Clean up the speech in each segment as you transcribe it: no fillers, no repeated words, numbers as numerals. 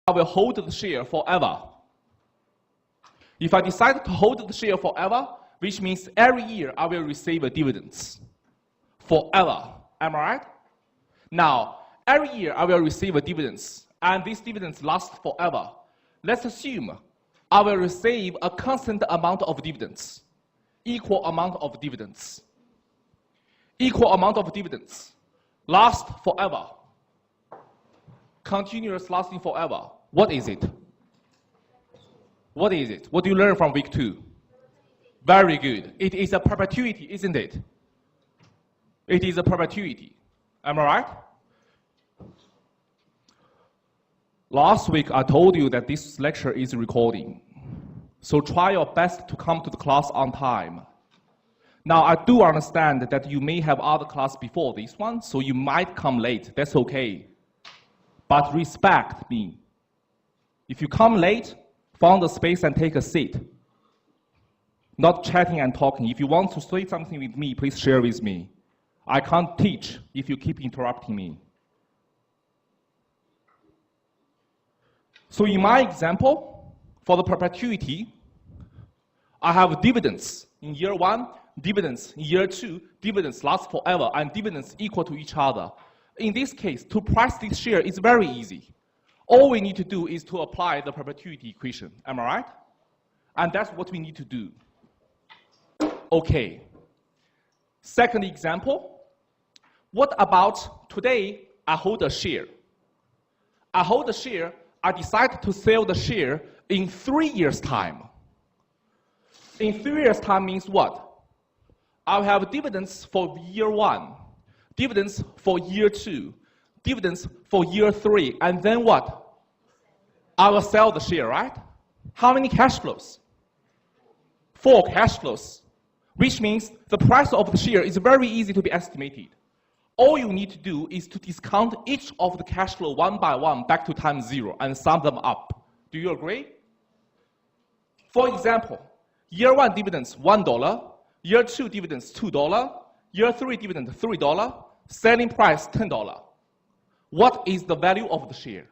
I will hold the share forever. If I decide to hold the share forever, which means every year I will receive dividends. Forever. Am I right? Now, every year I will receive dividends, and these dividends last forever. Let's assume I will receive a constant amount of dividends. Equal amount of dividends. Equal amount of dividends. Last forever. Continuous lasting forever. What is it? What is it? What do you learn from week 2? Very good. It is a perpetuity, isn't it? It is a perpetuity. Am I right? Last week I told you that this lecture is recording. So try your best to come to the class on time. Now I do understand that you may have other class before this one, so you might come late. That's okay. But respect me. If you come late, find a space and take a seat. Not chatting and talking. If you want to say something with me, please share with me. I can't teach if you keep interrupting me. So in my example, for the perpetuity, I have dividends in year 1, dividends in year 2, dividends last forever, and dividends equal to each other. In this case, to price this share is very easy. All we need to do is to apply the perpetuity equation. Am I right? And that's what we need to do. Okay. Second example. What about today I hold a share? I hold a share. I decide to sell the share in 3 years' time. In 3 years' time means what? I'll have dividends for year 1, dividends for year 2, dividends for year 3, and then what? I will sell the share, right? How many cash flows? 4 cash flows, which means the price of the share is very easy to be estimated. All you need to do is to discount each of the cash flow one by one back to time 0 and sum them up. Do you agree? For example, year 1 dividends $1, year 2 dividends $2, year 3 dividend $3, selling price $10. What is the value of the share?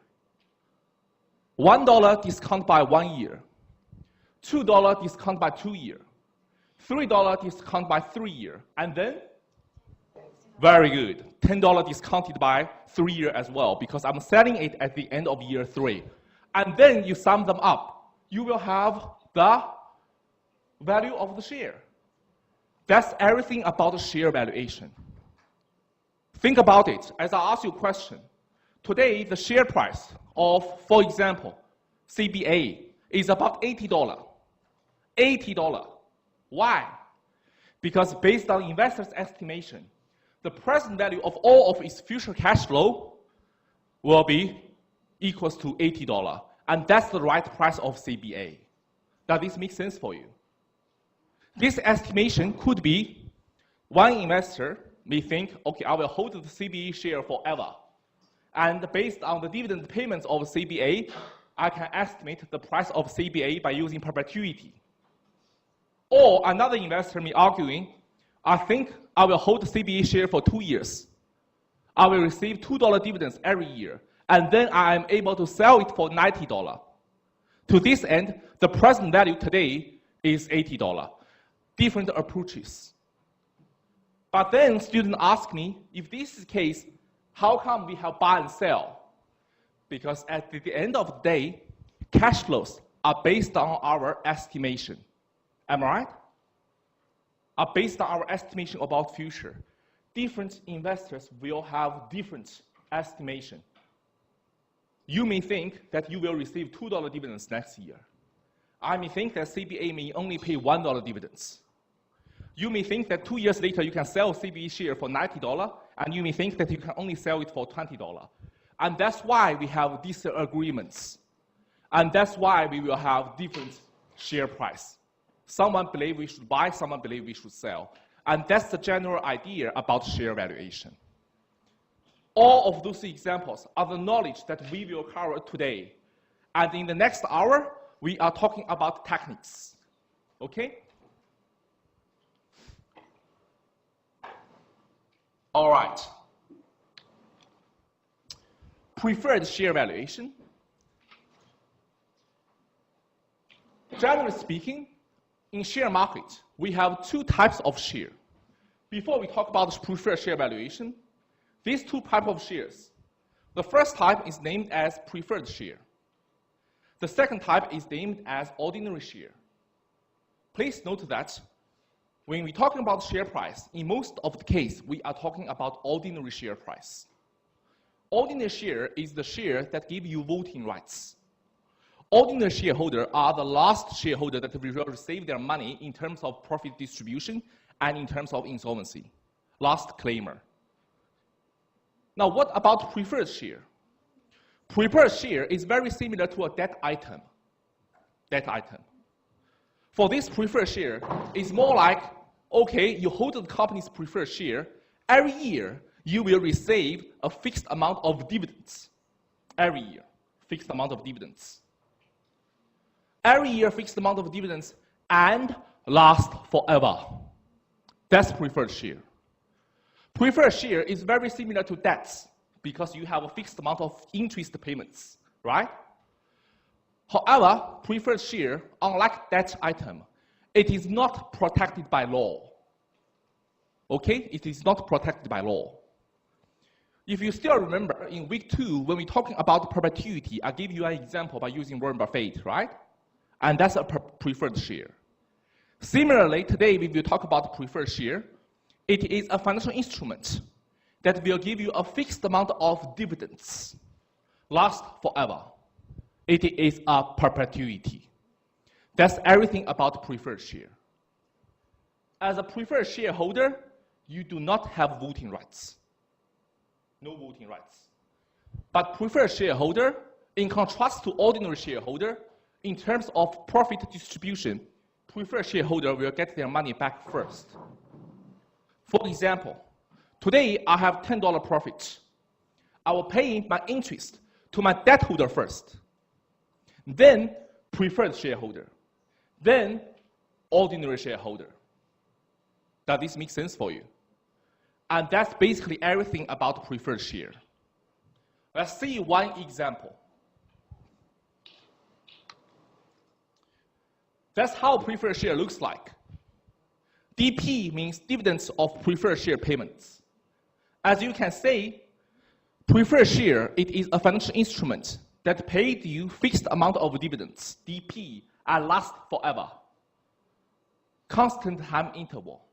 $1 discount by 1 year, $2 discount by 2 years, $3 discount by 3 years, and then? Very good. $10 discounted by 3 years as well, because I'm selling it at the end of year 3. And then you sum them up. You will have the value of the share. That's everything about the share valuation. Think about it as I ask you a question. Today, the share price of, for example, CBA is about $80. $80. Why? Because based on investors' estimation, the present value of all of its future cash flow will be equals to $80. And that's the right price of CBA. Does this make sense for you? This estimation could be one investor may think, okay, I will hold the CBA share forever. And based on the dividend payments of CBA, I can estimate the price of CBA by using perpetuity. Or another investor may arguing, I think I will hold the CBA share for 2 years. I will receive $2 dividends every year, and then I am able to sell it for $90. To this end, the present value today is $80. Different approaches. But then students ask me, if this is the case, how come we have buy and sell? Because at the end of the day, cash flows are based on our estimation. Am I right? Are based on our estimation about future. Different investors will have different estimation. You may think that you will receive $2 dividends next year. I may think that CBA may only pay $1 dividends. You may think that 2 years later you can sell CBA share for $90, and you may think that you can only sell it for $20. And that's why we have disagreements. And that's why we will have different share price. Someone believes we should buy, someone believes we should sell. And that's the general idea about share valuation. All of those examples are the knowledge that we will cover today. And in the next hour, we are talking about techniques. Okay? All right. Preferred share valuation. Generally speaking, in share market, we have two types of share. Before we talk about preferred share valuation, these two types of shares. The first type is named as preferred share. The second type is named as ordinary share. Please note that when we're talking about share price, in most of the case, we are talking about ordinary share price. Ordinary share is the share that gives you voting rights. Ordinary shareholders are the last shareholder that will receive their money in terms of profit distribution and in terms of insolvency. Last claimer. Now, what about preferred share? Preferred share is very similar to a debt item. Debt item. For this preferred share, it's more like, okay, you hold the company's preferred share. Every year, you will receive a fixed amount of dividends. Every year, fixed amount of dividends. Every year, fixed amount of dividends and last forever. That's preferred share. Preferred share is very similar to debts because you have a fixed amount of interest payments, right? However, preferred share, unlike debt item, it is not protected by law. Okay? It is not protected by law. If you still remember, in week 2, when we're talking about perpetuity, I gave you an example by using Warren Buffett, right? And that's a preferred share. Similarly, today we will talk about preferred share. It is a financial instrument that will give you a fixed amount of dividends, last forever. It is a perpetuity. That's everything about preferred share. As a preferred shareholder, you do not have voting rights. No voting rights. But preferred shareholder, in contrast to ordinary shareholder, in terms of profit distribution, preferred shareholder will get their money back first. For example, today I have $10 profit. I will pay my interest to my debt holder first. Then preferred shareholder. Then ordinary shareholder. Does this make sense for you? And that's basically everything about preferred share. Let's see one example. That's how preferred share looks like. DP means dividends of preferred share payments. As you can see, preferred share, it is a financial instrument that paid you fixed amount of dividends, DP, and last forever. Constant time interval.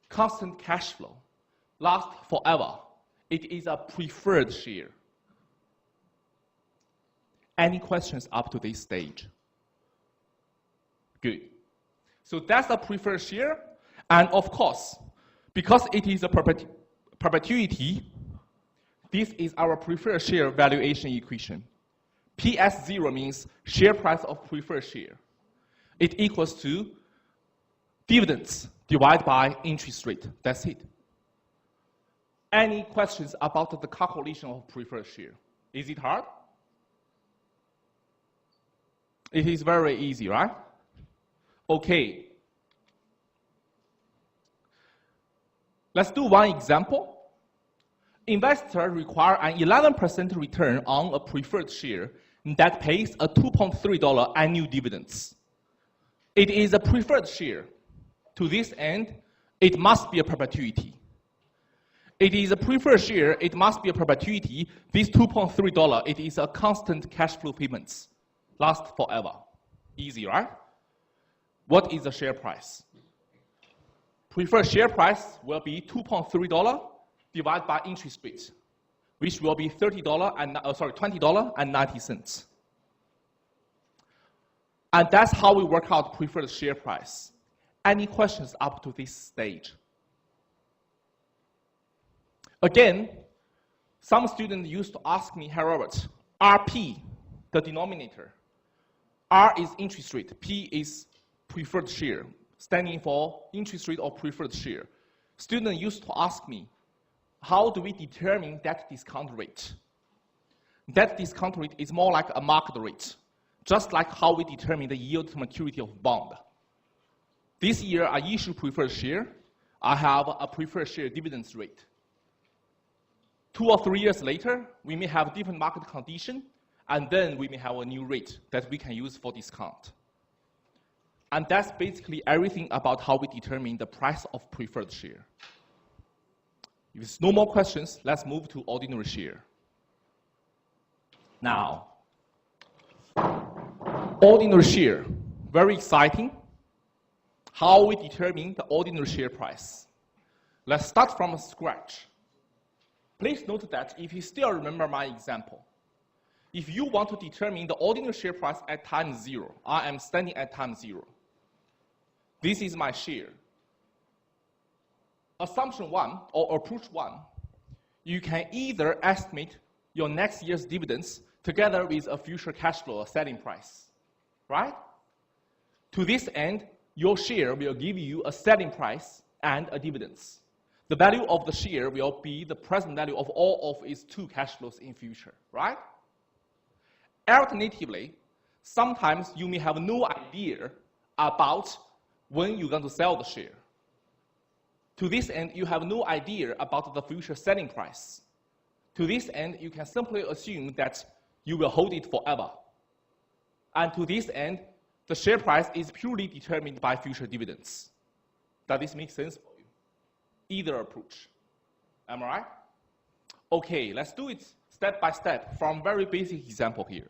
Constant cash flow. Last forever. It is a preferred share. Any questions up to this stage? Good. So that's a preferred share. And of course, because it is a perpetuity, this is our preferred share valuation equation. PS0 means share price of preferred share. It equals to dividends divided by interest rate. That's it. Any questions about the calculation of preferred share? Is it hard? It is very easy, right? Okay. Let's do one example. Investors require an 11% return on a preferred share that pays a $2.3 annual dividends. It is a preferred share. To this end, it must be a perpetuity. It is a preferred share, it must be a perpetuity. This $2.3, it is a constant cash flow payments. Last forever. Easy, right? What is the share price? Preferred share price will be $2.3 divided by interest rate, which will be $20.90. And that's how we work out preferred share price. Any questions up to this stage? Again, some students used to ask me, hey Robert, RP, the denominator. R is interest rate, P is preferred share, standing for interest rate or preferred share. Students used to ask me, how do we determine that discount rate? That discount rate is more like a market rate, just like how we determine the yield to maturity of bond. This year, I issue preferred share. I have a preferred share dividends rate. 2 or 3 years later, we may have different market condition, and then we may have a new rate that we can use for discount. And that's basically everything about how we determine the price of preferred share. If there's no more questions, let's move to ordinary share. Now, ordinary share, very exciting. How we determine the ordinary share price. Let's start from scratch. Please note that if you still remember my example, if you want to determine the ordinary share price at time 0, I am standing at time 0. This is my share. Assumption 1 or approach 1, you can either estimate your next year's dividends together with a future cash flow or selling price, right? To this end, your share will give you a selling price and a dividends. The value of the share will be the present value of all of its 2 cash flows in future, right? Alternatively, sometimes you may have no idea about when you're going to sell the share. To this end, you have no idea about the future selling price. To this end, you can simply assume that you will hold it forever. And to this end, the share price is purely determined by future dividends. Does this make sense for you? Either approach. Am I right? Okay, let's do it step by step from very basic example here.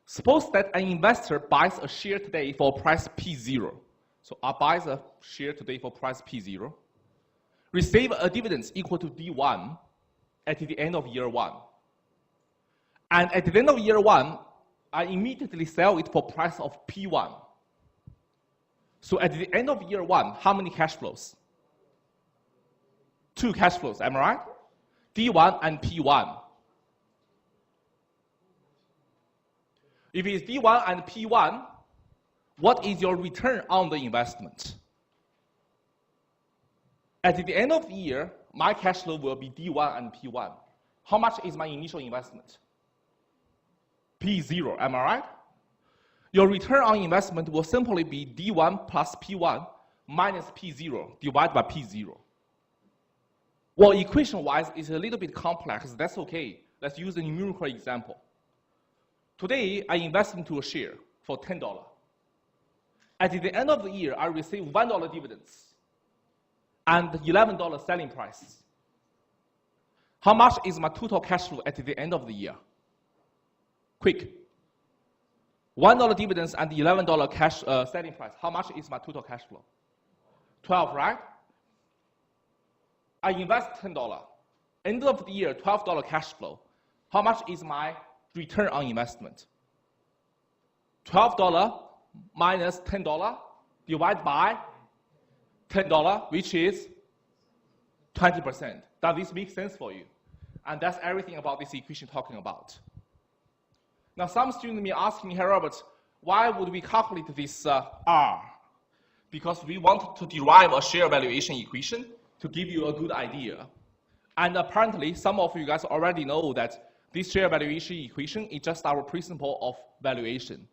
Suppose that an investor buys a share today for price P0. So I buy a share today for price P0. Receive a dividends equal to D1 at the end of year 1. And at the end of year 1, I immediately sell it for price of P1. So at the end of year 1, how many cash flows? 2 cash flows, am I right? D1 and P1. If it's D1 and P1, what is your return on the investment? At the end of the year, my cash flow will be D1 and P1. How much is my initial investment? P0, am I right? Your return on investment will simply be D1 plus P1 minus P0 divided by P0. Well, equation-wise, it's a little bit complex. That's okay. Let's use a numerical example. Today, I invest into a share for $10. At the end of the year, I receive $1 dividends and $11 selling price. How much is my total cash flow at the end of the year? Quick. $1 dividends and $11 cash selling price. How much is my total cash flow? 12, right? I invest $10. End of the year, $12 cash flow. How much is my return on investment? $12 minus $10 divided by $10, which is 20%. Does this make sense for you? And that's everything about this equation talking about. Now, some students may ask me, hey, Robert, why would we calculate this R? Because we want to derive a share valuation equation to give you a good idea. And apparently, some of you guys already know that this share valuation equation is just our principle of valuation.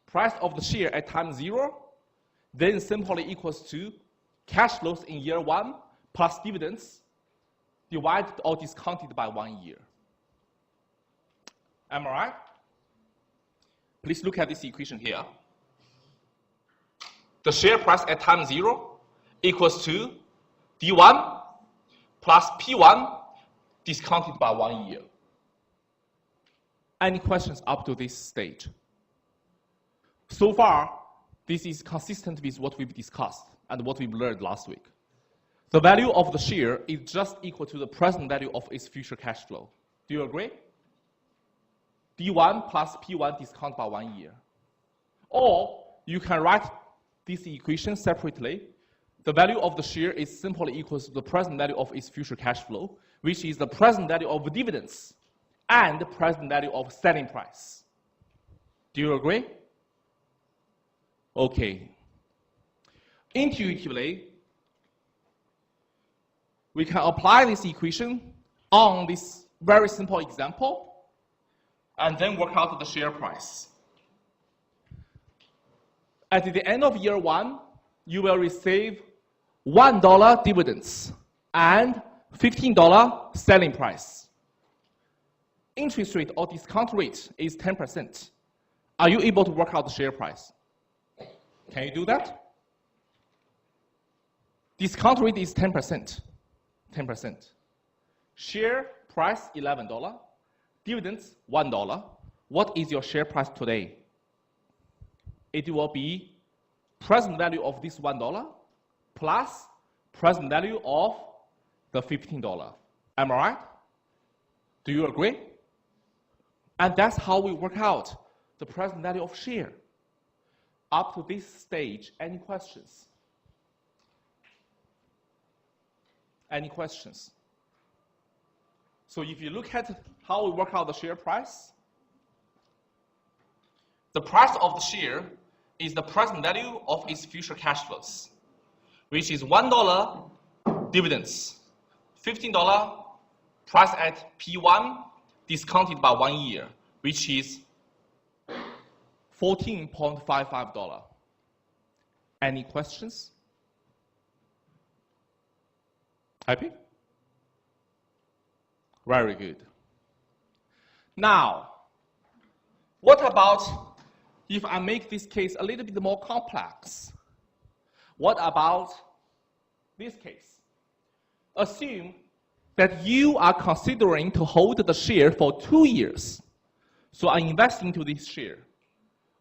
Price of the share at time 0, then simply equals to cash flows in year 1 plus dividends divided or discounted by 1 year. Am I right? Please look at this equation here. The share price at time 0 equals to D1 plus P1 discounted by 1 year. Any questions up to this stage? So far, this is consistent with what we've discussed and what we've learned last week. The value of the share is just equal to the present value of its future cash flow. Do you agree? D1 plus P1 discount by 1 year. Or you can write this equation separately. The value of the share is simply equal to the present value of its future cash flow, which is the present value of dividends and the present value of selling price. Do you agree? Okay. Intuitively, we can apply this equation on this very simple example and then work out the share price. At the end of year 1, you will receive $1 dividends and $15 selling price. Interest rate or discount rate is 10%. Are you able to work out the share price? Can you do that? Discount rate is 10%. 10%. Share price $11. Dividends $1. What is your share price today? It will be present value of this $1 plus present value of the $15. Am I right? Do you agree? And that's how we work out the present value of share. Up to this stage, any questions? Any questions? So if you look at how we work out the share price, the price of the share is the present value of its future cash flows, which is $1 dividends, $15 price at P1 discounted by 1 year, which is $14.55. Any questions? Happy? Very good. Now, what about if I make this case a little bit more complex? What about this case? Assume that you are considering to hold the share for 2 years. So I invest into this share.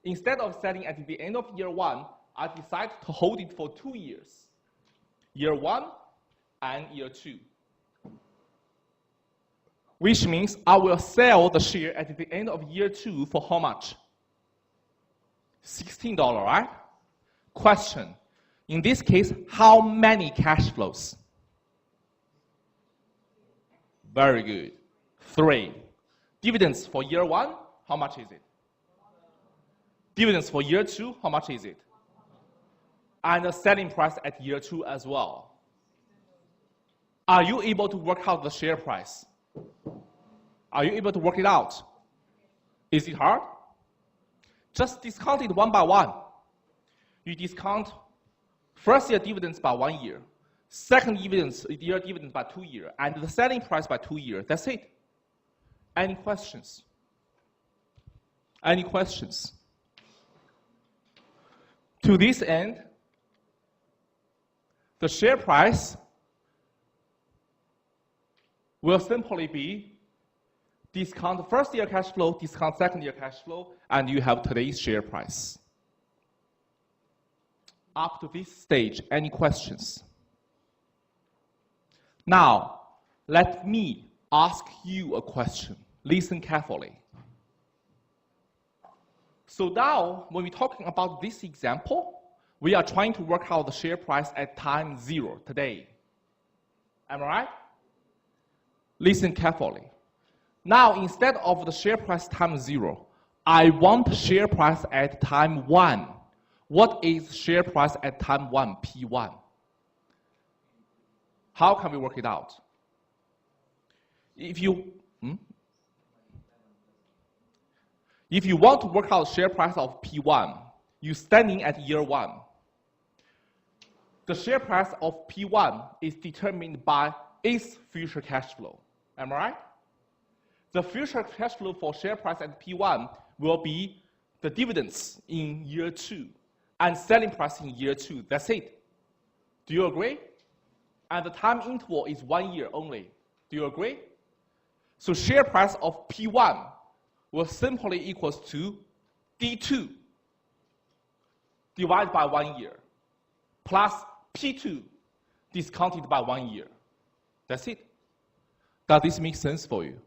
Instead of selling at the end of year 1, I decide to hold it for 2 years. Year 1 and year 2. Which means I will sell the share at the end of year 2 for how much? $16, right? Question. In this case, how many cash flows? Very good. 3. Dividends for year 1, how much is it? Dividends for year 2, how much is it? And the selling price at year 2 as well. Are you able to work out the share price? Are you able to work it out? Is it hard? Just discount it one by one. You discount first year dividends by 1 year, second year dividends by 2 years, and the selling price by 2 years. That's it. Any questions? Any questions? To this end, the share price will simply be discount first year cash flow, discount second year cash flow, and you have today's share price. Up to this stage, any questions? Now, let me ask you a question. Listen carefully. So now, when we're talking about this example, we are trying to work out the share price at time 0 today. Am I right? Listen carefully. Now, instead of the share price time 0, I want share price at time 1. What is share price at time 1, P1? How can we work it out? If you want to work out share price of P1, you're standing at year 1. The share price of P1 is determined by its future cash flow. Am I right? The future cash flow for share price at P1 will be the dividends in year 2 and selling price in year 2. That's it. Do you agree? And the time interval is 1 year only. Do you agree? So share price of P1 will simply equals to D2 divided by 1 year plus P2 discounted by 1 year. That's it. Does this make sense for you?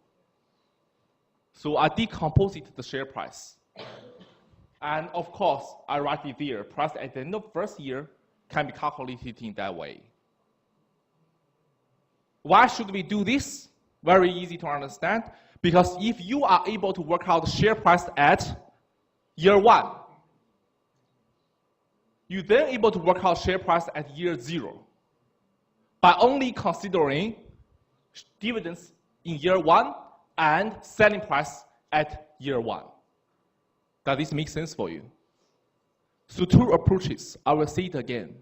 So I decompose it to the share price. And of course, I write it there. Price at the end of first year can be calculated in that way. Why should we do this? Very easy to understand. Because if you are able to work out the share price at year 1, you're then able to work out share price at year 0 by only considering dividends in year 1 and selling price at year 1. Does this make sense for you? So 2 approaches. I will say it again.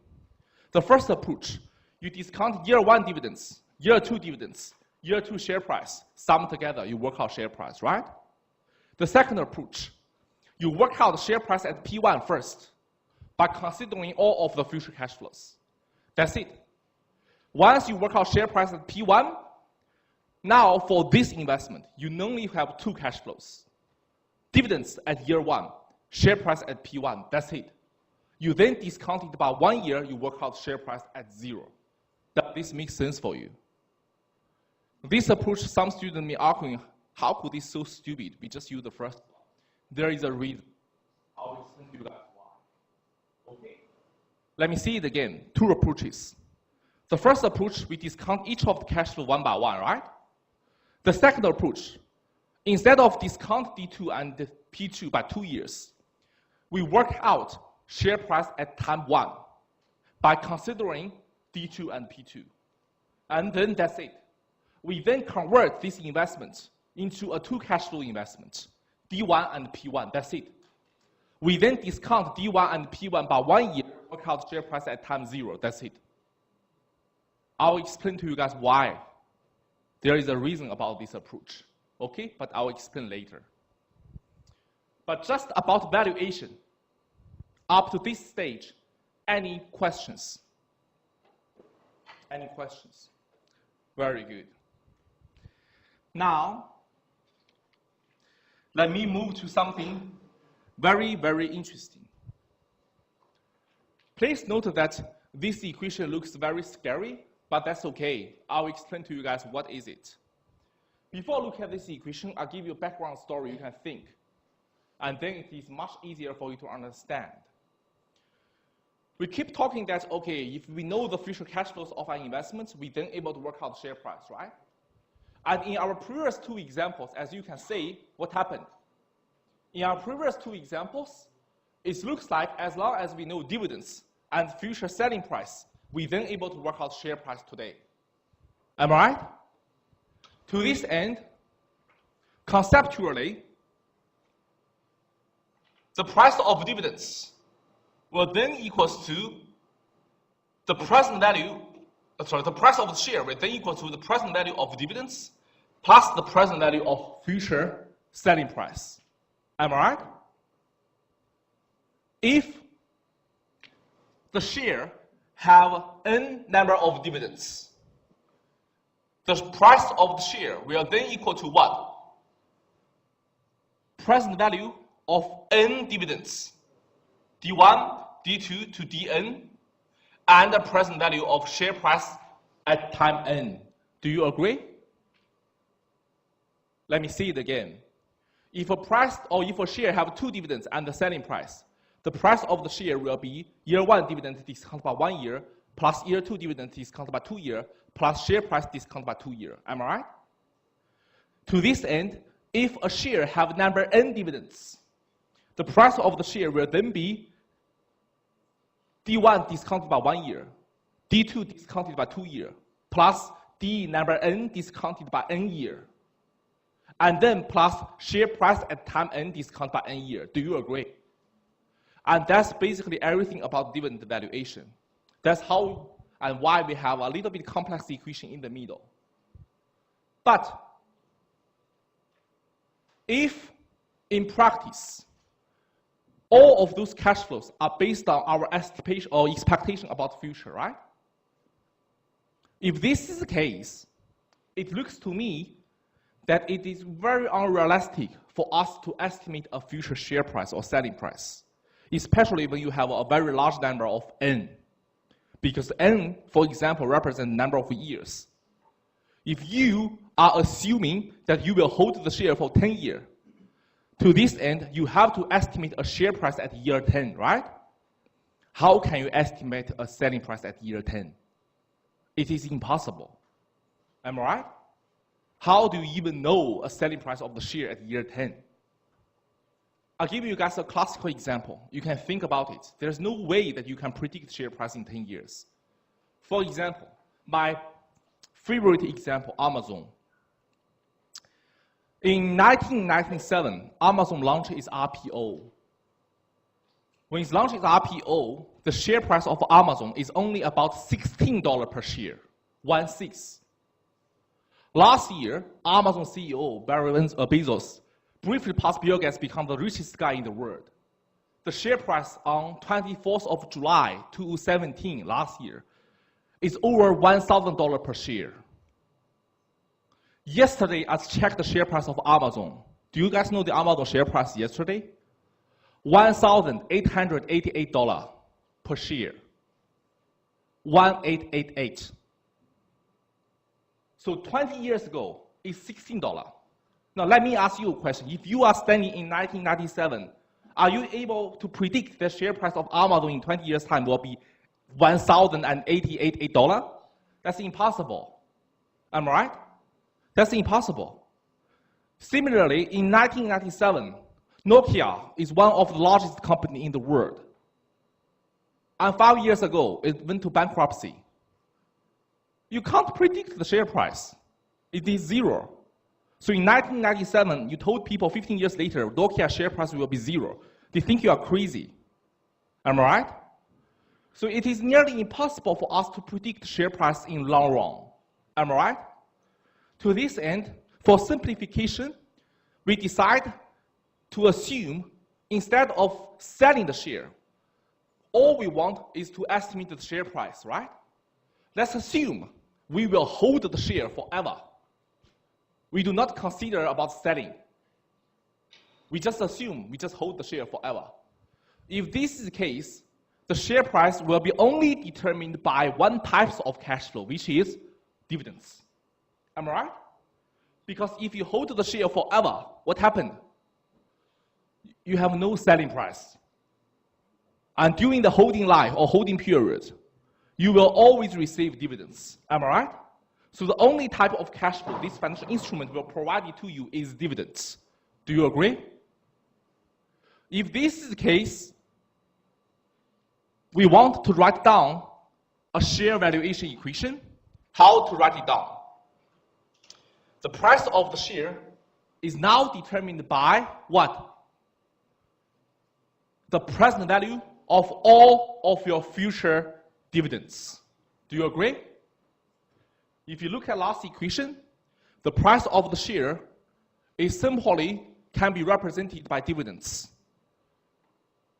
The first approach, you discount year 1 dividends, year 2 dividends, year 2 share price, sum together, you work out share price, right? The second approach, you work out the share price at P1 first, by considering all of the future cash flows. That's it. Once you work out share price at P1, now for this investment, you only have two cash flows. Dividends at year 1, share price at P1, that's it. You then discount it by 1 year, you work out share price at 0. Does this make sense for you? This approach, some students may argue, how could this so stupid? We just use the first one. There is a reason. I'll explain to you guys why. Okay. Let me see it again. Two approaches. The first approach, we discount each of the cash flow one by one, right? The second approach, instead of discount D2 and P2 by 2 years, we work out share price at time 1 by considering D2 and P2. And then that's it. We then convert these investments into a two cash flow investment, D1 and P1, that's it. We then discount D1 and P1 by 1 year, work out share price at time 0, that's it. I'll explain to you guys why. There is a reason about this approach, okay? But I'll explain later. But just about valuation, up to this stage, any questions? Any questions? Very good. Now, let me move to something very, very interesting. Please note that this equation looks very scary, but that's okay. I'll explain to you guys what is it. Before looking at this equation, I'll give you a background story you can think. And then it is much easier for you to understand. We keep talking that, okay, if we know the future cash flows of our investments, we then able to work out the share price, right? And in our previous two examples, as you can see, what happened? In our previous two examples, it looks like as long as we know dividends and future selling price, we then able to work out share price today. Am I right? To this end, conceptually, the price of dividends will then equals to the present value, the price of the share will then equal to the present value of dividends plus the present value of future selling price. Am I right? If the share have n number of dividends, the price of the share will then equal to what? Present value of n dividends, D1, D2 to Dn, and the present value of share price at time n. Do you agree? Let me see it again. If a price or if a share have two dividends and the selling price, the price of the share will be year 1 dividend discounted by 1 year, plus year 2 dividend discounted by 2 years, plus share price discounted by 2 years. Am I right? To this end, if a share have number n dividends, the price of the share will then be D1 discounted by 1 year, D2 discounted by 2 years, plus D number n discounted by n year, and then plus share price at time n discounted by n year. Do you agree? And that's basically everything about dividend valuation. That's how and why we have a little bit complex equation in the middle. But if in practice, all of those cash flows are based on our estimation or expectation about the future, right? If this is the case, it looks to me that it is very unrealistic for us to estimate a future share price or selling price, especially when you have a very large number of n. Because n, for example, represents number of years. If you are assuming that you will hold the share for 10 years, to this end, you have to estimate a share price at year 10, right? How can you estimate a selling price at year 10? It is impossible. Am I right? How do you even know a selling price of the share at year 10? I'll give you guys a classical example. You can think about it. There's no way that you can predict share price in 10 years. For example, my favorite example, Amazon. In 1997, Amazon launched its RPO. When it launched its RPO, the share price of Amazon is only about $16 per share, 1/6. Last year, Amazon CEO Bezos briefly passed Bill Gates become the richest guy in the world. the share price on 24th of July 2017, last year, is over $1,000 per share. Yesterday, I checked the share price of Amazon. Do you guys know the Amazon share price yesterday? $1,888 per share. 1888. So 20 years ago, it's $16. Now let me ask you a question. If you are standing in 1997, are you able to predict the share price of Amazon in 20 years' time will be $1,088? That's impossible. Am I right? That's impossible. Similarly, in 1997, Nokia is one of the largest companies in the world. And 5 years ago, it went to bankruptcy. You can't predict the share price. It is zero. So in 1997, you told people 15 years later, Nokia share price will be zero. They think you are crazy. Am I right? So it is nearly impossible for us to predict share price in long run. Am I right? To this end, for simplification, we decide to assume instead of selling the share, all we want is to estimate the share price, right? Let's assume we will hold the share forever. We do not consider about selling. We just assume we just hold the share forever. If this is the case, the share price will be only determined by one type of cash flow, which is dividends. Am I right? Because if you hold the share forever, what happened? You have no selling price. And during the holding life or holding period, you will always receive dividends. Am I right? So the only type of cash flow this financial instrument will provide to you is dividends. Do you agree? If this is the case, we want to write down a share valuation equation. How to write it down? The price of the share is now determined by what? The present value of all of your future dividends. Do you agree? If you look at last equation, the price of the share is simply can be represented by dividends.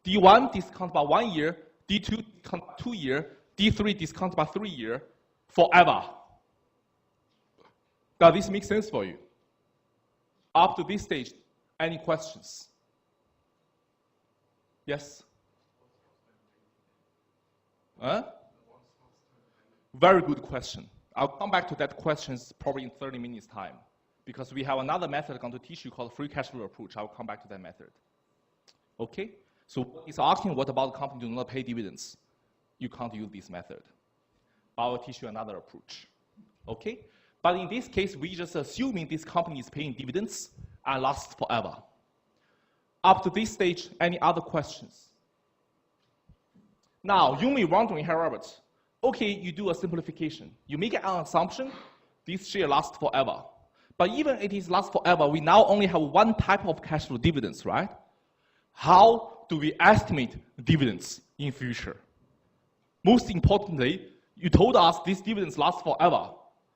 D1 discount by 1 year, D2 discount by 2 years, D3 discount by 3 years, forever. Does this make sense for you? Up to this stage, any questions? Yes? Very good question. I'll come back to that question probably in 30 minutes time, because we have another method I'm going to teach you called free cash flow approach. I'll come back to that method. Okay? So it's asking what about the company do not pay dividends? You can't use this method. I will teach you another approach. Okay? But in this case, we just assuming this company is paying dividends and lasts forever. Up to this stage, any other questions? Now, you may be wondering, hey, Robert, okay, you do a simplification. You make an assumption, this share lasts forever. But even it is lasts forever, we now only have one type of cash flow, dividends, right? How do we estimate dividends in future? Most importantly, you told us these dividends last forever.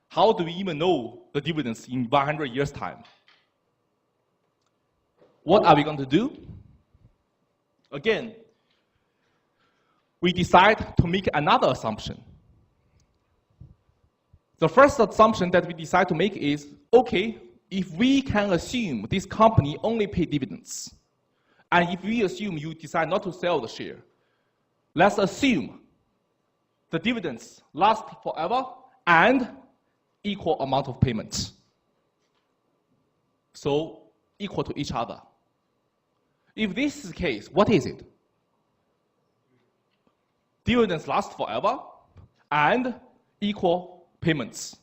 How do we even know the dividends in 100 years' time? What are we going to do? Again, we decide to make another assumption. The first assumption that we decide to make is, okay, if we can assume this company only pay dividends, and if we assume you decide not to sell the share, let's assume the dividends last forever and equal amount of payments. So equal to each other. If this is the case, what is it? Dividends last forever and equal payments,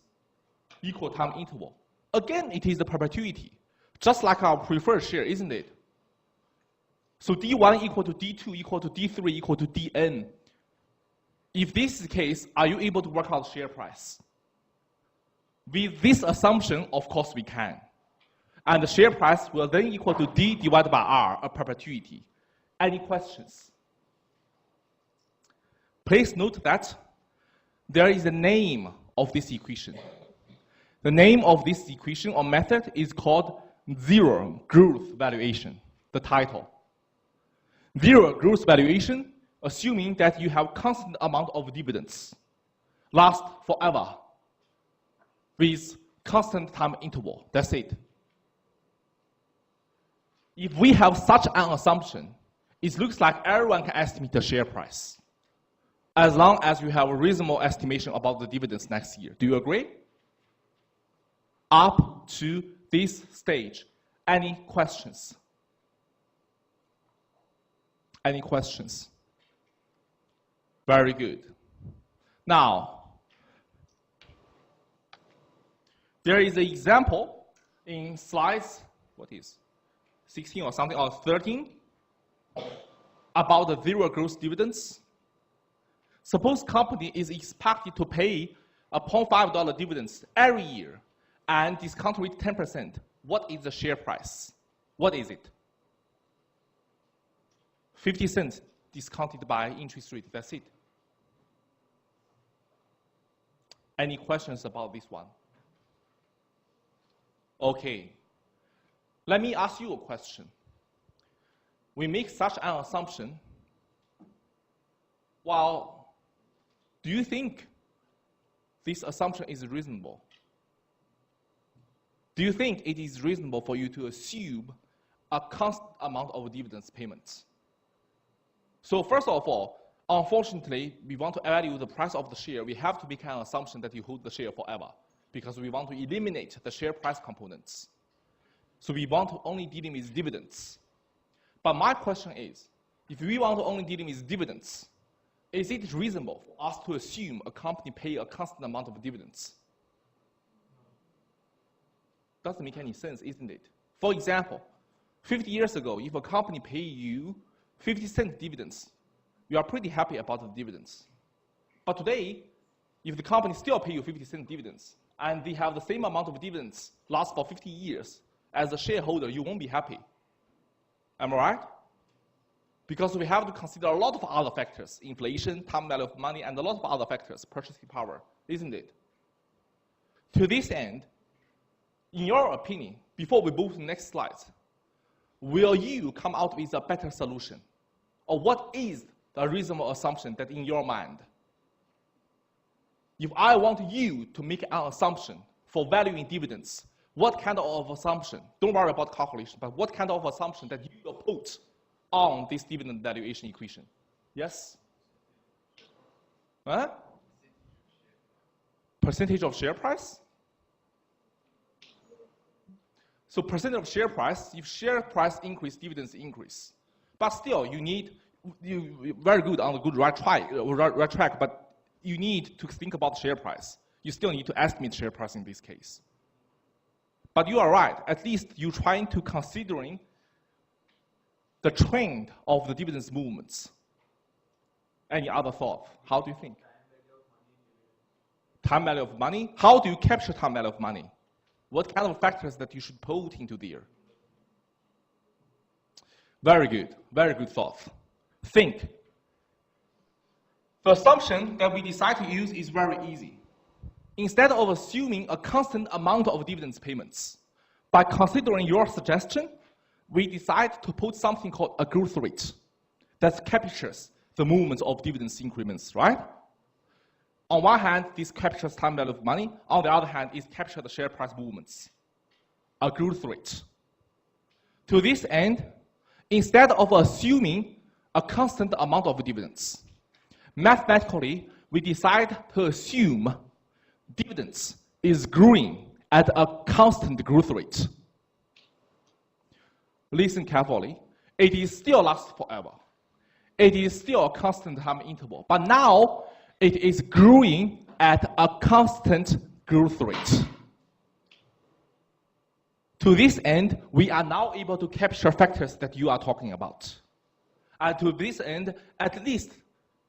equal time interval. Again, it is the perpetuity, just like our preferred share, isn't it? So D1 equal to D2 equal to D3 equal to Dn. If this is the case, are you able to work out the share price? With this assumption, of course we can. And the share price will then equal to D divided by R, a perpetuity. Any questions? Please note that there is a name of this equation. The name of this equation or method is called zero growth valuation, the title. Zero gross valuation, assuming that you have constant amount of dividends, last forever with constant time interval. That's it. If we have such an assumption, it looks like everyone can estimate the share price, as long as you have a reasonable estimation about the dividends next year. Do you agree? Up to this stage, any questions? Any questions? Very good. Now, there is an example in slides, what is 16 or something, or 13, about the zero gross dividends. Suppose company is expected to pay a $0.5 dividends every year and discount rate 10%. What is the share price? What is it? 50 cents discounted by interest rate. That's it. Any questions about this one? Okay. Let me ask you a question. We make such an assumption. Well, do you think this assumption is reasonable? Do you think it is reasonable for you to assume a constant amount of dividends payments? So first of all, unfortunately, we want to evaluate the price of the share. We have to make an assumption that you hold the share forever because we want to eliminate the share price components. So we want to only dealing with dividends. But my question is, if we want to only dealing with dividends, is it reasonable for us to assume a company pay a constant amount of dividends? Doesn't make any sense, isn't it? For example, 50 years ago, if a company pay you 50-cent dividends, you are pretty happy about the dividends. But today, if the company still pay you 50-cent dividends, and they have the same amount of dividends last for 50 years, as a shareholder, you won't be happy. Am I right? Because we have to consider a lot of other factors, inflation, time value of money, and a lot of other factors, purchasing power, isn't it? To this end, in your opinion, before we move to the next slides, will you come out with a better solution? Or what is the reasonable assumption that in your mind? If I want you to make an assumption for valuing dividends, what kind of assumption, don't worry about calculation, but what kind of assumption that you will put on this dividend valuation equation? Yes? Huh? Percentage of share price? So percentage of share price, if share price increase, dividends increase. But still, you very good on the good right track, but you need to think about share price. You still need to estimate share price in this case. But you are right, at least you're trying to considering the trend of the dividends movements. Any other thought? How do you think? Time value of money? How do you capture time value of money? What kind of factors that you should put into there? Very good thought. Think. The assumption that we decide to use is very easy. Instead of assuming a constant amount of dividends payments, by considering your suggestion, we decide to put something called a growth rate that captures the movements of dividends increments, right? On one hand, this captures time value of money. On the other hand, it captures the share price movements, a growth rate. To this end, instead of assuming a constant amount of dividends, mathematically, we decide to assume dividends is growing at a constant growth rate. Listen carefully. It is still lasts forever. It is still a constant time interval. But now, it is growing at a constant growth rate. To this end, we are now able to capture factors that you are talking about. And to this end, at least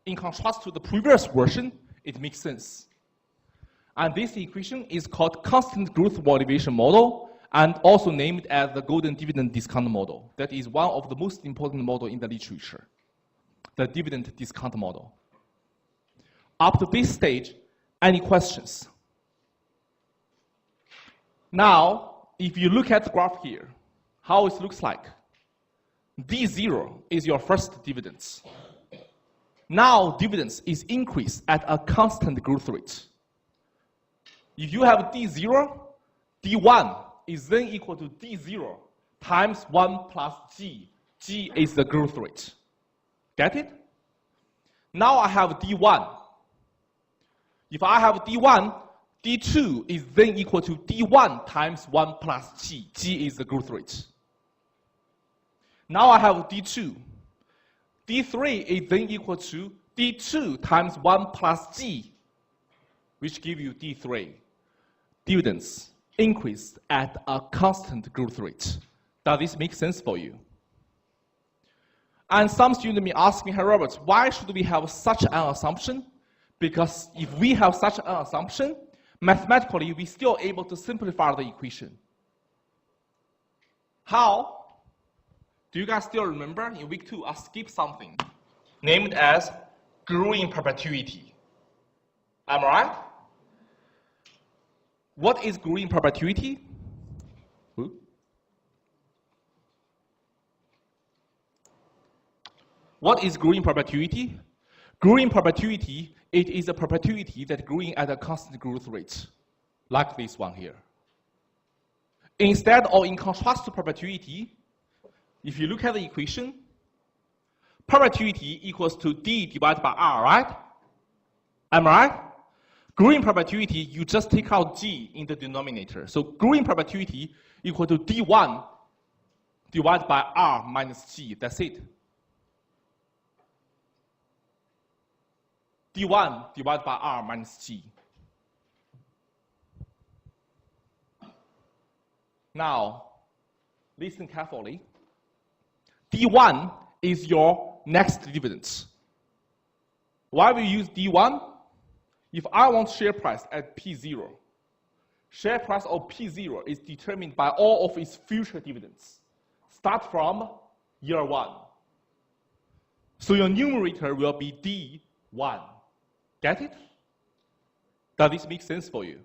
in contrast to the previous version, it makes sense. And this equation is called constant growth motivation model, and also named as the golden dividend discount model. That is one of the most important models in the literature, the dividend discount model. Up to this stage, any questions? Now, if you look at the graph here, how it looks like. D0 is your first dividends. Now dividends is increased at a constant growth rate. If you have D0, D1 is then equal to D0 times 1 plus G. G is the growth rate. Get it? Now I have D1. If I have D1, D2 is then equal to D1 times 1 plus G. G is the growth rate. Now I have D2. D3 is then equal to D2 times 1 plus G, which give you D3. Dividends increased at a constant growth rate. Does this make sense for you? And some students may ask me, hey Robert, why should we have such an assumption? Because if we have such an assumption, mathematically we're still able to simplify the equation. How? Do you guys still remember in week 2, I skipped something named as growing perpetuity. Am I right? What is growing perpetuity? What is growing perpetuity? Growing perpetuity, it is a perpetuity that growing at a constant growth rate, like this one here. Instead, or in contrast to perpetuity, if you look at the equation, perpetuity equals to D divided by R, right? Am I right? Growing perpetuity, you just take out G in the denominator. So growing perpetuity equal to D1 divided by R minus G. That's it. D1 divided by R minus G. Now, listen carefully. D1 is your next dividends. Why we use D1? If I want share price at P0, share price of P0 is determined by all of its future dividends. Start from year 1. So your numerator will be D1. Get it? Does this make sense for you?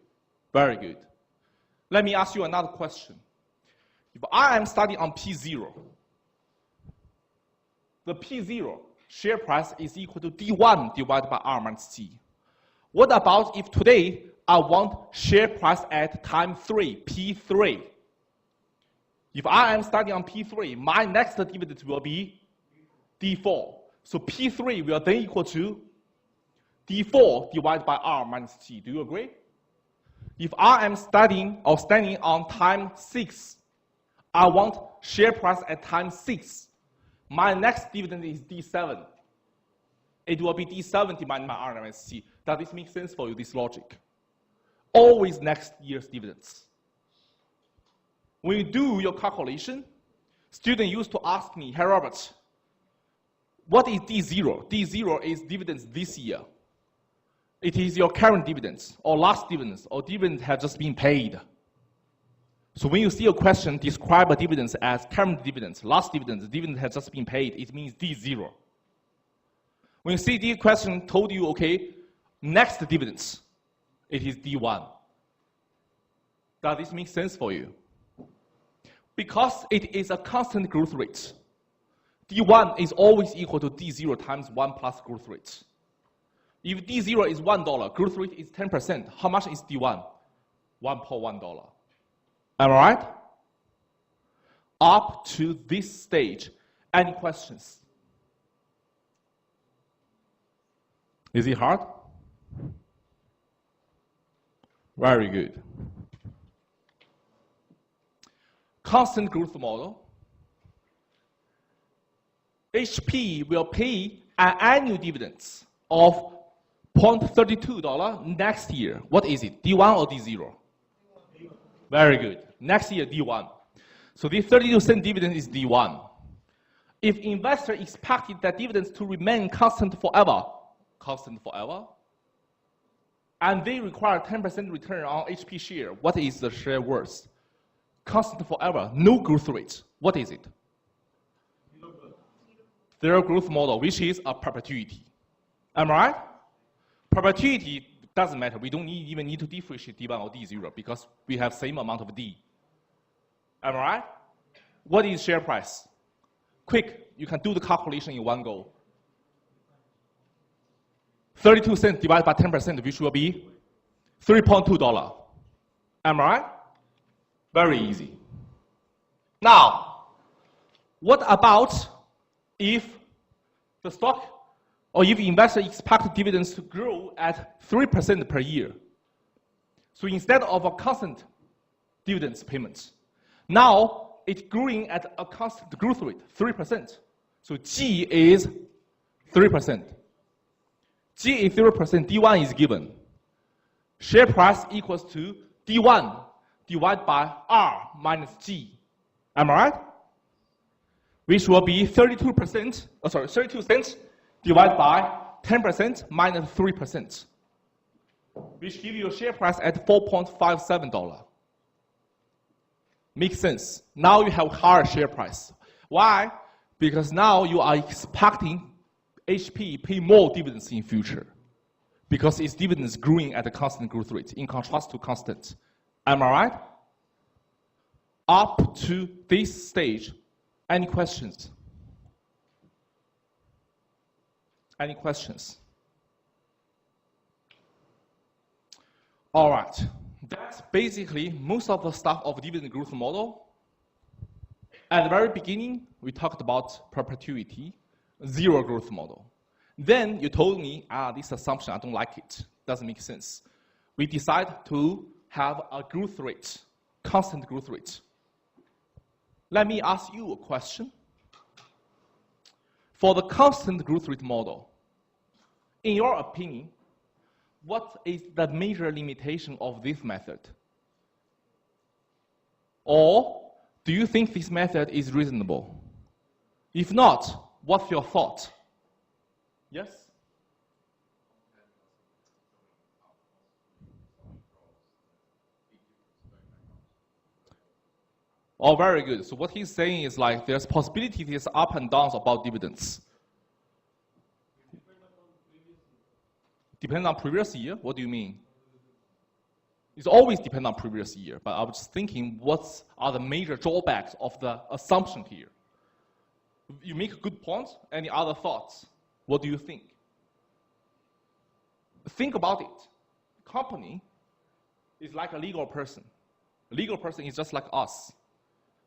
Very good. Let me ask you another question. If I am studying on P0, the P0 share price is equal to D1 divided by R minus G. What about if today I want share price at time 3, P3? If I am studying on P3, my next dividend will be D4. So P3 will then equal to D4 divided by R minus G. Do you agree? If I am studying or standing on time 6, I want share price at time 6. My next dividend is D7. It will be D7 divided by R minus G. Does this make sense for you, this logic? Always next year's dividends. When you do your calculation, students used to ask me, hey Robert, what is D0? D0 is dividends this year. It is your current dividends, or last dividends, or dividends have just been paid. So when you see a question, describe a dividends as current dividends, last dividends, dividend has just been paid, it means D0. When you see this question told you, okay, next dividends, it is D1. Does this make sense for you? Because it is a constant growth rate. D1 is always equal to D0 times 1 plus growth rate. If D0 is $1, growth rate is 10%, how much is D1? $1.1. Am I right? Up to this stage, any questions? Is it hard? Very good. Constant growth model. HP will pay an annual dividends of $0.32 next year. What is it, D1 or D0? Very good. Next year, D1. So the 32-cent dividend is D1. If investor expected that dividends to remain constant forever, and they require 10% return on HP share, what is the share worth? Constant forever, no growth rate. What is it? Zero growth model, which is a perpetuity. Am I right? Perpetuity doesn't matter. We don't even need to differentiate D1 or D0 because we have same amount of D. Am I right? What is share price? Quick, you can do the calculation in one go. 32 cents divided by 10%, which will be $3.2. Am I right? Very easy. Now, what about if the stock or if investor expect dividends to grow at 3% per year? So instead of a constant dividends payment, now it's growing at a constant growth rate, 3%. So G is 3%. G is 0%, D1 is given. Share price equals to D1 divided by R minus G. Am I right? Which will be 32 cents divided by 10% minus 3%, which gives you a share price at $4.57. Makes sense. Now you have higher share price. Why? Because now you are expecting HP pay more dividends in future because its dividends growing at a constant growth rate in contrast to constant. Am I right? Up to this stage, any questions? Any questions? All right, that's basically most of the stuff of dividend growth model. At the very beginning, we talked about perpetuity, zero growth model. Then you told me, this assumption, I don't like it, doesn't make sense. We decide to have a growth rate, constant growth rate. Let me ask you a question. For the constant growth rate model, in your opinion, what is the major limitation of this method? Or do you think this method is reasonable? If not, what's your thought? Yes? Oh, very good. So what he's saying is like there's possibility there's up and downs about dividends. Depends on previous year? What do you mean? It's always depend on previous year, but I was just thinking what are the major drawbacks of the assumption here? You make a good point. Any other thoughts? What do you think? Think about it. Company is like a legal person. A legal person is just like us.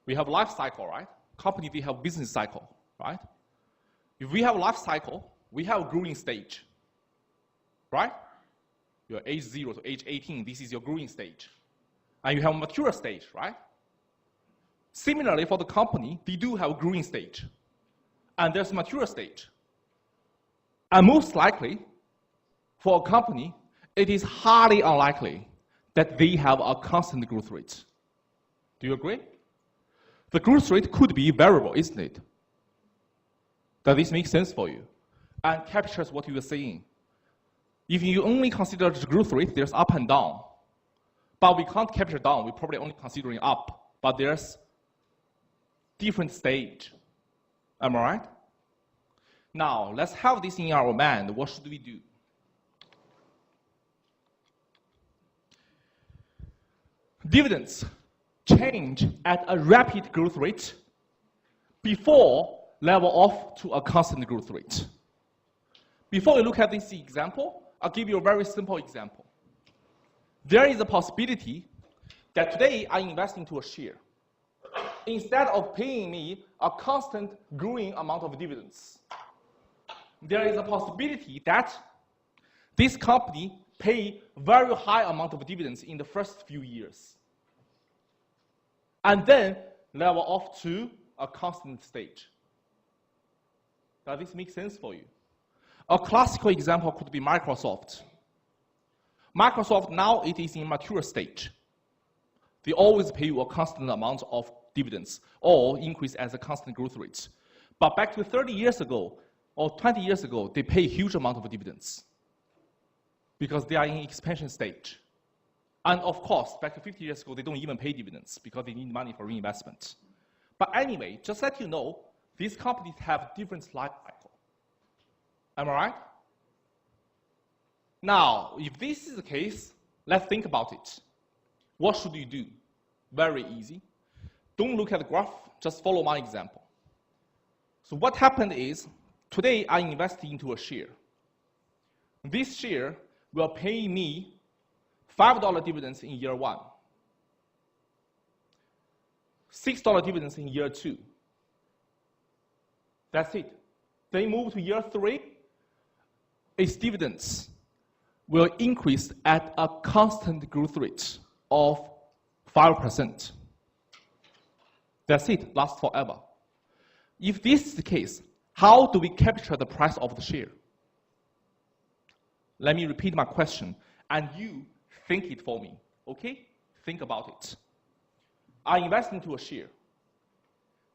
We have life cycle, right? Company, they have business cycle, right? If we have life cycle, we have a growing stage, right? You're age 0 to age 18, this is your growing stage. And you have a mature stage, right? Similarly, for the company, they do have a growing stage. And there's a mature stage. And most likely, for a company, it is highly unlikely that they have a constant growth rate. Do you agree? The growth rate could be variable, isn't it? Does this make sense for you? And captures what you were saying. If you only consider the growth rate, there's up and down. But we can't capture down, we're probably only considering up. But there's different stage. Am I right? Now, let's have this in our mind. What should we do? Dividends change at a rapid growth rate before level off to a constant growth rate. Before we look at this example, I'll give you a very simple example. There is a possibility that today I invest into a share. Instead of paying me a constant growing amount of dividends, there is a possibility that this company pay very high amount of dividends in the first few years, and then level off to a constant stage. Does this make sense for you? A classical example could be Microsoft. Microsoft now it is in mature stage. They always pay you a constant amount of dividends or increase as a constant growth rate. But back to 30 years ago or 20 years ago, they pay a huge amount of dividends because they are in expansion stage. And of course, back to 50 years ago, they don't even pay dividends because they need money for reinvestment. But anyway, just let you know, these companies have different life cycle. Am I right? Now, if this is the case, let's think about it. What should you do? Very easy. Don't look at the graph, just follow my example. So what happened is, today I invested into a share. This share will pay me $5 dividends in year 1, $6 dividends in year 2. That's it. Then move to year 3, its dividends will increase at a constant growth rate of 5%. That's it, lasts forever. If this is the case, how do we capture the price of the share? Let me repeat my question, and you think it for me, okay? Think about it. I invest into a share.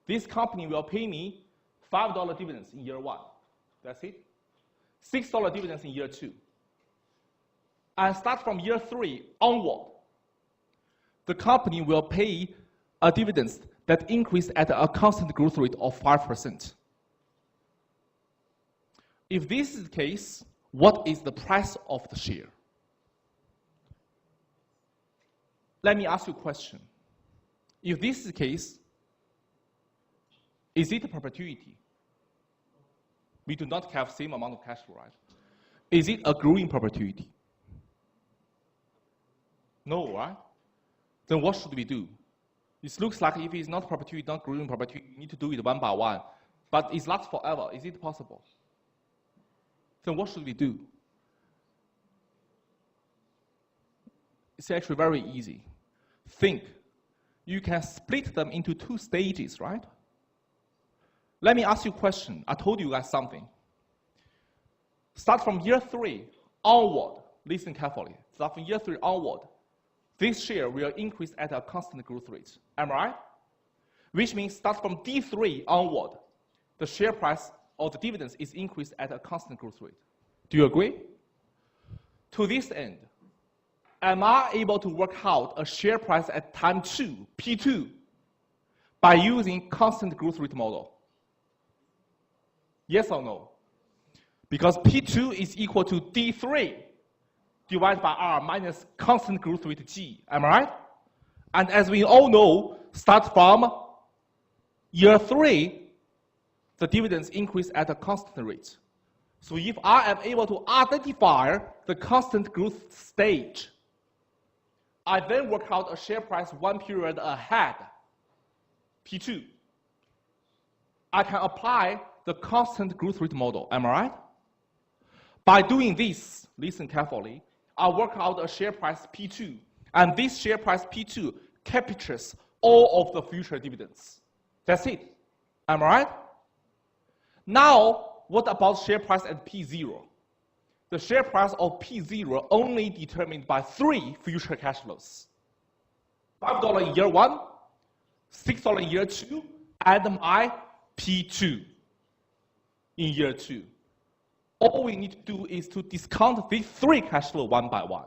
This company will pay me $5 dividends in year 1. That's it. $6 dividends in year 2. And start from year 3 onward, the company will pay a dividends that increase at a constant growth rate of 5%. If this is the case, what is the price of the share? Let me ask you a question. If this is the case, is it a perpetuity? We do not have same amount of cash flow, right? Is it a growing perpetuity? No, right? Then what should we do? It looks like if it's not perpetuity, not growing perpetuity, you need to do it one by one. But it lasts forever. Is it possible? Then what should we do? It's actually very easy. Think. You can split them into 2 stages, right? Let me ask you a question. I told you guys something. Start from year 3 onward. Listen carefully. Start from year 3 onward. This share will increase at a constant growth rate. Am I right? Which means start from D3 onward, the share price or the dividends is increased at a constant growth rate. Do you agree? To this end, am I able to work out a share price at time 2, P2, by using constant growth rate model? Yes or no? Because P2 is equal to D3 divided by R minus constant growth rate G. Am I right? And as we all know, start from year 3, the dividends increase at a constant rate. So if I am able to identify the constant growth stage, I then work out a share price 1 period ahead, P2. I can apply the constant growth rate model. Am I right? By doing this, listen carefully, I work out a share price P2, and this share price P2 captures all of the future dividends. That's it. Am I right? Now, what about share price at P0? The share price of P0 only determined by 3 future cash flows. $5 in year 1, $6 in year 2, and my P2 in year 2. All we need to do is to discount these 3 cash flow one by one.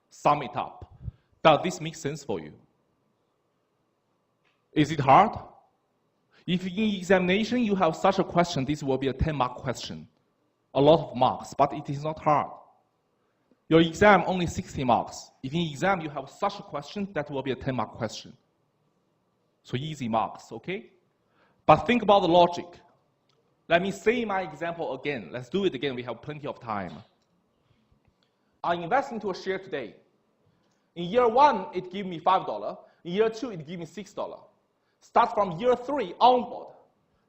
Sum it up. Does this make sense for you? Is it hard? If in examination you have such a question, this will be a 10-mark question. A lot of marks, but it is not hard. Your exam only 60 marks. If in exam you have such a question, that will be a 10-mark question. So easy marks, okay? But think about the logic. Let me say my example again. Let's do it again. We have plenty of time. I invest into a share today. In year 1, it gives me $5. In year 2, it gives me $6. Start from year 3 onward,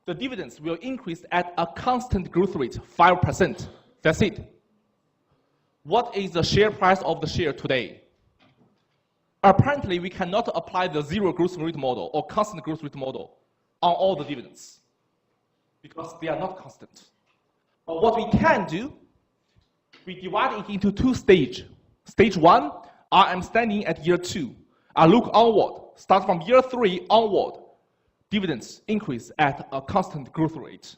the dividends will increase at a constant growth rate, 5%. That's it. What is the share price of the share today? Apparently, we cannot apply the zero growth rate model or constant growth rate model on all the dividends because they are not constant. But what we can do, we divide it into 2 stages. Stage 1, I am standing at year 2. I look onward. Start from year 3 onward, dividends increase at a constant growth rate.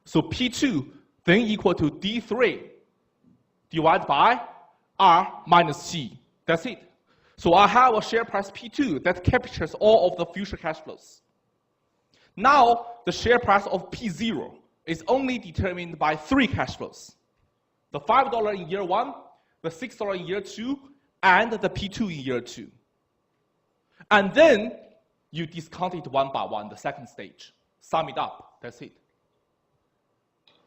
So P2 then equal to D3 divided by R minus C. That's it. So I have a share price P2 that captures all of the future cash flows. Now the share price of P0 is only determined by 3 cash flows. The $5 in year 1, the $6 in year 2, and the P2 in year 2. And then you discount it one by one, the second stage. Sum it up. That's it.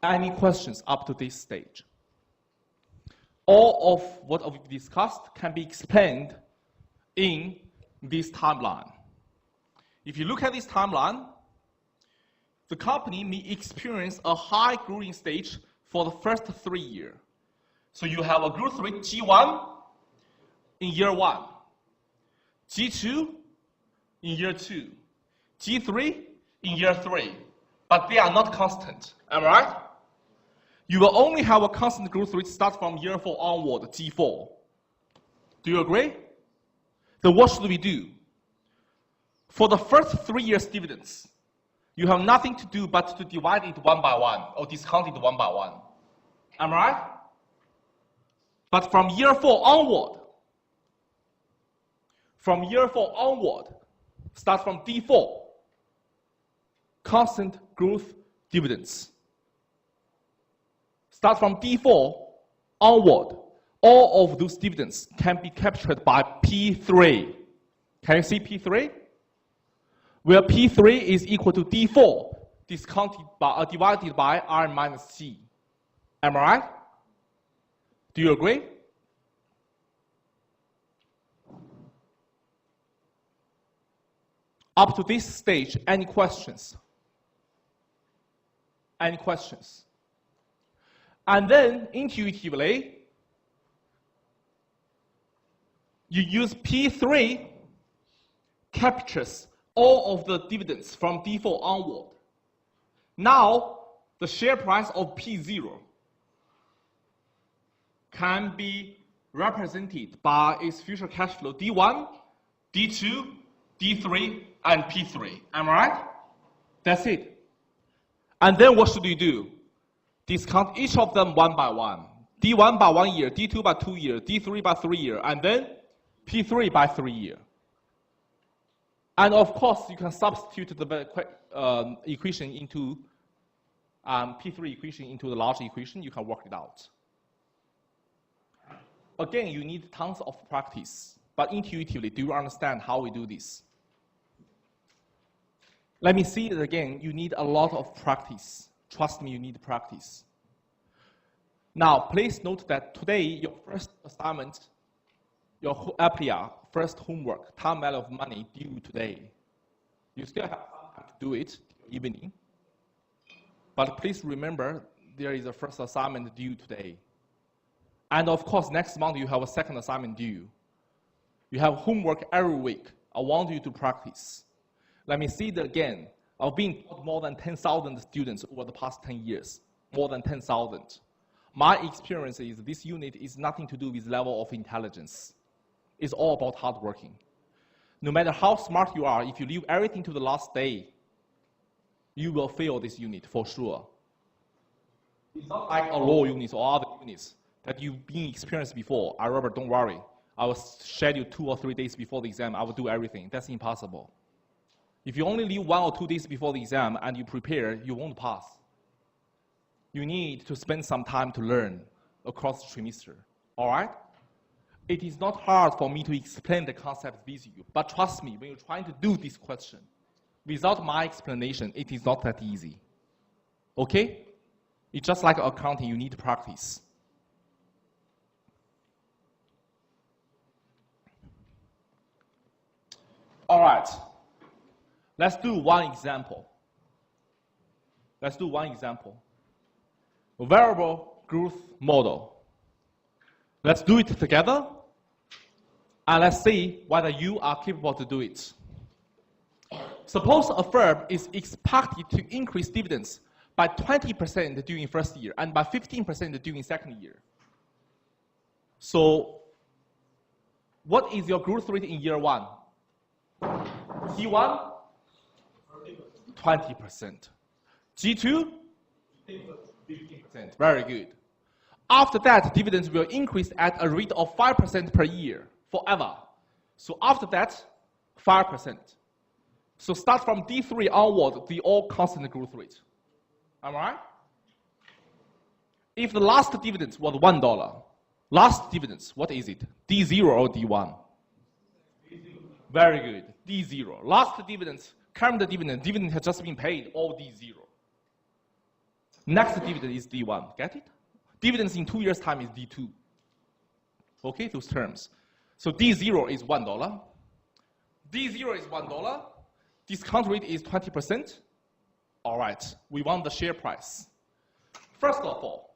Any questions up to this stage? All of what we've discussed can be explained in this timeline. If you look at this timeline, the company may experience a high growing stage for the first 3 years. So you have a growth rate G1 in year 1, G2 in year 2, G3 in year 3, but they are not constant. Am I right? You will only have a constant growth rate start from year 4 onward, G4. Do you agree? Then what should we do? For the first 3 years dividends, you have nothing to do but to divide it one by one or discount it one by one. Am I right? But from year 4 onward, start from D4, constant growth dividends. Start from D4 onward, all of those dividends can be captured by P3. Can you see P3? Where P3 is equal to D4 divided by R minus C. Am I right? Do you agree? Up to this stage, any questions? Any questions? And then, intuitively, you use P3 captures all of the dividends from D4 onward. Now, the share price of P0 can be represented by its future cash flow D1, D2, D3, and P3. Am I right? That's it. And then what should you do? Discount each of them one by one. D1 by 1 year, D2 by 2 years, D3 by 3 years, and then P3 by 3 years. And of course, you can substitute the equation into P3 equation into the large equation. You can work it out. Again, you need tons of practice. But intuitively, do you understand how we do this? Let me see it again. You need a lot of practice. Trust me, you need practice. Now, please note that today, your first assignment, your APIA, first homework, time value of money due today. You still have some time to do it evening. But please remember, there is a first assignment due today. And of course, next month you have a second assignment due. You have homework every week. I want you to practice. Let me see it again. I've been taught more than 10,000 students over the past 10 years. More than 10,000. My experience is this unit is nothing to do with level of intelligence. It's all about hard working. No matter how smart you are, if you leave everything to the last day, you will fail this unit for sure. It's not like a law unit or other units that you've been experienced before. Robert, don't worry. I will schedule 2 or 3 days before the exam. I will do everything. That's impossible. If you only leave 1 or 2 days before the exam and you prepare, you won't pass. You need to spend some time to learn across the trimester. All right? It is not hard for me to explain the concept with you, but trust me, when you're trying to do this question, without my explanation, it is not that easy. Okay? It's just like accounting, you need to practice. All right. Let's do one example. Let's do one example. A variable growth model. Let's do it together, and let's see whether you are capable to do it. Suppose a firm is expected to increase dividends by 20% during first year and by 15% during second year. So, what is your growth rate in year 1? G1? 20%. G2? 15%. Very good. After that, dividends will increase at a rate of 5% per year forever. So after that, 5%. So start from D3 onward, the all constant growth rate. Am I right? If the last dividends was $1, last dividends, what is it? D0 or D1? D0. Very good. D0. Last dividends Current dividend has just been paid, all D0. Next dividend is D1, get it? Dividends in 2 years' time is D2. Okay, those terms. So D0 is $1. D0 is $1. Discount rate is 20%. All right, we want the share price. First of all,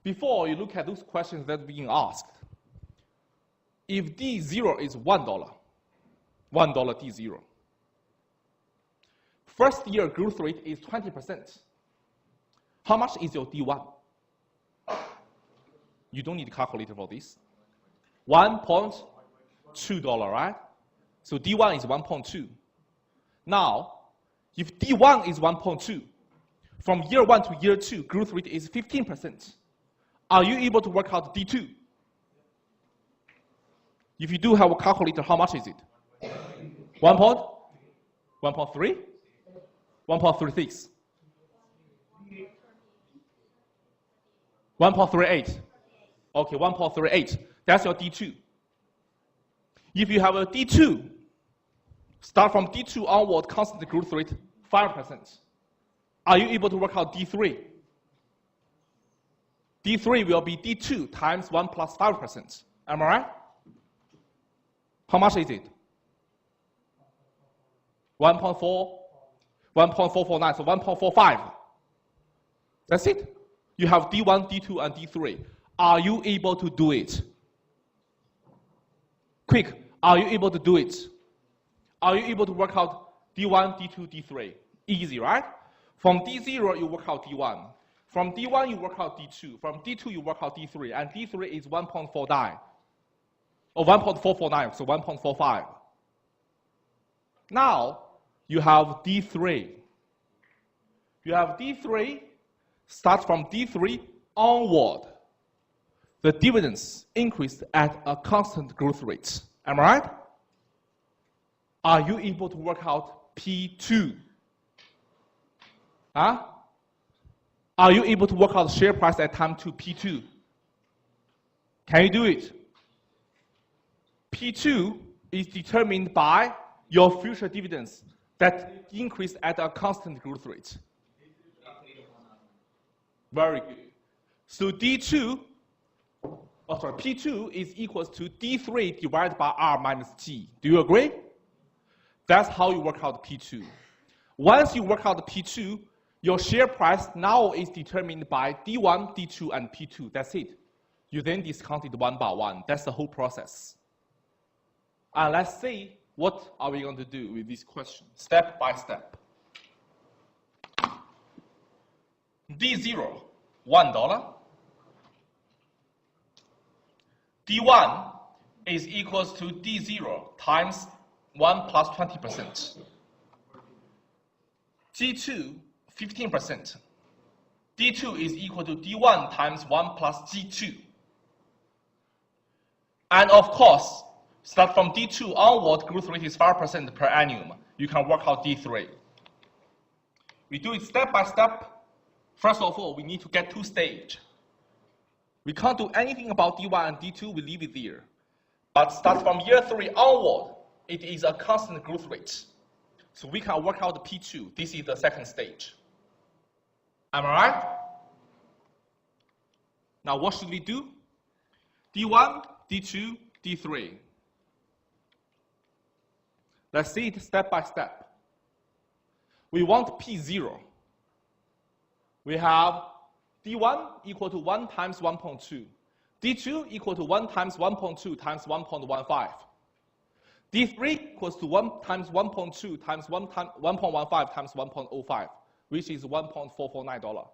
before you look at those questions that are being asked, if D0 is $1, D0, first year growth rate is 20%. How much is your D1? You don't need a calculator for this. $1.2, right? So D1 is 1.2. Now, if D1 is 1.2, from year 1 to year 2, growth rate is 15%. Are you able to work out D2? If you do have a calculator, how much is it? 1.3? 1.36? 1.38. Okay, 1.38. That's your D2. If you have a D2, start from D2 onward, constant growth rate, 5%. Are you able to work out D3? D3 will be D2 times 1 plus 5%. Am I right? How much is it? 1.4, 1.449, so 1.45. That's it. You have D1, D2, and D3. Are you able to do it? Quick, are you able to do it? Are you able to work out D1, D2, D3? Easy, right? From D0, you work out D1. From D1, you work out D2. From D2, you work out D3. And D3 is 1.49. Or 1.449, so 1.45. Now, you have D3. You have D3, start from D3 onward. The dividends increase at a constant growth rate. Am I right? Are you able to work out P2? Huh? Are you able to work out the share price at time 2, P2? Can you do it? P2 is determined by your future dividends that increase at a constant growth rate. Very good. So P2 is equals to D3 divided by R minus G. Do you agree? That's how you work out P2. Once you work out P2, your share price now is determined by D1, D2, and P2. That's it. You then discount it one by one. That's the whole process. And let's see what are we going to do with this question, step by step. D0, $1. D1 is equals to D0 times 1 plus 20%. G2, 15%. D2 is equal to D1 times 1 plus G2. And of course, start from D2 onward, growth rate is 5% per annum. You can work out D3. We do it step by step. First of all, we need to get to stage. We can't do anything about D1 and D2, we leave it there. But start from year 3 onward, it is a constant growth rate. So we can work out the P2. This is the second stage. Am I right? Now what should we do? D1, D2, D3. Let's see it step by step. We want P0. We have D1 equal to 1 times 1.2. D2 equal to 1 times 1.2 times 1.15. D3 equals to 1 times 1.2 times 1.15 times 1.05, which is $1.449.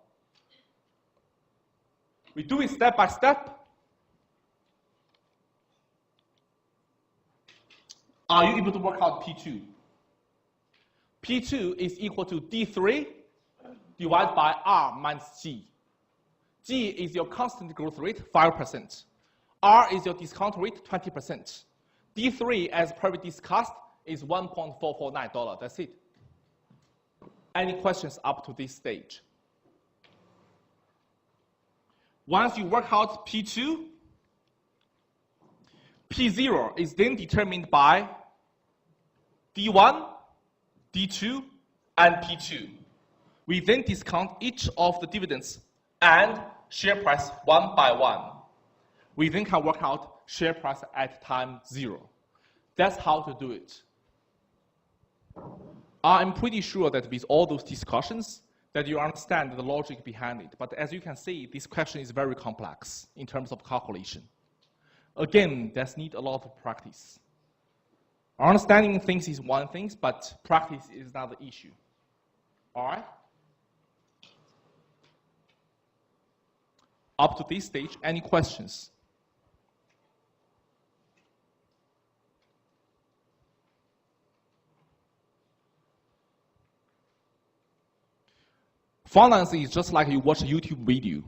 We do it step by step. Are you able to work out P2? P2 is equal to D3 divided by R minus G. G is your constant growth rate, 5%. R is your discount rate, 20%. D3, as previously discussed, is $1.449. That's it. Any questions up to this stage? Once you work out P2, P0 is then determined by D1 D2, and P2. We then discount each of the dividends and share price one by one. We then can work out share price at time 0. That's how to do it. I'm pretty sure that with all those discussions, that you understand the logic behind it. But as you can see, this question is very complex in terms of calculation. Again, that needs a lot of practice. Understanding things is one thing, but practice is another issue. All right? Up to this stage, any questions? Finance is just like you watch a YouTube video.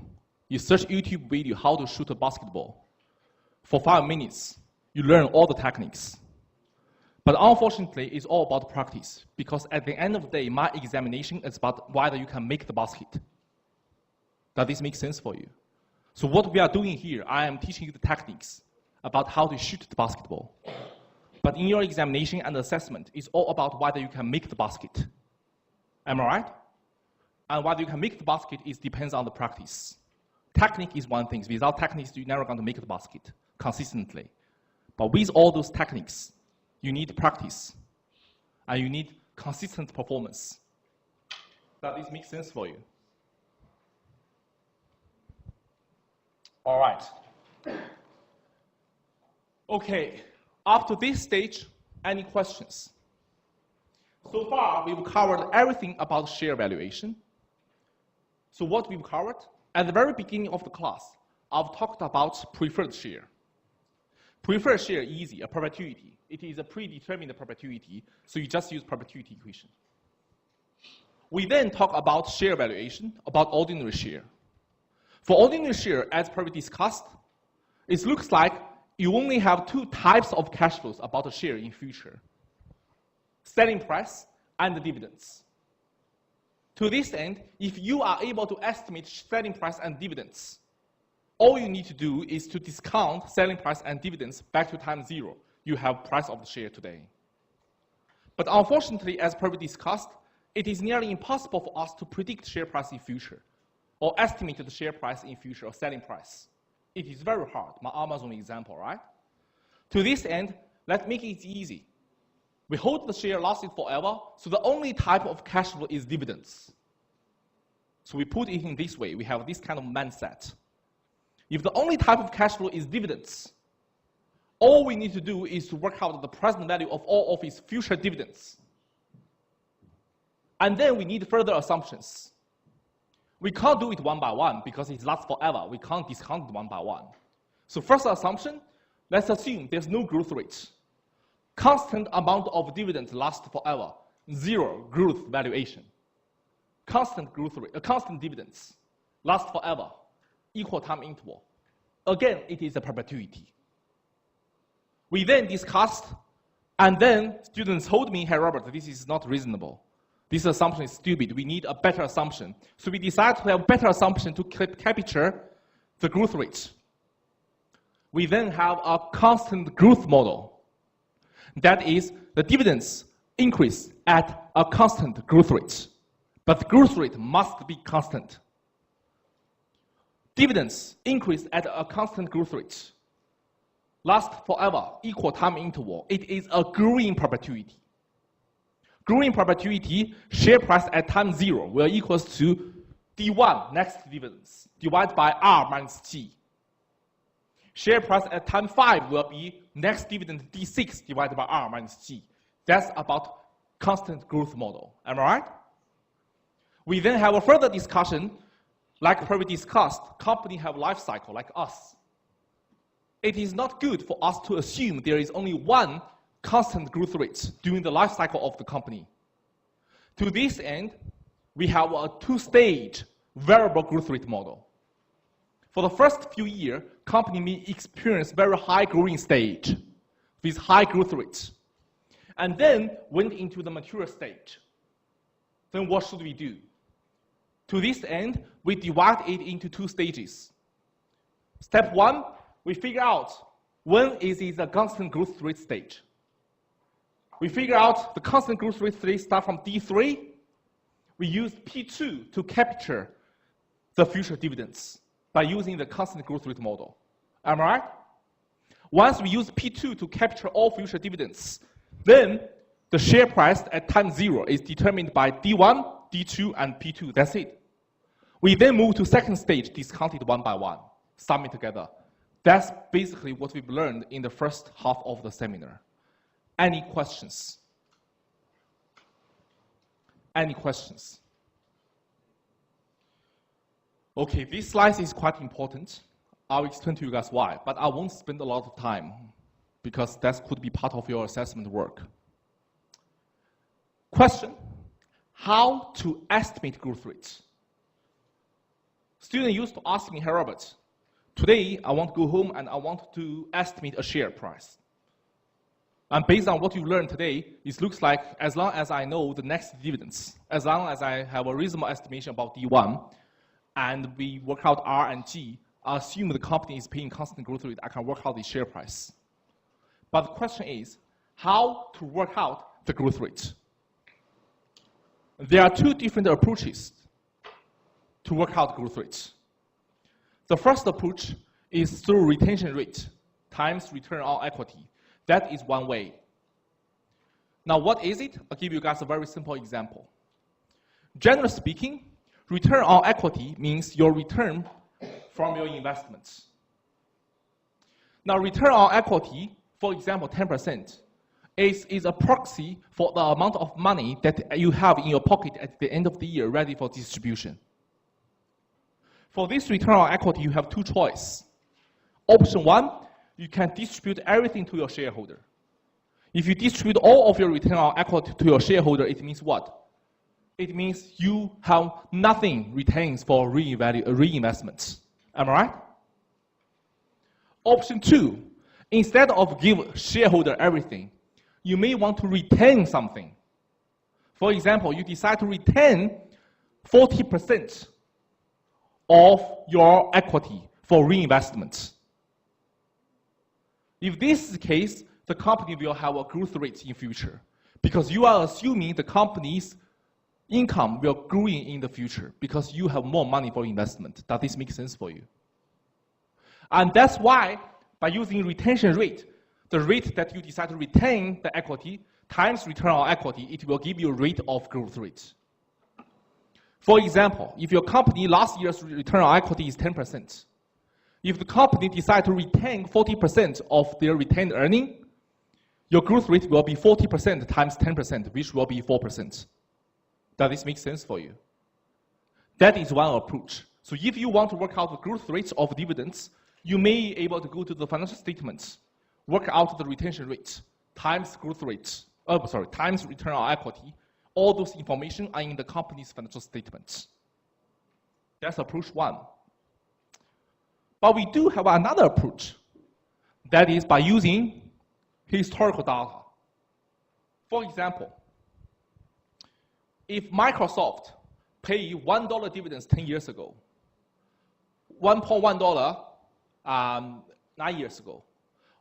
You search YouTube video how to shoot a basketball. For 5 minutes, you learn all the techniques. But unfortunately, it's all about practice, because at the end of the day, my examination is about whether you can make the basket. Does this make sense for you? So what we are doing here, I am teaching you the techniques about how to shoot the basketball. But in your examination and assessment, it's all about whether you can make the basket. Am I right? And whether you can make the basket depends on the practice. Technique is one thing. Without techniques, you're never going to make the basket consistently. But with all those techniques, you need practice. And you need consistent performance. Does this make sense for you? All right. Okay. Up to this stage, any questions? So far, we've covered everything about share valuation. So what we've covered, at the very beginning of the class, I've talked about preferred share. Preferred share is easy, a perpetuity. It is a predetermined perpetuity, so you just use perpetuity equation. We then talk about share valuation, about ordinary share. For ordinary share, as previously discussed, it looks like you only have 2 types of cash flows about a share in future. Selling price and the dividends. To this end, if you are able to estimate selling price and dividends, all you need to do is to discount selling price and dividends back to time 0. You have price of the share today. But unfortunately, as previously discussed, it is nearly impossible for us to predict share price in future or estimate the share price in future or selling price. It is very hard. My Amazon example, right? To this end, let's make it easy. We hold the share lasted forever, so the only type of cash flow is dividends. So we put it in this way. We have this kind of mindset. If the only type of cash flow is dividends, all we need to do is to work out the present value of all of its future dividends. And then we need further assumptions. We can't do it one by one because it lasts forever. We can't discount it one by one. So first assumption, let's assume there's no growth rate. Constant amount of dividends lasts forever. 0 growth valuation. Constant growth rate, constant dividends last forever. Equal time interval. Again, it is a perpetuity. We then discussed, and then students told me, hey Robert, this is not reasonable. This assumption is stupid. We need a better assumption. So we decided to have a better assumption to capture the growth rate. We then have a constant growth model. That is, the dividends increase at a constant growth rate. But the growth rate must be constant. Dividends increase at a constant growth rate. Last forever, equal time interval. It is a growing perpetuity. Growing perpetuity, share price at time 0 will equals to D1, next dividends, divided by R minus G. Share price at time 5 will be next dividend D6 divided by R minus G. That's about constant growth model. Am I right? We then have a further discussion, like previously discussed, company have life cycle like us. It is not good for us to assume there is only one constant growth rate during the life cycle of the company. To this end, we have a 2-stage variable growth rate model. For the first few years, company may experience very high growing stage with high growth rates, and then went into the mature stage. Then what should we do? To this end, we divide it into 2 stages. Step 1, we figure out when is it a constant growth rate stage. we figure out the constant growth rate today start from D3. We use P2 to capture the future dividends by using the constant growth rate model. Am I right? Once we use P2 to capture all future dividends, then the share price at time 0 is determined by D1, D2, and P2. That's it. We then move to second stage, discounted one by one, sum it together. That's basically what we've learned in the first half of the seminar. Any questions? Any questions? Okay, this slide is quite important. I'll explain to you guys why, but I won't spend a lot of time because that could be part of your assessment work. Question, how to estimate growth rates? Students used to ask me, hey Robert, today I want to go home and I want to estimate a share price. And based on what you learned today, it looks like as long as I know the next dividends, as long as I have a reasonable estimation about D1, and we work out R and G, I assume the company is paying constant growth rate, I can work out the share price. But the question is, how to work out the growth rate? There are two different approaches to work out growth rates. The first approach is through retention rate times return on equity. That is one way. Now, what is it? I'll give you guys a very simple example. Generally speaking, return on equity means your return from your investments. Now, return on equity, for example, 10%, is a proxy for the amount of money that you have in your pocket at the end of the year ready for distribution. For this return on equity, you have two choices. Option 1, you can distribute everything to your shareholder. If you distribute all of your return on equity to your shareholder, it means what? It means you have nothing retains for reinvestments. Am I right? Option 2, instead of give shareholder everything, you may want to retain something. For example, you decide to retain 40% of your equity for reinvestment. If this is the case, the company will have a growth rate in future because you are assuming the company's income will grow in the future because you have more money for investment. Does this make sense for you? And that's why by using retention rate, the rate that you decide to retain the equity times return on equity, it will give you a rate of growth rate. For example, if your company last year's return on equity is 10%, if the company decides to retain 40% of their retained earning, your growth rate will be 40% times 10%, which will be 4%. Does this make sense for you? That is one approach. So if you want to work out the growth rates of dividends, you may be able to go to the financial statements, work out the retention rate, times growth rates, times return on equity. All those information are in the company's financial statements. That's approach 1. But we do have another approach. That is by using historical data. For example, if Microsoft paid $1 dividends 10 years ago, $1.1 9 years ago,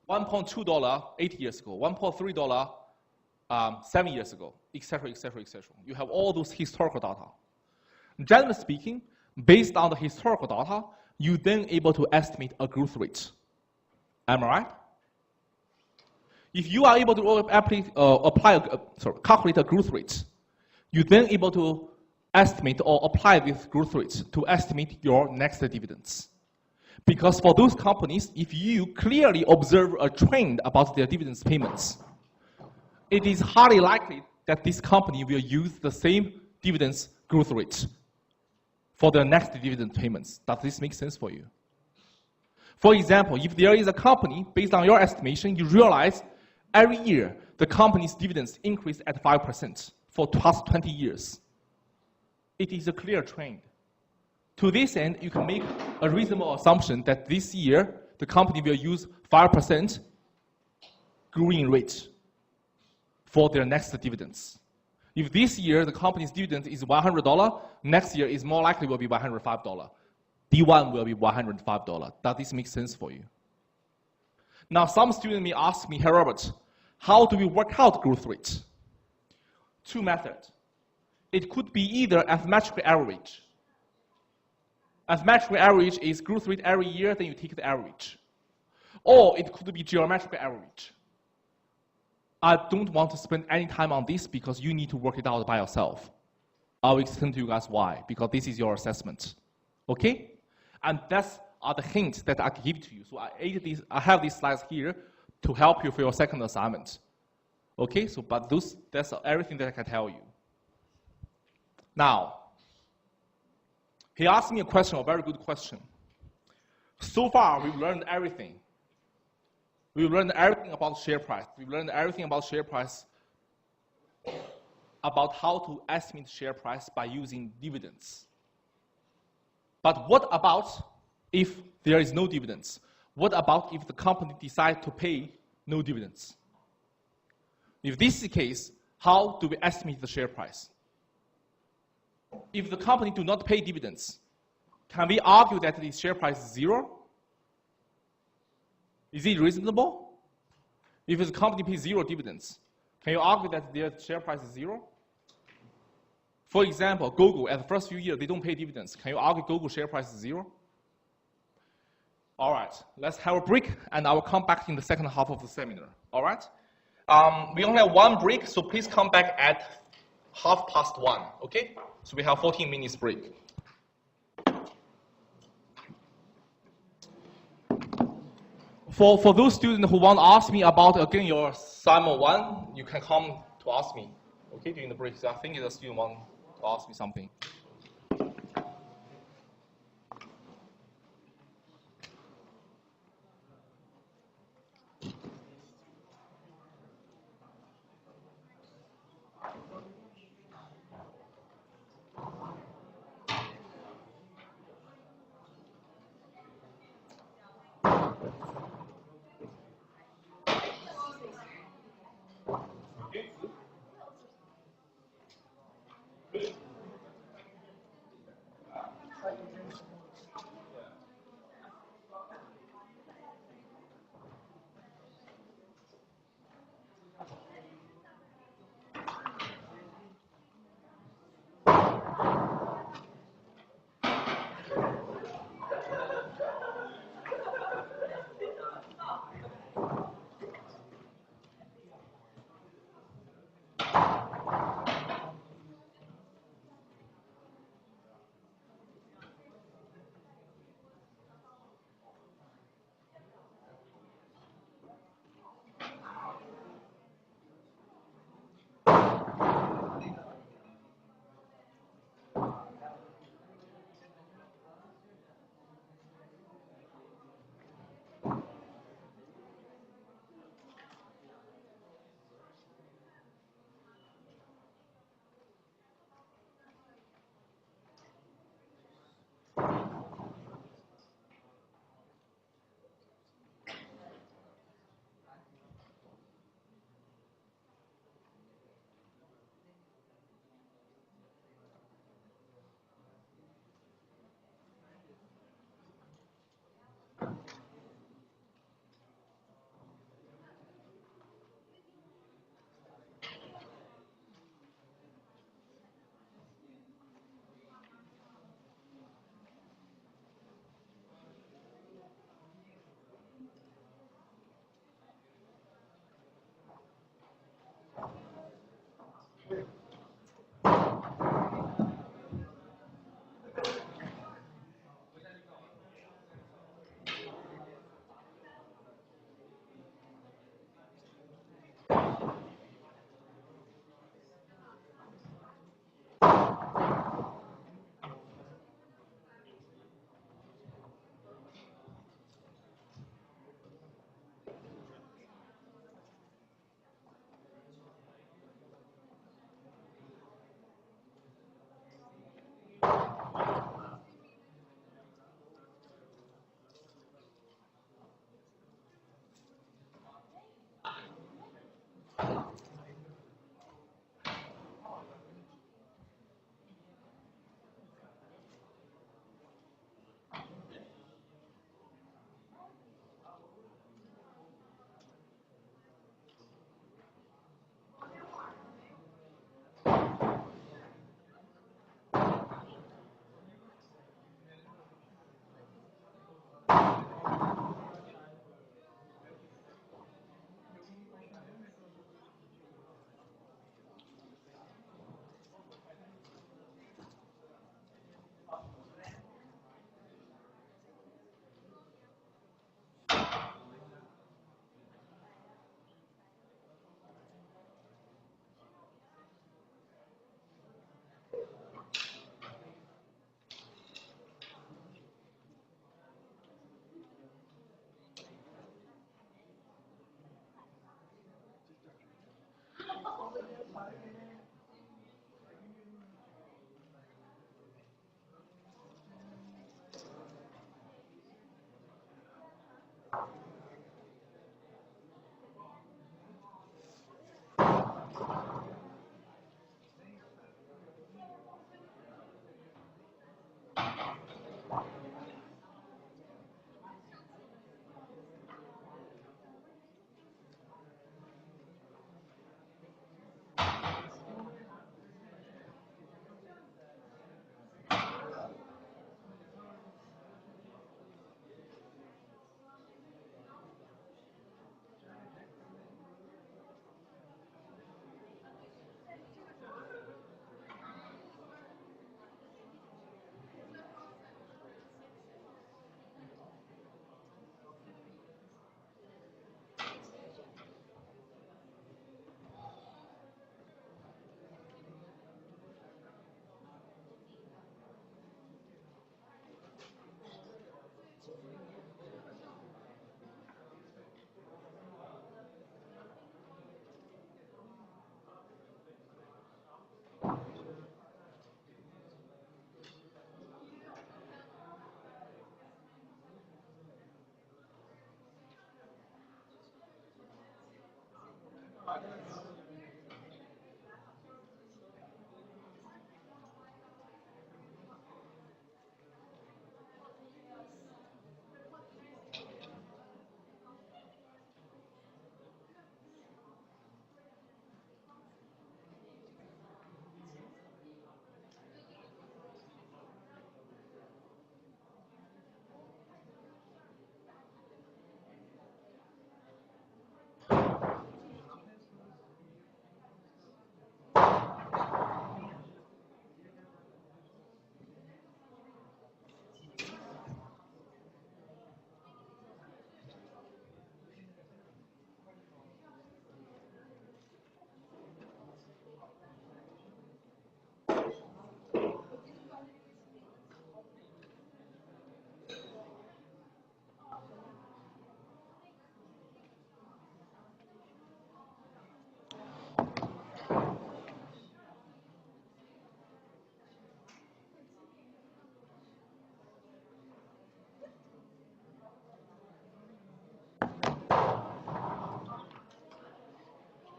$1.2 8 years ago, $1.3 7 years ago, etc., etc., etc. You have all those historical data. Generally speaking, based on the historical data, you then able to estimate a growth rate. Am I right? If you are able to calculate a growth rate, you then able to estimate or apply this growth rate to estimate your next dividends. Because for those companies, if you clearly observe a trend about their dividends payments, it is highly likely that this company will use the same dividends growth rate for their next dividend payments. Does this make sense for you? For example, if there is a company, based on your estimation, you realize every year the company's dividends increase at 5% for the past 20 years. It is a clear trend. To this end, you can make a reasonable assumption that this year the company will use 5% growing rate for their next dividends. If this year the company's dividend is $100, next year is more likely will be $105. D1 will be $105. Does this make sense for you? Now, some students may ask me, hey Robert, How do we work out growth rate? Two methods. It could be either arithmetic average. Arithmetic average is growth rate every year, then you take the average. Or it could be geometric average. I don't want to spend any time on this because you need to work it out by yourself. I'll explain to you guys why, because this is your assessment. Okay? And that's the hints that I can give to you. So I have these slides here to help you for your second assignment. Okay, so but that's everything that I can tell you. Now, he asked me a question, a very good question. So far, we've learned everything. We've learned everything about share price. We've learned everything about share price, about how to estimate share price by using dividends. But what about if there is no dividends? What about if the company decides to pay no dividends? If this is the case, how do we estimate the share price? If the company do not pay dividends, can we argue that the share price is zero? Is it reasonable? If the company pays zero dividends, can you argue that their share price is zero? For example, Google, at the first few years, they don't pay dividends. Can you argue Google share price is zero? All right, let's have a break, and I will come back in the second half of the seminar. All right? We only have one break, so please come back at 1:30, okay? So we have 14 minutes break. For those students who want to ask me about, again, your assignment 1, you can come to ask me, okay, during the break. So I think the student want to ask me something.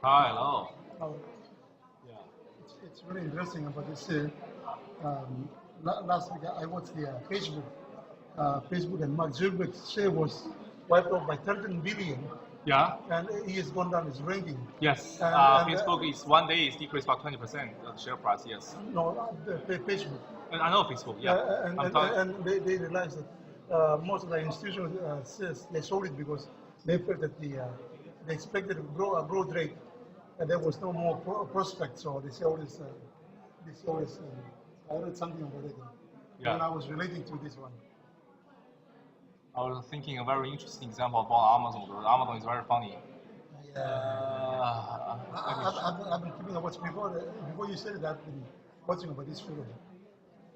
Hi, hello. Oh, Yeah. it's really interesting about this. Last week I watched the Facebook and Mark Zuckerberg's share was wiped out by 13 billion, Yeah. and he has gone down his ranking. Yes. And, Facebook is one day is decreased by 20% of the share price. Yes. No, Facebook. And I know Facebook. Yeah. And they realized that most of the institutional shares they sold it because they felt that they expected a growth rate, and there was no more prospect. So they sold this. I read something about it. Yeah. And I was relating to this one. I was thinking a very interesting example about Amazon. Amazon is very funny. I've been keeping a watch before you said that. I've been watching about this film.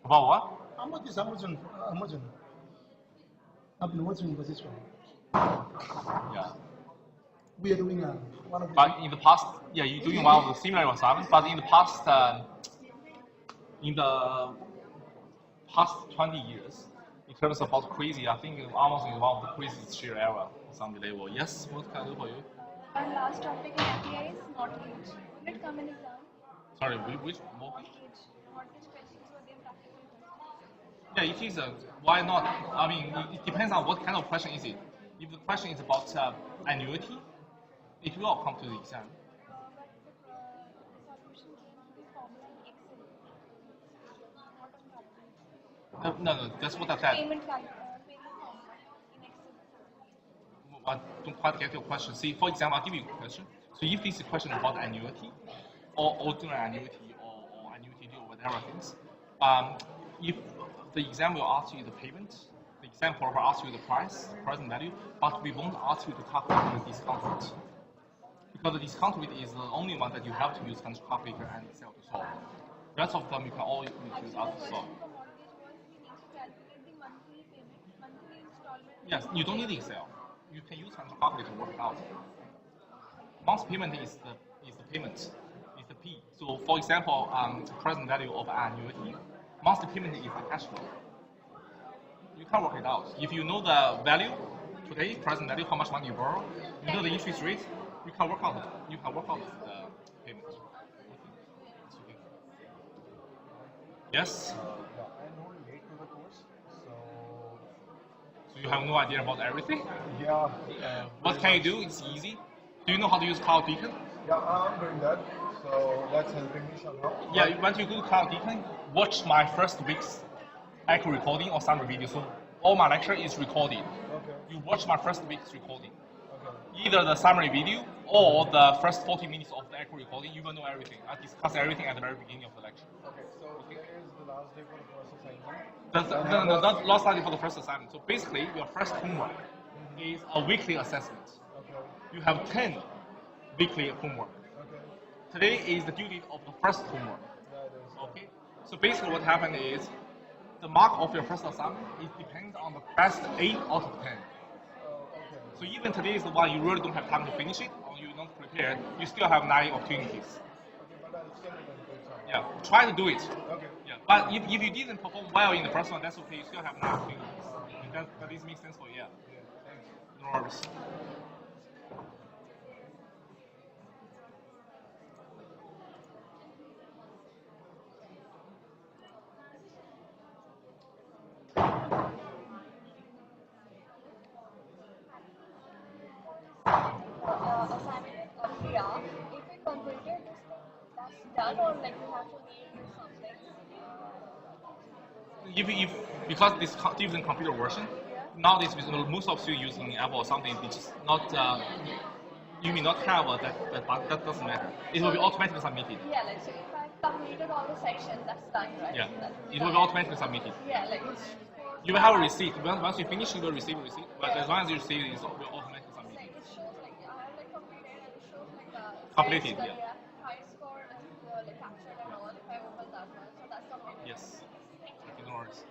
About what? How much is Amazon? I've been watching about this one. Yeah. We are doing one of the. But in the past, yeah, you're doing one of the similar ones, but in the past, in the past 20 years, in terms of about crazy, I think Amazon is one of the craziest share ever on some level. Yes, what can I do for you? Our last topic in FDI is mortgage. Will it come in exam? Sorry, which mortgage? Mortgage questions were there practical questions. Yeah, it is. Why not? I mean, it depends on what kind of question is it. If the question is about annuity, it will come to the exam. But the solution came to the formula in Excel, not on calculator. No, that's what I said. Payment formula in Excel. I don't quite get your question. See, for example, I'll give you a question. So if this is a question about annuity, or ordinary annuity, or annuity deal, whatever things, if the exam will ask you the payment, the exam will ask you the price, present value, but we won't ask you to calculate the discount rate. Because the discount rate is the only one that you have to use calculator and Excel to solve. The rest of them you can always use us to solve. The mortgage was we need to calculate the monthly payment, monthly installment. Yes, you don't need Excel. You can use calculator to work it out. Month payment is the payment, is the P. So for example, present value of annuity, monthly payment is a cash flow. You can work it out. If you know the value today, present value, how much money you borrow, you know the interest rate, you can work out the payment. Yes? Yeah, I'm only late to the course, so So you have no idea about everything? yeah. What can you do? It's easy. Do you know how to use Cloud Beacon? Yeah, I'm doing that, so that's helping me somehow. Yeah, once you go to Cloud Beacon, watch my first week's echo recording or summary video. So all my lecture is recorded. Okay. You watch my first week's recording. Okay. Either the summary video or the first 40 minutes of the echo recording, you will know everything. I discuss everything at the very beginning of the lecture. Okay. So here is the last day for the first assignment. No, not last study for the first assignment. So basically, your first homework is a weekly assessment. Okay. You have 10 weekly homework. Okay. Today is the due date of the first homework. That is. Okay. So basically, what happened is the mark of your first assignment it depends on the best 8 out of 10. Okay. So even today is the one you really don't have time to finish it, or you're not prepared, you still have 9 opportunities. Okay, but I'll still do it. Yeah, try to do it. Okay. Yeah, but if you didn't perform well in the first one, that's okay. You still have 9 opportunities. And that this makes sense for you. Yeah. Yeah. Thanks. No worries. Assignment with Priya, if we completed this thing, that's done, or like we have to redo something? If because this different computer version, nowadays most of you using Apple or something, it's just not. You may not have that doesn't matter. It will be automatically submitted. Yeah, like so if I completed all the sections, that's done, right? Yeah, That's it will be done. automatically submitted. Yeah, like it's. You will have a receipt. Once you finish, you will receive a receipt. But as long as you receive it, it will automatically submitted. Like it shows like I have like completed and it shows like Completed, the yeah. high score and like captured and all. If I open that one, so that's completed. Yes. Okay, no worries.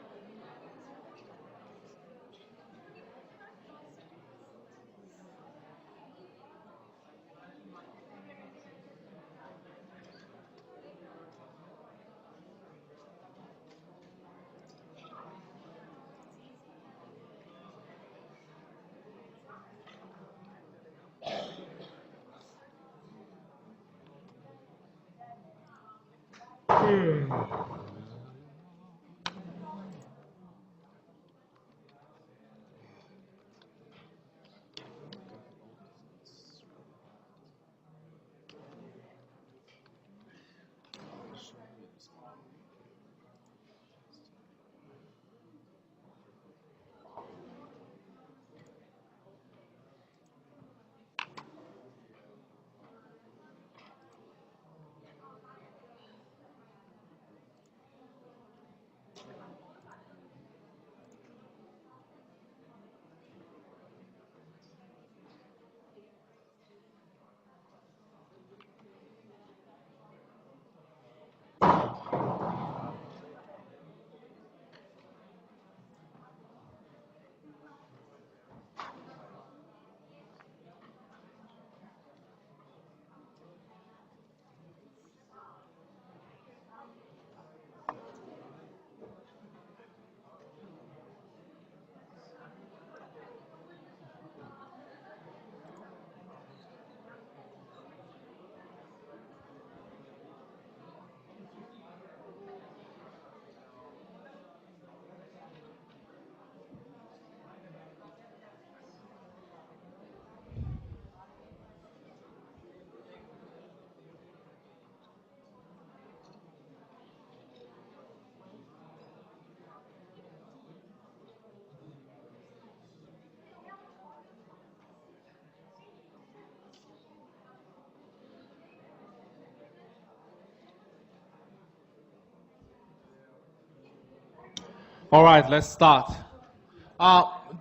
All right, let's start.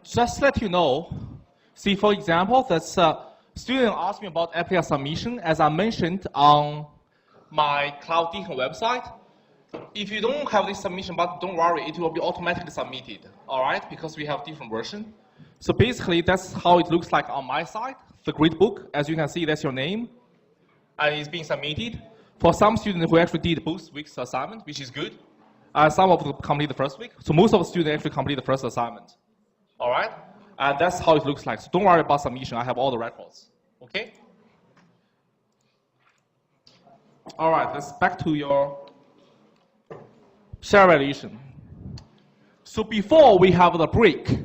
Just let you know, see, for example, that's student asked me about API submission, as I mentioned on my Cloud Beacon website. If you don't have this submission button, don't worry, it will be automatically submitted, all right, because we have different version. So basically, that's how it looks like on my side, the gradebook. As you can see, that's your name, and it's being submitted. For some students who actually did both weeks assignment, which is good, some of them complete the first week. So most of the students actually complete the first assignment. All right? And that's how it looks like. So don't worry about submission. I have all the records. Okay? All right, let's back to your share valuation. So before we have the break,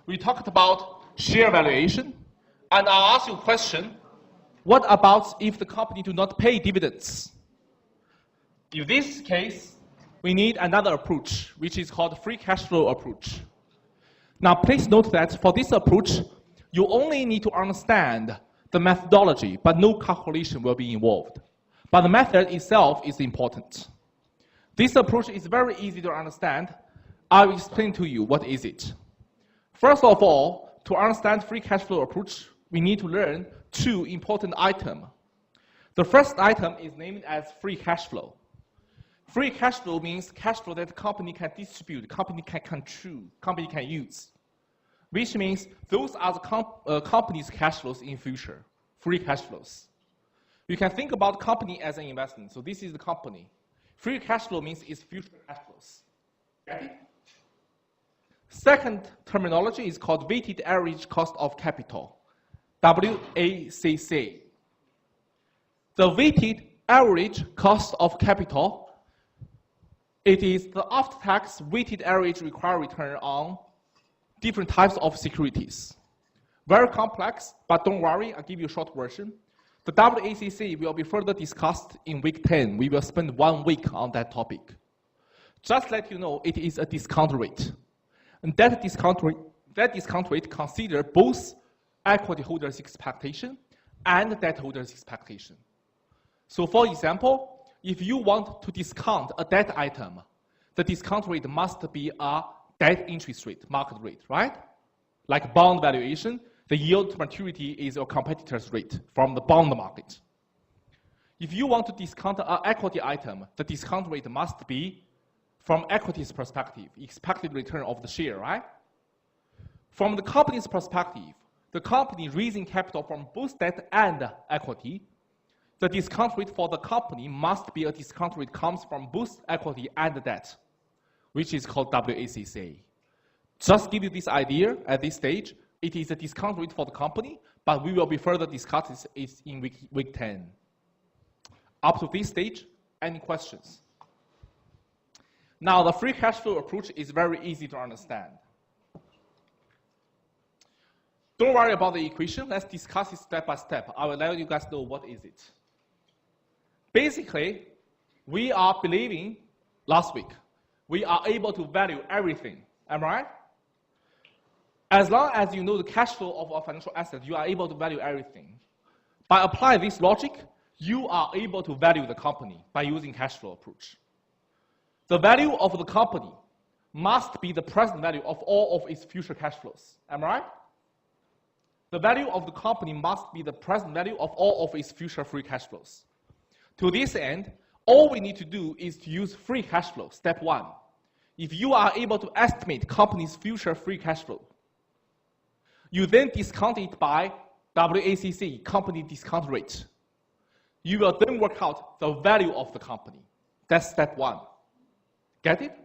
we talked about share valuation. And I'll ask you a question. What about if the company do not pay dividends? In this case, we need another approach, which is called free cash flow approach. Now, please note that for this approach, you only need to understand the methodology, but no calculation will be involved. But the method itself is important. This approach is very easy to understand. I'll explain to you what is it. First of all, to understand free cash flow approach, we need to learn two important items. The first item is named as free cash flow. Free cash flow means cash flow that the company can distribute, company can control, company can use, which means those are the company's cash flows in future, free cash flows. You can think about company as an investment. So this is the company. Free cash flow means it's future cash flows. Get it? Second terminology is called weighted average cost of capital, WACC. The weighted average cost of capital, it is the after-tax weighted average required return on different types of securities. Very complex, but don't worry, I'll give you a short version. The WACC will be further discussed in week 10. We will spend 1 week on that topic. Just let you know, it is a discount rate. And that discount rate considers both equity holders' expectation and debt holders' expectation. So for example, if you want to discount a debt item, the discount rate must be a debt interest rate, market rate, right? Like bond valuation, the yield to maturity is your competitor's rate from the bond market. If you want to discount an equity item, the discount rate must be from equity's perspective, expected return of the share, right? From the company's perspective, the company raising capital from both debt and equity, the discount rate for the company must be a discount rate comes from both equity and debt, which is called WACC. Just give you this idea at this stage, it is a discount rate for the company, but we will be further discussed in week 10. Up to this stage, any questions? Now, the free cash flow approach is very easy to understand. Don't worry about the equation. Let's discuss it step by step. I will let you guys know what is it. Basically, we are believing, last week, we are able to value everything. Am I right? As long as you know the cash flow of a financial asset, you are able to value everything. By applying this logic, you are able to value the company by using cash flow approach. The value of the company must be the present value of all of its future cash flows. Am I right? The value of the company must be the present value of all of its future free cash flows. To this end, all we need to do is to use free cash flow, step 1. If you are able to estimate company's future free cash flow, you then discount it by WACC, company discount rate. You will then work out the value of the company. That's step 1. Get it?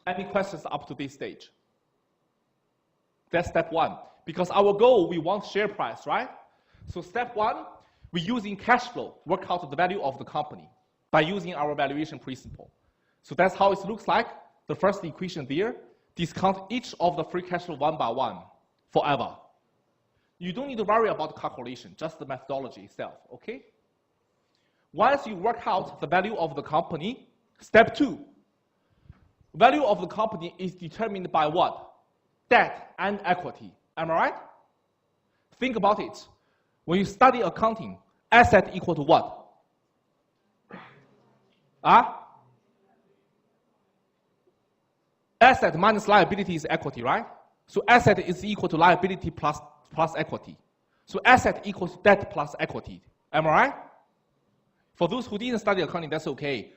Any questions up to this stage? That's step 1. Because our goal, we want share price, right? So step 1, we're using cash flow, work out the value of the company by using our valuation principle. So that's how it looks like. The first equation there, discount each of the free cash flow one by one, forever. You don't need to worry about the calculation, just the methodology itself, okay? Once you work out the value of the company, step 2, value of the company is determined by what? Debt and equity, am I right? Think about it. When you study accounting, asset equal to what? Asset minus liability is equity, right? So asset is equal to liability plus equity. So asset equals debt plus equity. Am I right? For those who didn't study accounting, that's okay.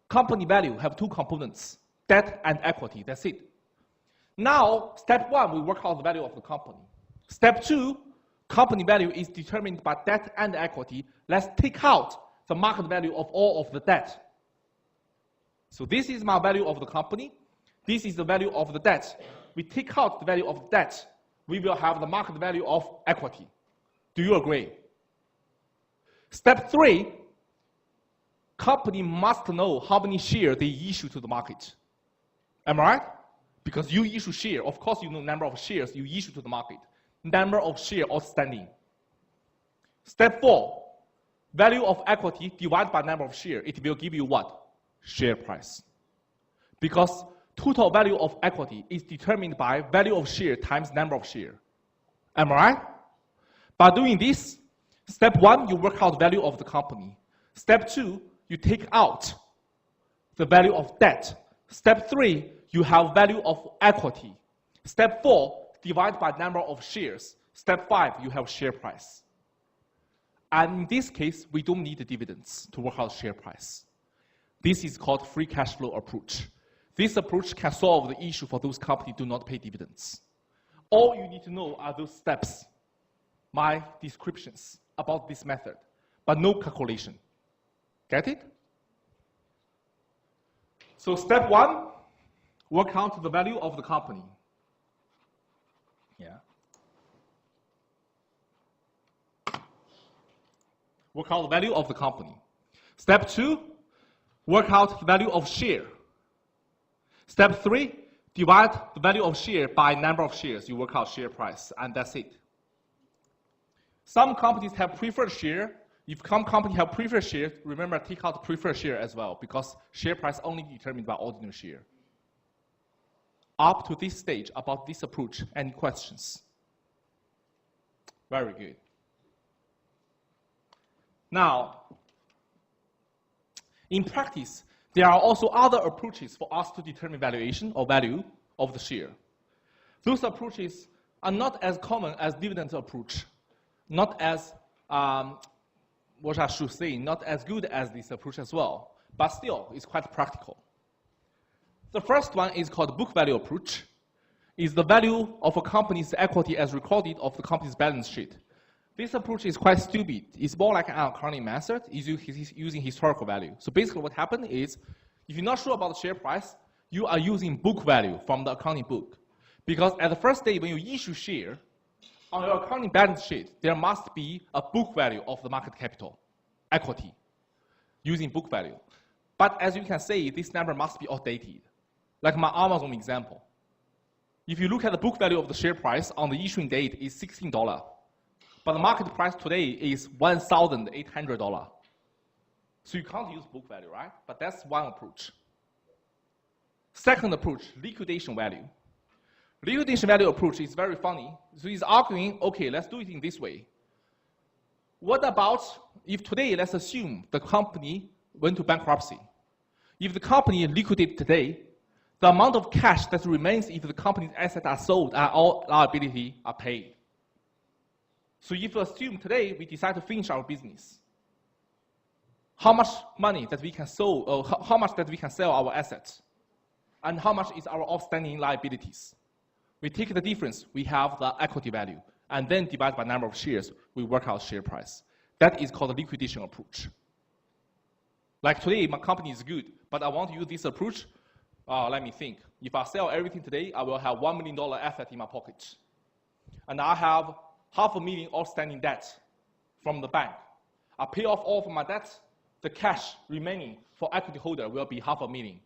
Company value have 2 components, debt and equity, that's it. Now, step 1, we work out the value of the company. Step 2, company value is determined by debt and equity, let's take out the market value of all of the debt. So this is my value of the company. This is the value of the debt. We take out the value of the debt. We will have the market value of equity. Do you agree? Step 3, company must know how many shares they issue to the market. Am I right? Because you issue share, of course you know number of shares you issue to the market. Number of shares outstanding. Step 4, value of equity divided by number of shares. It will give you what? Share price. Because total value of equity is determined by value of share times number of share. Am I right? By doing this, step 1, you work out value of the company. Step 2, you take out the value of debt. Step 3, you have value of equity. Step 4, divide by number of shares. Step 5, you have share price. And in this case, we don't need the dividends to work out share price. This is called free cash flow approach. This approach can solve the issue for those companies who do not pay dividends. All you need to know are those steps, my descriptions about this method, but no calculation. Get it? So step 1, work out the value of the company. Yeah. Work out the value of the company. Step 2, work out the value of share. Step 3, divide the value of share by number of shares. You work out share price, and that's it. Some companies have preferred share. If some company have preferred share, remember take out preferred share as well, because share price only determined by ordinary share. Up to this stage about this approach, any questions? Very good. Now, in practice, there are also other approaches for us to determine valuation or value of the share. Those approaches are not as common as dividend approach, not as, what I should say, not as good as this approach as well, but still, it's quite practical. The first one is called book value approach. Is the value of a company's equity as recorded of the company's balance sheet. This approach is quite stupid. It's more like an accounting method. It's using historical value. So basically what happened is, if you're not sure about the share price, you are using book value from the accounting book. Because at the first day when you issue share, on your accounting balance sheet, there must be a book value of the market capital, equity, using book value. But as you can see, this number must be outdated. Like my Amazon example. If you look at the book value of the share price on the issuing date is $16, but the market price today is $1,800. So you can't use book value, right? But that's one approach. Second approach, liquidation value. Liquidation value approach is very funny. So he's arguing, okay, let's do it in this way. What about if today, let's assume the company went to bankruptcy. If the company liquidated today, the amount of cash that remains if the company's assets are sold and all liability are paid. So if you assume today we decide to finish our business, how much money that we can sell, or how much that we can sell our assets, and how much is our outstanding liabilities. We take the difference, we have the equity value, and then divide by number of shares, we work out share price. That is called the liquidation approach. Like today, my company is good, but I want to use this approach. Let me think. If I sell everything today, I will have $1 million asset in my pocket. And I have $500,000 outstanding debt from the bank. I pay off all of my debt, the cash remaining for equity holder will be $500,000.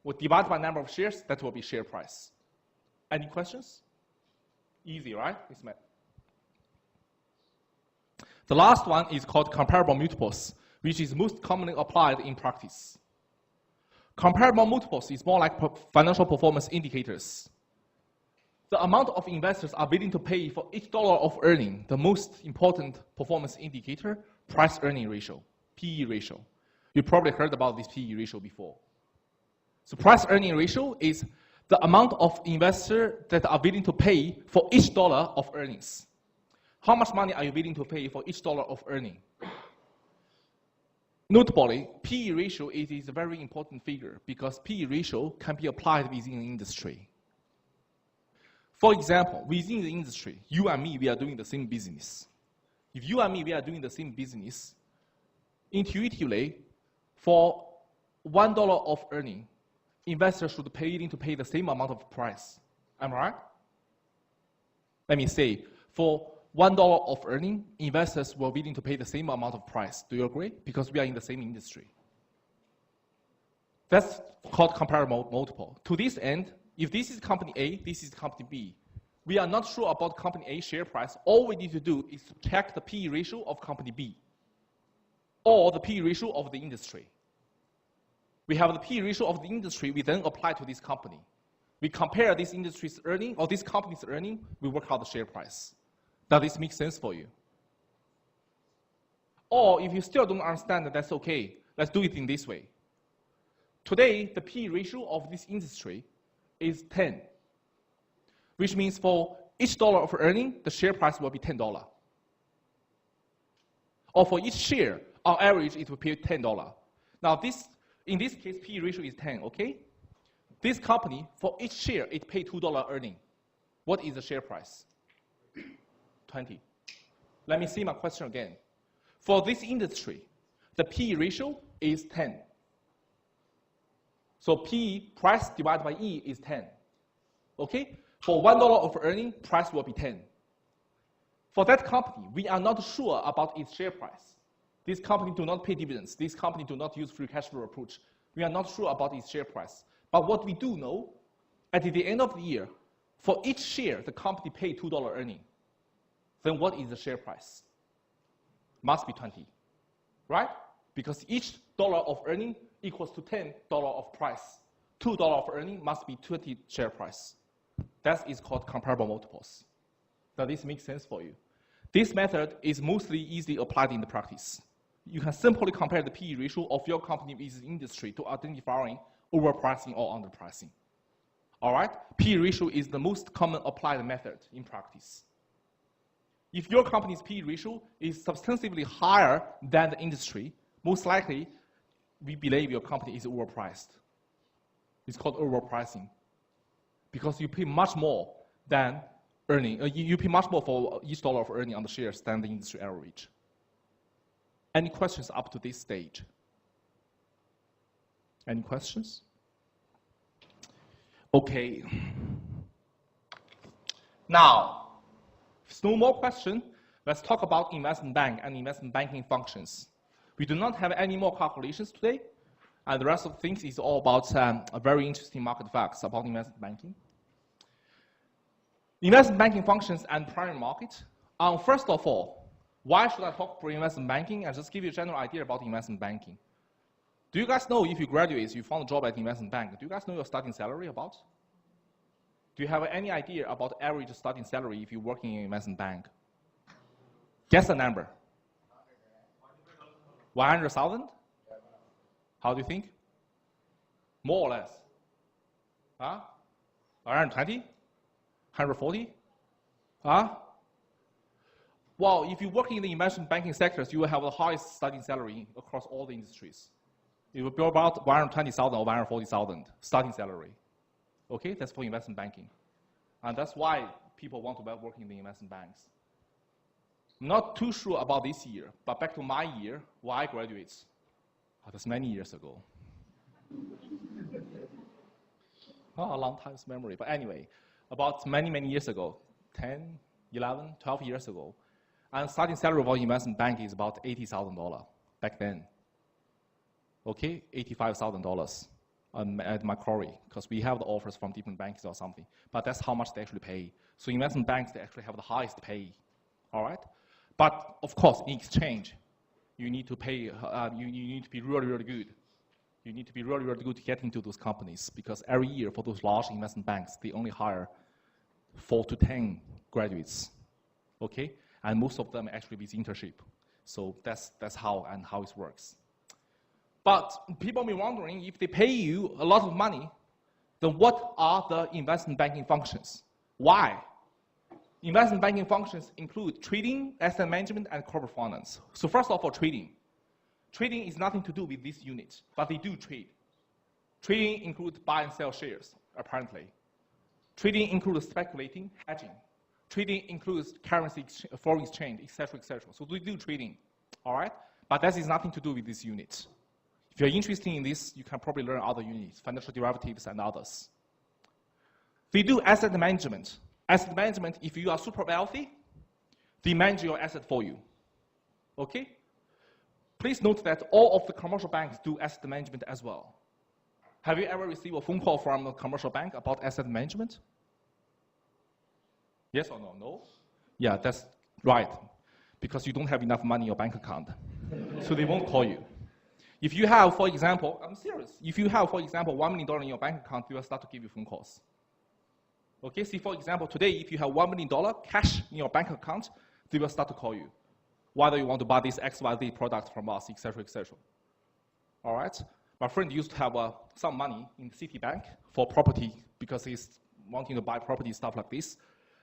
We'll divide by number of shares, that will be share price. Any questions? Easy, right? The last one is called comparable multiples, which is most commonly applied in practice. Comparable multiples is more like financial performance indicators. The amount of investors are willing to pay for each dollar of earning, the most important performance indicator, price-earning ratio, PE ratio. You probably heard about this PE ratio before. So price-earning ratio is the amount of investors that are willing to pay for each dollar of earnings. How much money are you willing to pay for each dollar of earning? Notably, PE ratio is a very important figure because PE ratio can be applied within an industry. For example, within the industry, you and me, we are doing the same business. if you and me, we are doing the same business, intuitively, for $1 of earning, investors should willing to pay the same amount of price. Am I right? Let me say, for $1 of earning, investors were willing to pay the same amount of price. Do you agree? Because we are in the same industry. That's called comparable multiple. To this end, if this is company A, this is company B, we are not sure about company A share price. All we need to do is to check the PE ratio of company B or the PE ratio of the industry. We have the PE ratio of the industry, we then apply to this company. We compare this industry's earning or this company's earning, we work out the share price. Does this make sense for you? Or if you still don't understand, that's okay. Let's do it in this way. Today, the PE ratio of this industry is 10, which means for each dollar of earning, the share price will be $10. Or for each share, on average, it will pay $10. Now, in this case, PE ratio is 10, okay? This company, for each share, it paid $2 earning. What is the share price? 20. Let me see my question again. For this industry, the PE ratio is 10. So PE, price divided by E, is 10. Okay? For $1 of earning, price will be 10. For that company, we are not sure about its share price. This company do not pay dividends. This company do not use free cash flow approach. We are not sure about its share price. But what we do know, at the end of the year, for each share, the company paid $2 earning. Then what is the share price? Must be 20, right? Because each dollar of earning equals to $10 of price. $2 of earning must be 20 share price. That is called comparable multiples. Does this make sense for you? This method is mostly easily applied in the practice. You can simply compare the PE ratio of your company with the industry to identifying overpricing or underpricing. All right? PE ratio is the most common applied method in practice. If your company's PE ratio is substantially higher than the industry, most likely, we believe your company is overpriced. It's called overpricing. Because you pay much more than earning. You pay much more for each dollar of earning on the shares than the industry average. Any questions up to this stage? Any questions? Okay. Now, if no more questions, let's talk about investment bank and investment banking functions. We do not have any more calculations today, and the rest of the things is all about a very interesting market facts about investment banking. Investment banking functions and primary market. First of all, why should I talk about investment banking? I'll just give you a general idea about investment banking. Do you guys know if you graduate, you found a job at the investment bank, do you guys know your starting salary about? Do you have any idea about average starting salary if you're working in an investment bank? Guess a number. 100,000? How do you think? More or less? Huh? 120? 140? Huh? Well, if you work in the investment banking sectors, you will have the highest starting salary across all the industries. It will be about 120,000 or 140,000 starting salary. Okay, that's for investment banking. And that's why people want to work in the investment banks. Not too sure about this year, but back to my year, where I graduated. That's many years ago. A long time's memory. But anyway, about many, many years ago, 10, 11, 12 years ago, and starting salary for investment bank is about $80,000 back then. Okay, $85,000 at Macquarie, because we have the offers from different banks or something. But that's how much they actually pay. So investment banks, they actually have the highest pay. All right? But of course, in exchange, you need to pay, you need to be really, really good. You need to be really, really good to get into those companies, because every year for those large investment banks, they only hire 4 to 10 graduates, okay? And most of them actually with internship. So that's how it works. But people may be wondering, if they pay you a lot of money, then what are the investment banking functions? Why? Investment banking functions include trading, asset management, and corporate finance. So first of all, trading. Trading is nothing to do with this unit, but they do trade. Trading includes buy and sell shares, apparently. Trading includes speculating, hedging. Trading includes currency, foreign exchange, etc., etc. So we do trading, all right? But that is nothing to do with this unit. If you're interested in this, you can probably learn other units, financial derivatives and others. They do asset management. Asset management, if you are super wealthy, they manage your asset for you, okay? Please note that all of the commercial banks do asset management as well. Have you ever received a phone call from a commercial bank about asset management? Yes or no? No? Yeah, that's right. Because you don't have enough money in your bank account. So they won't call you. If you have, for example, I'm serious. If you have, for example, $1 million in your bank account, they will start to give you phone calls. Okay, see, for example, today, if you have $1 million cash in your bank account, they will start to call you. Whether you want to buy this XYZ product from us, etc., etc. All right? My friend used to have some money in Citibank for property because he's wanting to buy property, stuff like this.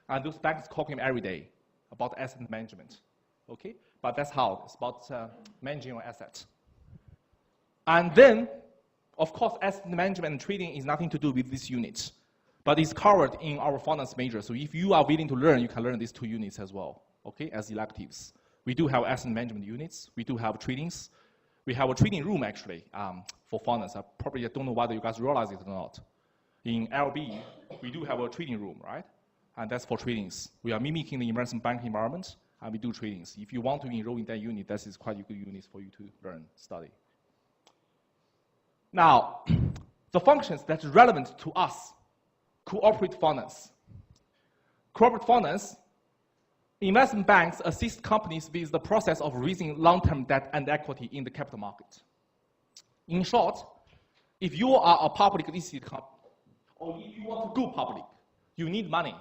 And those banks call him every day about asset management. Okay? But that's how. It's about managing your assets. And then, of course, asset management and trading is nothing to do with this unit. But it's covered in our finance major. So if you are willing to learn, you can learn these 2 units as well, okay, as electives. We do have asset management units. We do have tradings. We have a trading room, actually, for finance. I probably don't know whether you guys realize it or not. In LB, we do have a trading room, right? And that's for tradings. We are mimicking the investment bank environment, and we do tradings. If you want to enroll in that unit, that is quite a good unit for you to learn, study. Now, the functions that are relevant to us, cooperative finance. Cooperative finance, investment banks assist companies with the process of raising long-term debt and equity in the capital market. In short, if you are a public listed company, or if you want to go public, you need money.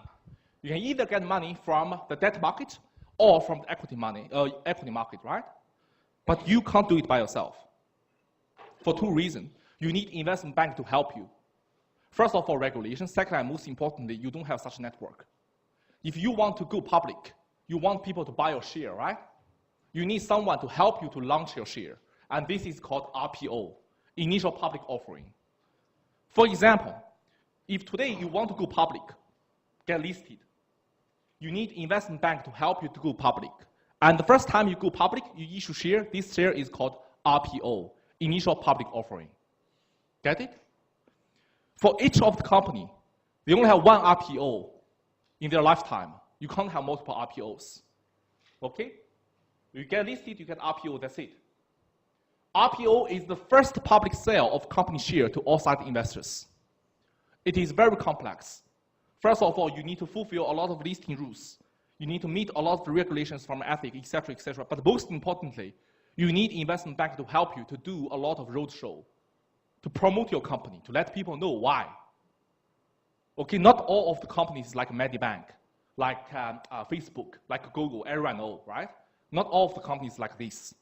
You can either get money from the debt market or from the equity market, right? But you can't do it by yourself. For 2 reasons. You need investment bank to help you. First of all, regulation. Second, and most importantly, you don't have such network. If you want to go public, you want people to buy your share, right? You need someone to help you to launch your share. And this is called RPO, initial public offering. For example, if today you want to go public, get listed, you need investment bank to help you to go public. And the first time you go public, you issue share. This share is called RPO, initial public offering. Get it? For each of the company, they only have 1 RPO in their lifetime. You can't have multiple RPOs. Okay? You get listed, you get RPO, that's it. RPO is the first public sale of company share to outside investors. It is very complex. First of all, you need to fulfill a lot of listing rules. You need to meet a lot of regulations from ethics, etc., etc. But most importantly, you need investment bank to help you to do a lot of roadshow, to promote your company, to let people know why. Okay, not all of the companies like Medibank, like Facebook, like Google, everyone knows, right? Not all of the companies like this.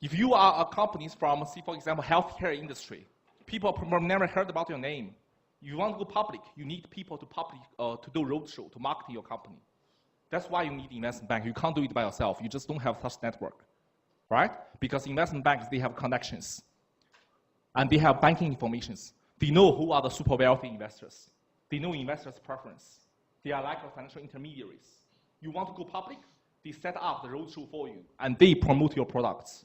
If you are a company from, say, for example, healthcare industry, people probably never heard about your name. You want to go public, you need people to do roadshow, to market your company. That's why you need investment bank. You can't do it by yourself. You just don't have such network, right? Because investment banks, they have connections. And they have banking informations. They know who are the super wealthy investors. They know investors' preference. They are like financial intermediaries. You want to go public, they set up the roadshow for you, and they promote your products.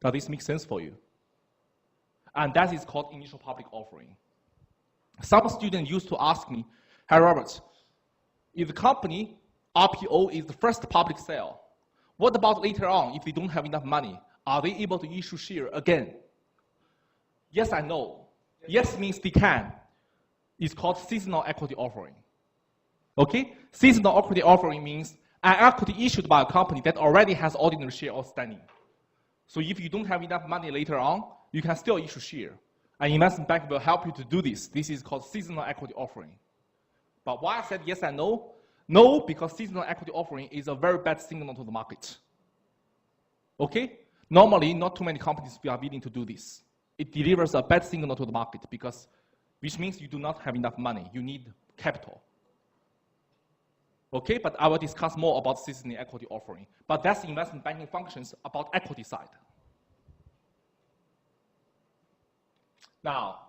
Does this make sense for you? And that is called initial public offering. Some students used to ask me, "Hey, Robert, if the company RPO is the first public sale, what about later on if they don't have enough money? Are they able to issue share again?" Yes and no. Yes means they can. It's called seasonal equity offering. Okay? Seasonal equity offering means an equity issued by a company that already has ordinary share outstanding. So if you don't have enough money later on, you can still issue share. An investment bank will help you to do this. This is called seasonal equity offering. But why I said yes and no? No, because seasonal equity offering is a very bad signal to the market. Okay? Normally, not too many companies are willing to do this. It delivers a bad signal to the market which means you do not have enough money. You need capital. Okay, but I will discuss more about seasonal equity offering. But that's investment banking functions about equity side. Now,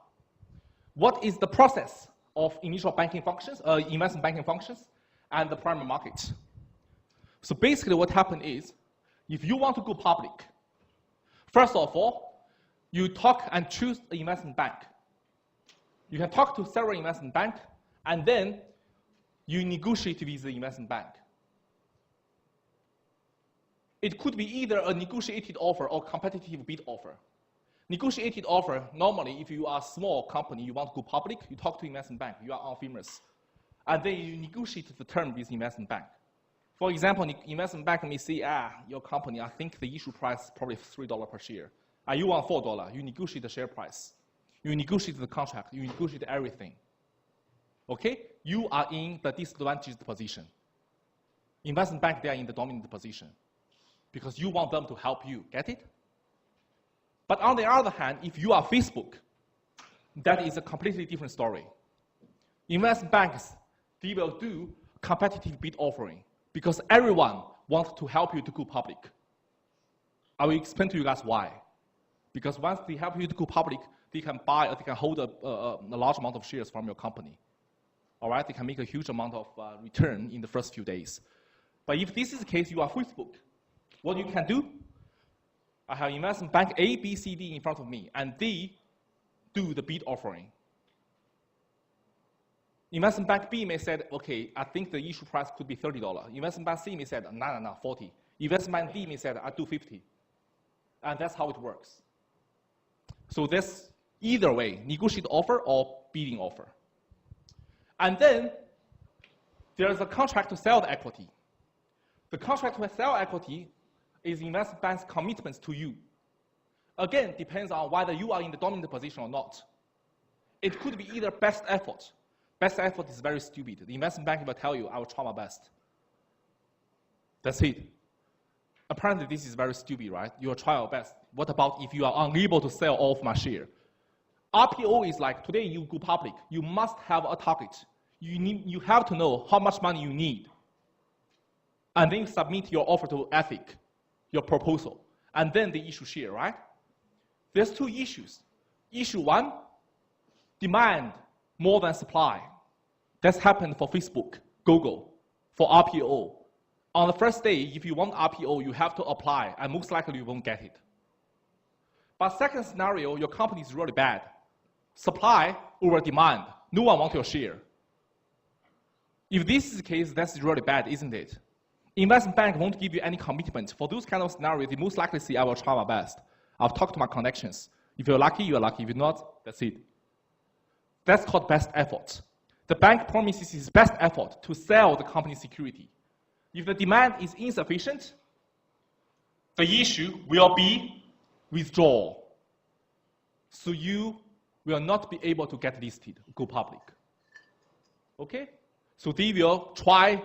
what is the process of initial banking functions, investment banking functions? and the primary market. So basically what happened is, if you want to go public, first of all, you talk and choose an investment bank. You can talk to several investment banks, and then you negotiate with the investment bank. It could be either a negotiated offer or competitive bid offer. Negotiated offer, normally, if you are a small company, you want to go public, you talk to investment bank, you are unfamous. And then you negotiate the term with investment bank. For example, investment bank may say, your company, I think the issue price is probably $3 per share. You want $4, you negotiate the share price. You negotiate the contract, you negotiate everything. Okay? You are in the disadvantaged position. Investment bank, they are in the dominant position because you want them to help you, get it? But on the other hand, if you are Facebook, that is a completely different story. Investment banks, they will do competitive bid offering because everyone wants to help you to go public. I will explain to you guys why. Because once they help you to go public, they can buy or they can hold a large amount of shares from your company. All right, they can make a huge amount of return in the first few days. But if this is the case, you are Facebook, what you can do, I have investment bank A, B, C, D in front of me, and they do the bid offering. Investment bank B may say, okay, I think the issue price could be $30. Investment bank C may say, no, 40. Investment bank D may say, I do 50. And that's how it works. So that's either way, negotiate offer or bidding offer. And then there's a contract to sell the equity. The contract to sell equity is investment bank's commitments to you. Again, depends on whether you are in the dominant position or not. It could be either best effort. Best effort is very stupid. The investment bank will tell you, I will try my best. That's it. Apparently, this is very stupid, right? You will try your best. What about if you are unable to sell all of my share? RPO is like, today you go public, you must have a target. You have to know how much money you need. And then you submit your offer to ethic, your proposal. And then they issue share, right? There's two issues. Issue one, demand more than supply. That's happened for Facebook, Google, for RPO. On the first day, if you want RPO, you have to apply, and most likely you won't get it. But second scenario, your company is really bad. Supply over demand. No one wants your share. If this is the case, that's really bad, isn't it? Investment bank won't give you any commitment. For those kind of scenarios, they most likely say, I will try my best. I'll talk to my connections. If you're lucky, you're lucky. If you're not, that's it. That's called best effort. The bank promises its best effort to sell the company's security. If the demand is insufficient, the issue will be withdrawal. So you will not be able to get listed, go public. Okay? So they will try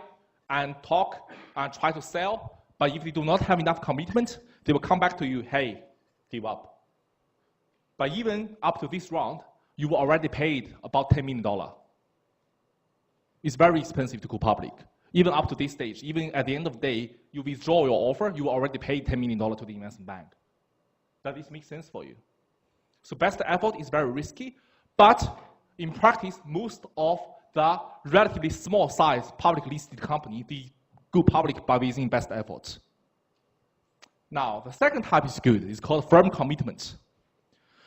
and talk and try to sell, but if they do not have enough commitment, they will come back to you, hey, give up. But even up to this round, you were already paid about $10 million. It's very expensive to go public. Even up to this stage, even at the end of the day, you withdraw your offer, you already paid $10 million to the investment bank. Does this make sense for you? So best effort is very risky, but in practice, most of the relatively small size public listed company, they go public by using best efforts. Now, the second type is good. It's called firm commitment.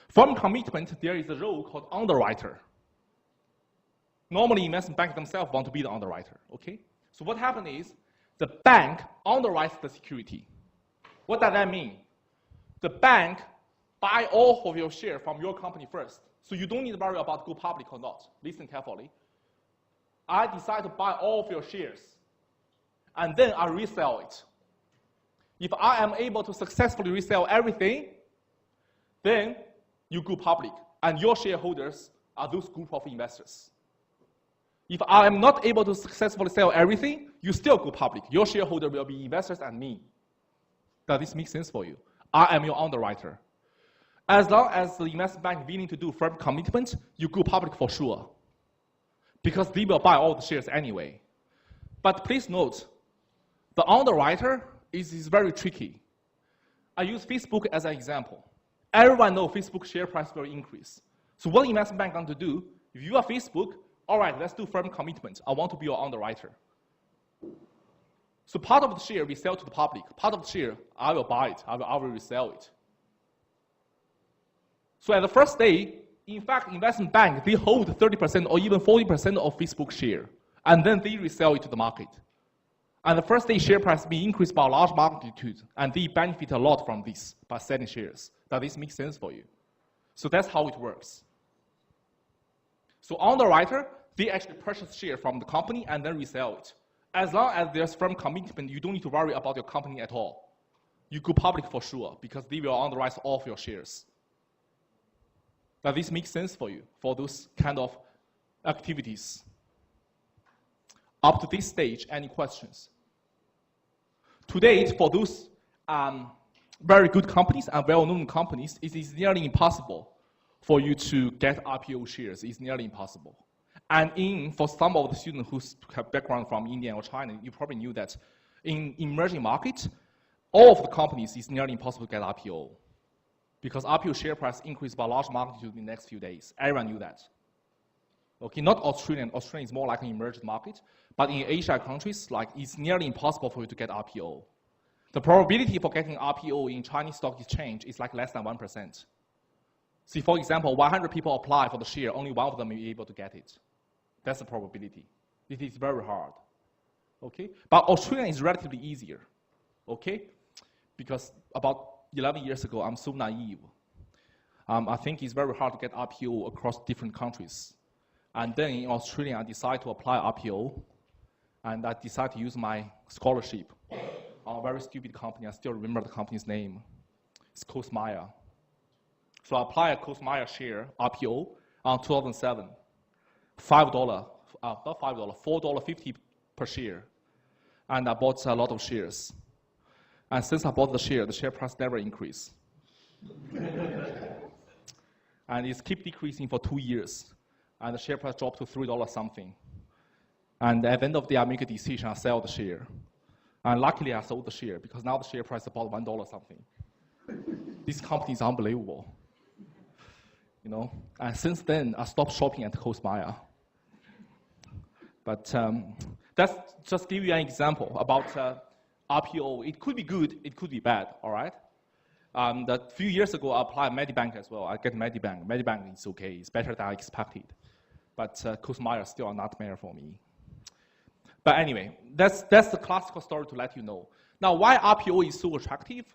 Firm commitment, there is a role called underwriter. Normally, investment banks themselves want to be the underwriter, okay? So what happens is, the bank underwrites the security. What does that mean? The bank buy all of your share from your company first. So you don't need to worry about go public or not. Listen carefully. I decide to buy all of your shares, and then I resell it. If I am able to successfully resell everything, then you go public, and your shareholders are those group of investors. If I am not able to successfully sell everything, you still go public. Your shareholder will be investors and me. Does this make sense for you? I am your underwriter. As long as the investment bank willing to do firm commitment, you go public for sure. Because they will buy all the shares anyway. But please note, the underwriter is very tricky. I use Facebook as an example. Everyone knows Facebook share price will increase. So what investment bank going to do? If you are Facebook, all right, let's do firm commitment. I want to be your underwriter. So part of the share we sell to the public. Part of the share, I will buy it. I will resell it. So at the first day, in fact, investment bank, they hold 30% or even 40% of Facebook share, and then they resell it to the market. And the first day share price be increased by a large magnitude, and they benefit a lot from this by selling shares. Does this make sense for you? So that's how it works. So underwriter, they actually purchase share from the company and then resell it. As long as there's firm commitment, you don't need to worry about your company at all. You go public for sure, because they will underwrite all of your shares. Does this make sense for you, for those kind of activities? Up to this stage, any questions? To date, for those very good companies and well-known companies, it is nearly impossible for you to get IPO shares. It's nearly impossible. And for some of the students who have background from India or China, you probably knew that in emerging markets, all of the companies is nearly impossible to get IPO. Because IPO share price increased by large magnitude in the next few days. Everyone knew that. Okay, not Australian. Australia is more like an emerging market. But in Asia countries, like, it's nearly impossible for you to get IPO. The probability for getting IPO in Chinese stock exchange is like less than 1%. See, for example, 100 people apply for the share, only one of them will be able to get it. That's the probability. It is very hard, okay? But Australia is relatively easier, okay? Because about 11 years ago, I'm so naive. I think it's very hard to get IPO across different countries. And then in Australia, I decided to apply IPO, and I decided to use my scholarship on a very stupid company. I still remember the company's name. It's Cosmaya. So I applied a Cosmaya share IPO on 2007. $4.50 per share. And I bought a lot of shares. And since I bought the share price never increased. And it's keep decreasing for 2 years. And the share price dropped to $3 something. And at the end of the day, I make a decision, I sell the share. And luckily, I sold the share, because now the share price is about $1 something. This company is unbelievable. You know? And since then, I stopped shopping at Cosmaya. But that's just give you an example about IPO. It could be good, it could be bad, all right? A few years ago, I applied Medibank as well. I get Medibank. Medibank is okay, it's better than I expected. But Cosmaya is still a nightmare for me. But anyway, that's the classical story to let you know. Now, why IPO is so attractive?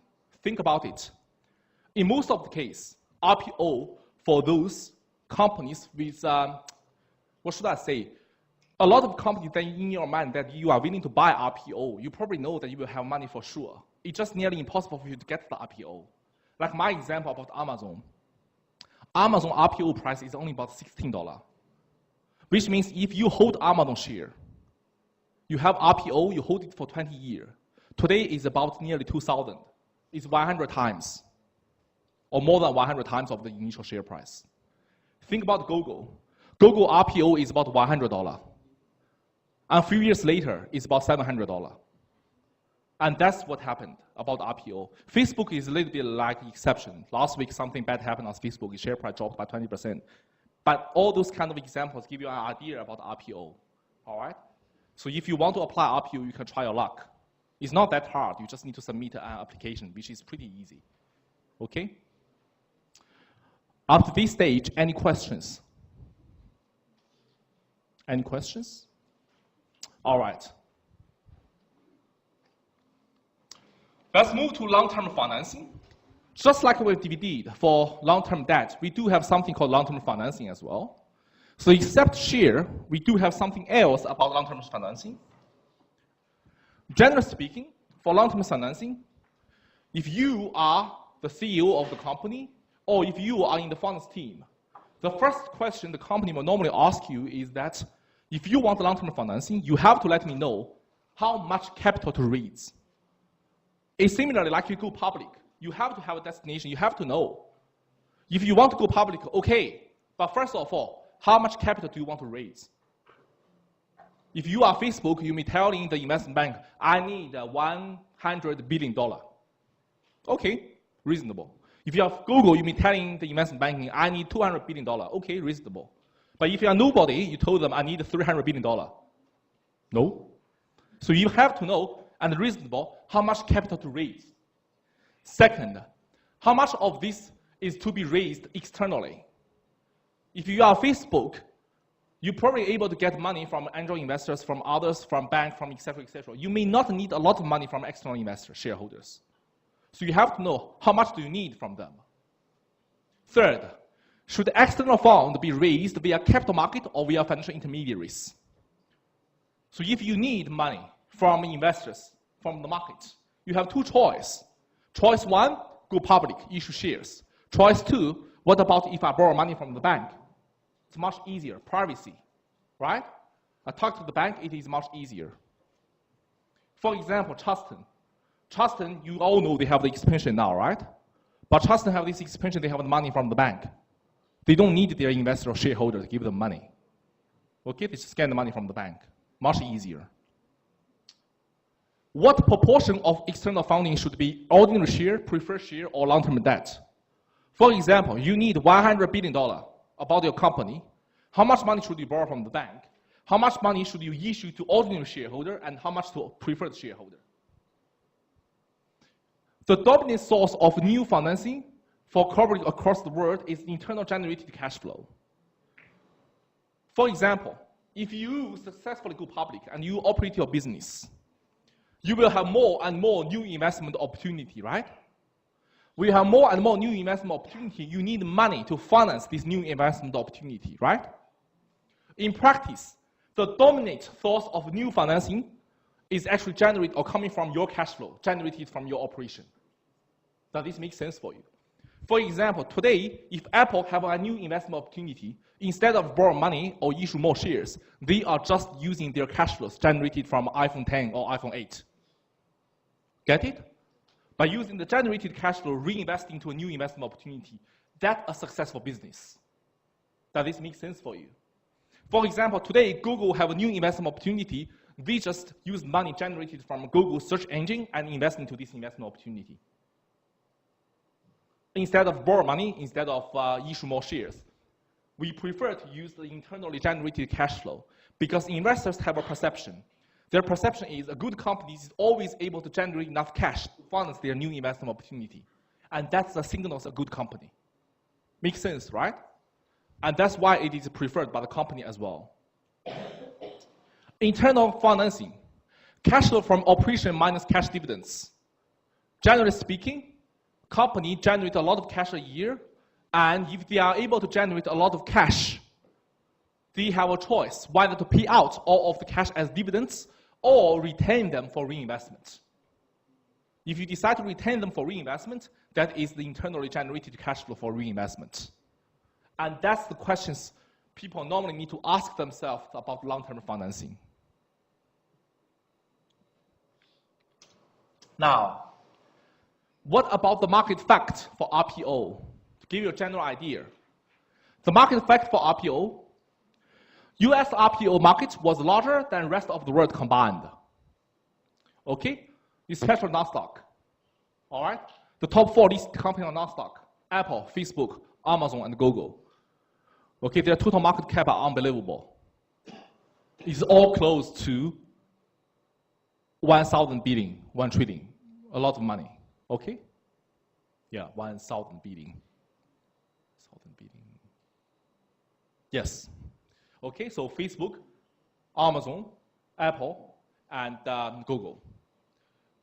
Think about it. In most of the case, IPO for those companies with, what should I say? A lot of companies that in your mind that you are willing to buy IPO, you probably know that you will have money for sure. It's just nearly impossible for you to get the IPO. Like my example about Amazon. Amazon IPO price is only about $16. Which means if you hold Amazon share, you have IPO, you hold it for 20 years. Today is about nearly 2,000. It's 100 times, or more than 100 times of the initial share price. Think about Google. Google IPO is about $100. And a few years later, it's about $700. And that's what happened about IPO. Facebook is a little bit like the exception. Last week, something bad happened on Facebook. The share price dropped by 20%. But all those kind of examples give you an idea about IPO, all right? So if you want to apply IPO, you can try your luck. It's not that hard. You just need to submit an application, which is pretty easy, okay? Up to this stage, any questions? Any questions? All right. Let's move to long-term financing. Just like we did for long-term debt, we do have something called long-term financing as well. So except share, we do have something else about long-term financing. Generally speaking, for long-term financing, if you are the CEO of the company, or if you are in the finance team, the first question the company will normally ask you is that if you want long-term financing, you have to let me know how much capital to raise. It's similarly like you go public. You have to have a destination. You have to know. If you want to go public, okay, but first of all, how much capital do you want to raise? If you are Facebook, you may tell in the investment bank, I need $100 billion. Okay, reasonable. If you are Google, you may tell in the investment banking, I need $200 billion. Okay, reasonable. But if you are nobody, you told them, I need $300 billion. No. So you have to know, and reasonable how much capital to raise. Second, how much of this is to be raised externally. If you are Facebook, you're probably able to get money from angel investors, from others, from banks, from et cetera, et cetera. You may not need a lot of money from external investors, shareholders. So you have to know how much do you need from them. Third, should the external fund be raised via capital market or via financial intermediaries? So if you need money from investors, from the market, you have two choices. Choice one, go public, issue shares. Choice two, what about if I borrow money from the bank? It's much easier, privacy, right? I talk to the bank, it is much easier. For example, Truston. Truston, you all know they have the expansion now, right? But Truston have this expansion, they have the money from the bank. They don't need their investor or shareholder to give them money. Okay, they just get the money from the bank. Much easier. What proportion of external funding should be ordinary share, preferred share, or long-term debt? For example, you need $100 billion about your company. How much money should you borrow from the bank? How much money should you issue to ordinary shareholder, and how much to preferred shareholder? The dominant source of new financing for corporates across the world is internal generated cash flow. For example, if you successfully go public and you operate your business, you will have more and more new investment opportunity, right? We have more and more new investment opportunity. You need money to finance this new investment opportunity, right? In practice, the dominant source of new financing is actually generated or coming from your cash flow, generated from your operation. Does this make sense for you? For example, today, if Apple have a new investment opportunity, instead of borrow money or issue more shares, they are just using their cash flows generated from iPhone 10 or iPhone 8. Get it? By using the generated cash flow, reinvesting into a new investment opportunity, that's a successful business. Does this make sense for you? For example, today, Google have a new investment opportunity. They just use money generated from Google search engine and invest into this investment opportunity. Instead of borrow money, instead of issue more shares, we prefer to use the internally generated cash flow because investors have a perception. Their perception is a good company is always able to generate enough cash to finance their new investment opportunity. And that's the signal of a good company. Makes sense, right? And that's why it is preferred by the company as well. Internal financing, cash flow from operation minus cash dividends. Generally speaking, company generate a lot of cash a year, and if they are able to generate a lot of cash, they have a choice whether to pay out all of the cash as dividends or retain them for reinvestment. If you decide to retain them for reinvestment, that is the internally generated cash flow for reinvestment. And that's the questions people normally need to ask themselves about long-term financing. Now, what about the market fact for RPO? To give you a general idea. The market fact for RPO, US RPO market was larger than the rest of the world combined. Okay? Especially NASDAQ. All right? The top 4 listed companies on NASDAQ, Apple, Facebook, Amazon, and Google. Okay, their total market cap are unbelievable. It's all close to 1,000 billion, 1 trillion, a lot of money. Okay? Yeah, 1,000 billion. 1,000 billion. Yes. Okay, so Facebook, Amazon, Apple, and Google.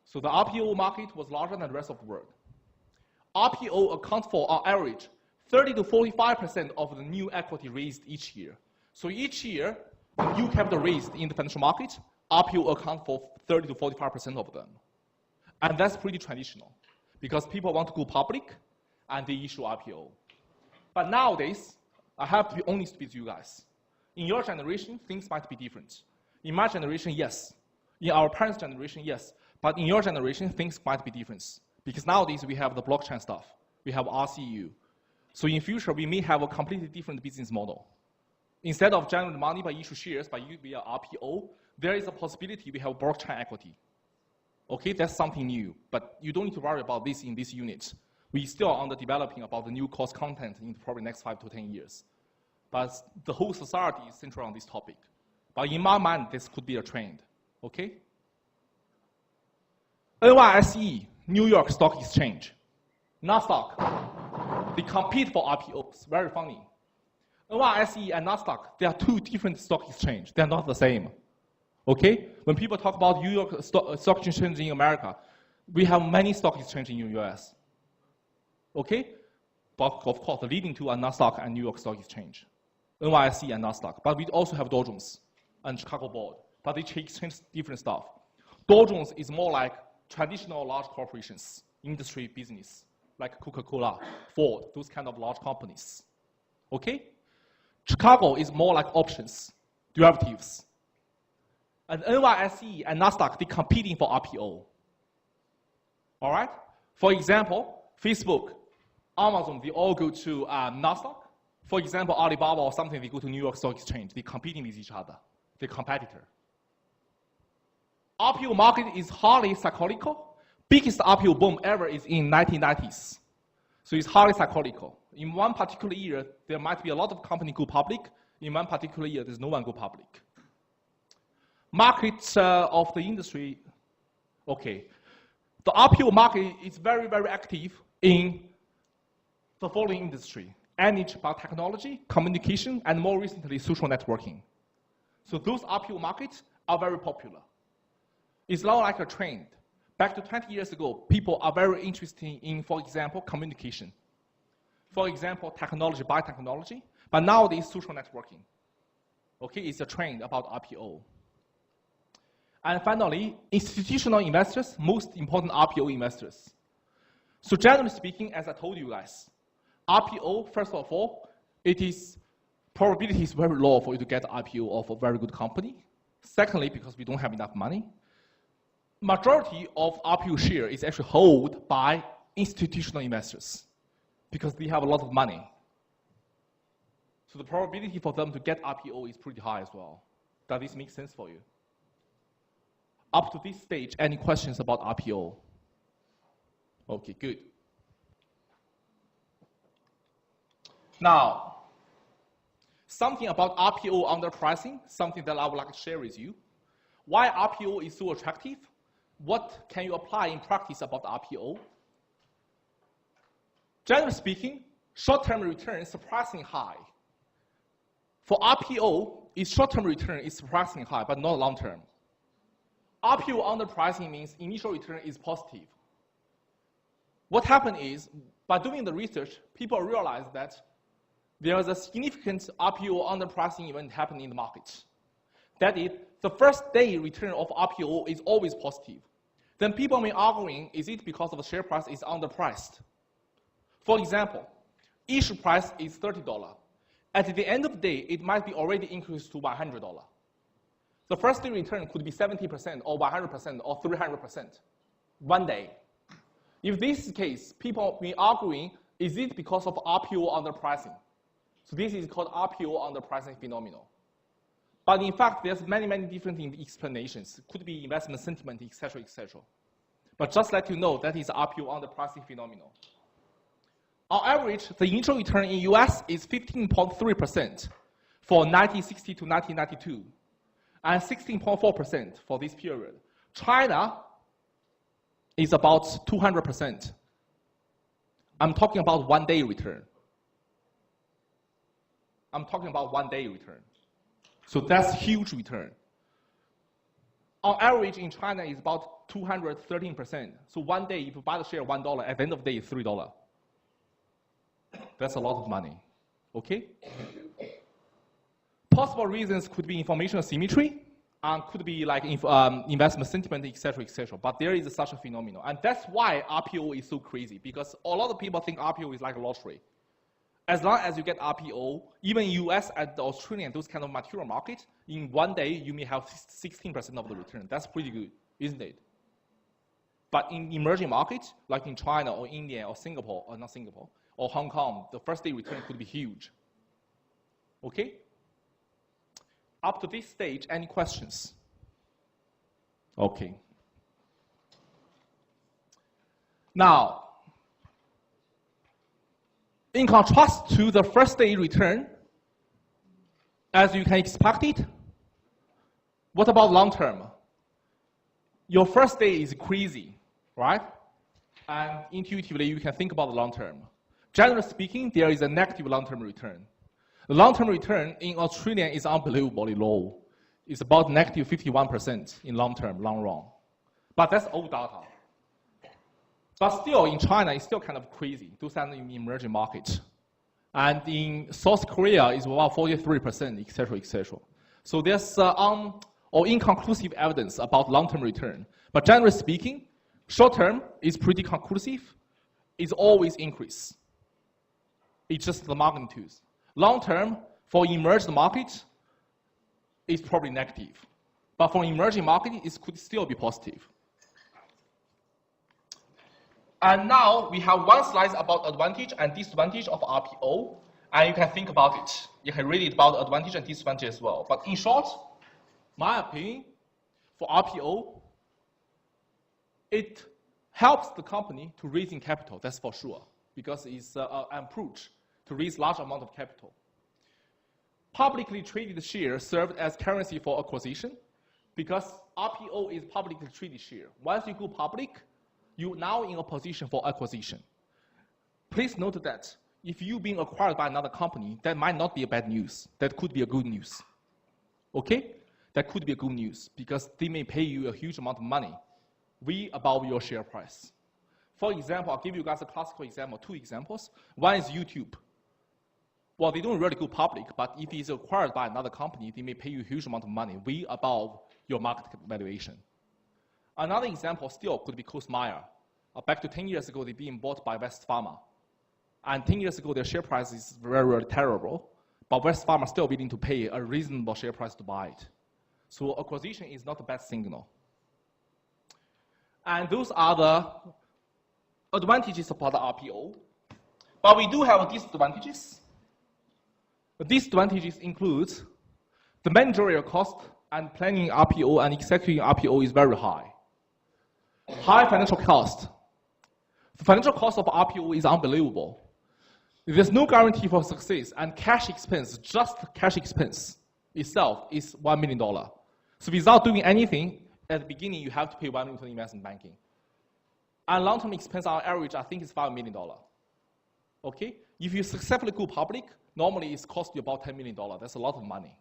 So the RPO market was larger than the rest of the world. RPO accounts for, on average, 30 to 45% of the new equity raised each year. So each year, the new capital raised in the financial market, RPO accounts for 30 to 45% of them. And that's pretty traditional because people want to go public and they issue RPO. But nowadays, I have to be honest with you guys. In your generation, things might be different. In my generation, yes. In our parents' generation, yes. But in your generation, things might be different. Because nowadays, we have the blockchain stuff. We have RCU. So in future, we may have a completely different business model. Instead of generating money by issue shares via RPO, there is a possibility we have blockchain equity. Okay, that's something new, but you don't need to worry about this in this unit. We still are under developing about the new course content in probably next 5 to 10 years. But the whole society is central on this topic. But in my mind, this could be a trend, okay? NYSE, New York Stock Exchange, NASDAQ, they compete for IPOs. Very funny. NYSE and NASDAQ, they are two different stock exchanges. They are not the same. Okay? When people talk about New York stock exchange in America, we have many stock exchanges in the US. Okay? But of course, the leading two are NASDAQ and New York Stock Exchange, NYSE and NASDAQ. But we also have Dow Jones and Chicago Board. But they exchange different stuff. Dow Jones is more like traditional large corporations, industry business, like Coca-Cola, Ford, those kind of large companies. Okay? Chicago is more like options, derivatives. And NYSE and NASDAQ, they're competing for IPO. All right? For example, Facebook, Amazon, they all go to NASDAQ. For example, Alibaba or something, they go to New York Stock Exchange. They're competing with each other. They're competitor. IPO market is highly cyclical. Biggest IPO boom ever is in 1990s. So it's highly cyclical. In one particular year, there might be a lot of companies go public. In one particular year, there's no one go public. Market of the industry, okay. The IPO market is very, very active in the following industry: energy, biotechnology, communication, and more recently, social networking. So those IPO markets are very popular. It's not like a trend. Back to 20 years ago, people are very interested in, for example, communication. For example, technology, biotechnology. But nowadays, social networking. Okay, it's a trend about IPO. And finally, institutional investors, most important IPO investors. So generally speaking, as I told you guys, IPO, first of all, probability is very low for you to get IPO of a very good company. Secondly, because we don't have enough money. Majority of IPO share is actually held by institutional investors because they have a lot of money. So the probability for them to get IPO is pretty high as well. Does this make sense for you? Up to this stage, any questions about IPO? Okay, good. Now, something about IPO underpricing, something that I would like to share with you. Why IPO is so attractive? What can you apply in practice about IPO? Generally speaking, short-term return is surprisingly high. For IPO, its short-term return is surprisingly high, but not long-term. IPO underpricing means initial return is positive. What happened is, by doing the research, people realized that there is a significant IPO underpricing event happening in the market. That is, the first day return of IPO is always positive. Then people may arguing, is it because of the share price is underpriced? For example, issue price is $30. At the end of the day, it might be already increased to $100. The first day return could be 70% or 100% or 300%, one day. If this is the case, people may arguing, is it because of IPO underpricing? So this is called IPO underpricing phenomenon. But in fact, there's many, many different explanations. It could be investment sentiment, etc., etc. But just let you know, that is IPO underpricing phenomenon. On average, the initial return in US is 15.3% for 1960 to 1992, and 16.4% for this period. China is about 200%. I'm talking about one-day return. I'm talking about one-day return. So that's huge return. On average in China is about 213%. So one day, if you buy the share $1, at the end of the day, it's $3. That's a lot of money, okay? Possible reasons could be information asymmetry, and could be like investment sentiment, etc., etc. But there is such a phenomenon. And that's why IPO is so crazy, because a lot of people think IPO is like a lottery. As long as you get IPO, even US and the Australian, those kind of mature markets, in one day, you may have 16% of the return. That's pretty good, isn't it? But in emerging markets, like in China or India or Singapore, or not Singapore, or Hong Kong, the first day return could be huge. Okay? Up to this stage, any questions? Okay. Now, in contrast to the first day return, as you can expect it, what about long term? Your first day is crazy. right? And intuitively, you can think about the long term. Generally speaking, there is a negative long-term return. The long-term return in Australia is unbelievably low. It's about negative 51% in long term, long run. But that's old data. But still, in China, it's still kind of crazy. Those are in emerging markets. And in South Korea, it's about 43%, et cetera, et cetera. So there's or inconclusive evidence about long-term return. But generally speaking, short-term is pretty conclusive. It's always increase. It's just the magnitudes. Long-term, for emerging markets, is probably negative. But for emerging market, it could still be positive. And now we have one slide about advantage and disadvantage of RPO, and you can think about it. You can read it about advantage and disadvantage as well. But in short, my opinion, for RPO, it helps the company to raising capital, that's for sure, because it's an approach to raise large amount of capital. Publicly traded shares served as currency for acquisition, because RPO is publicly traded share. Once you go public, you're now in a position for acquisition. Please note that if you're being acquired by another company, that might not be a bad news. That could be a good news. Okay? That could be a good news because they may pay you a huge amount of money way above your share price. For example, I'll give you guys a classical example, 2 examples. One is YouTube. Well, they don't really go public, but if it's acquired by another company, they may pay you a huge amount of money way above your market valuation. Another example still could be Cosmire. Back to 10 years ago, they're being bought by West Pharma. And 10 years ago, their share price is very, very terrible, but West Pharma still willing to pay a reasonable share price to buy it. So acquisition is not a bad signal. And those are the advantages about the RPO. But we do have disadvantages. The disadvantages include the managerial cost and planning RPO and executing RPO is very high. High financial cost. The financial cost of RPO is unbelievable. There's no guarantee for success, and cash expense, just cash expense itself is $1 million. So without doing anything, at the beginning, you have to pay $1 million to investment banking. And long-term expense on average, I think is $5 million. Okay? If you successfully go public, normally it's cost you about $10 million. That's a lot of money.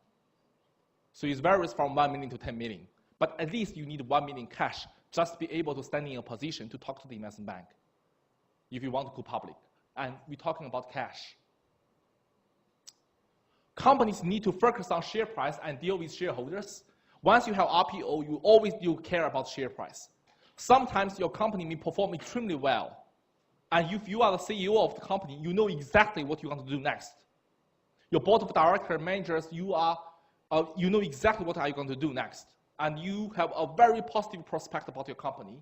So it varies from 1 million to 10 million. But at least you need 1 million cash just to be able to stand in a position to talk to the investment bank if you want to go public. And we're talking about cash. Companies need to focus on share price and deal with shareholders. Once you have RPO, you always do care about share price. Sometimes your company may perform extremely well. And if you are the CEO of the company, you know exactly what you want to do next. Your board of directors, managers, you know exactly what are you going to do next. And you have a very positive prospect about your company.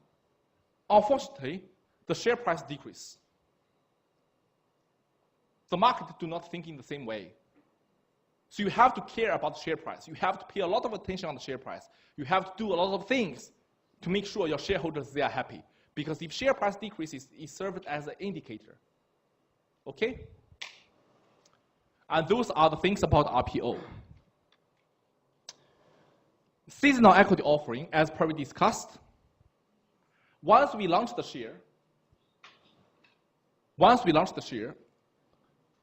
Unfortunately, the share price decreases. The market do not think in the same way. So you have to care about the share price. You have to pay a lot of attention on the share price. You have to do a lot of things to make sure your shareholders, they are happy. Because if share price decreases, it serves as an indicator. Okay? And those are the things about RPO. Seasonal equity offering, as previously discussed. Once we launch the share,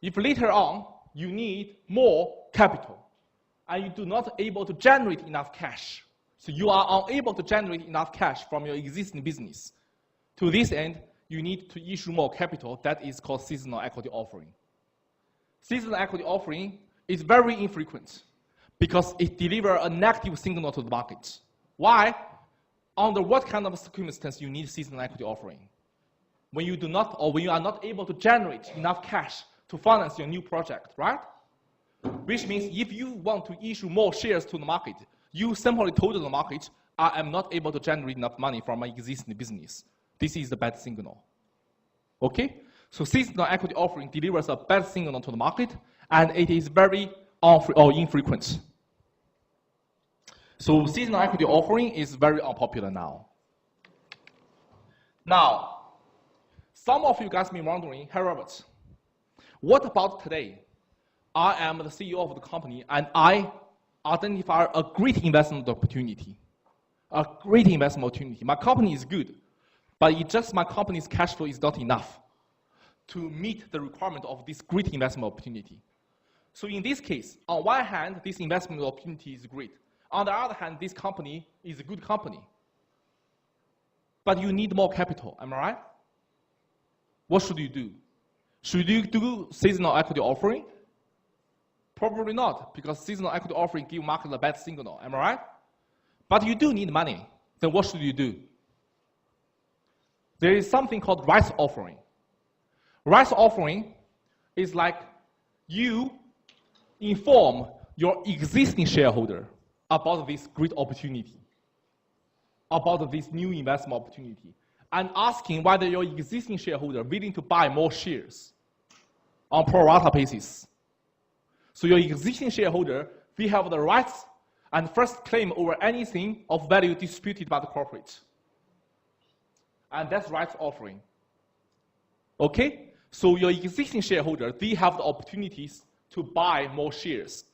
if later on you need more capital and you do not able to generate enough cash, so you are unable to generate enough cash from your existing business, to this end, you need to issue more capital. That is called seasonal equity offering. Seasonal equity offering is very infrequent because it delivers a negative signal to the market. Why? Under what kind of circumstance you need seasonal equity offering? When you do not, or when you are not able to generate enough cash to finance your new project, right? Which means if you want to issue more shares to the market, you simply told the market, I am not able to generate enough money from my existing business. This is the bad signal. Okay? So seasonal equity offering delivers a bad signal to the market, and it is very infrequent. So seasonal equity offering is very unpopular now. Now, some of you guys may be wondering, hey Robert, what about today? I am the CEO of the company, and I identify a great investment opportunity. A great investment opportunity. My company is good, but it's just my company's cash flow is not enough to meet the requirement of this great investment opportunity. So in this case, on one hand, this investment opportunity is great. On the other hand, this company is a good company. But you need more capital, am I right? What should you do? Should you do seasonal equity offering? Probably not, because seasonal equity offering give market a bad signal, am I right? But you do need money. Then what should you do? There is something called rights offering. Rights offering is like you inform your existing shareholder about this great opportunity, about this new investment opportunity, and asking whether your existing shareholder willing to buy more shares on pro rata basis. So your existing shareholder, we have the rights and first claim over anything of value disputed by the corporate. And that's rights offering. Okay? So your existing shareholder, they have the opportunities to buy more shares.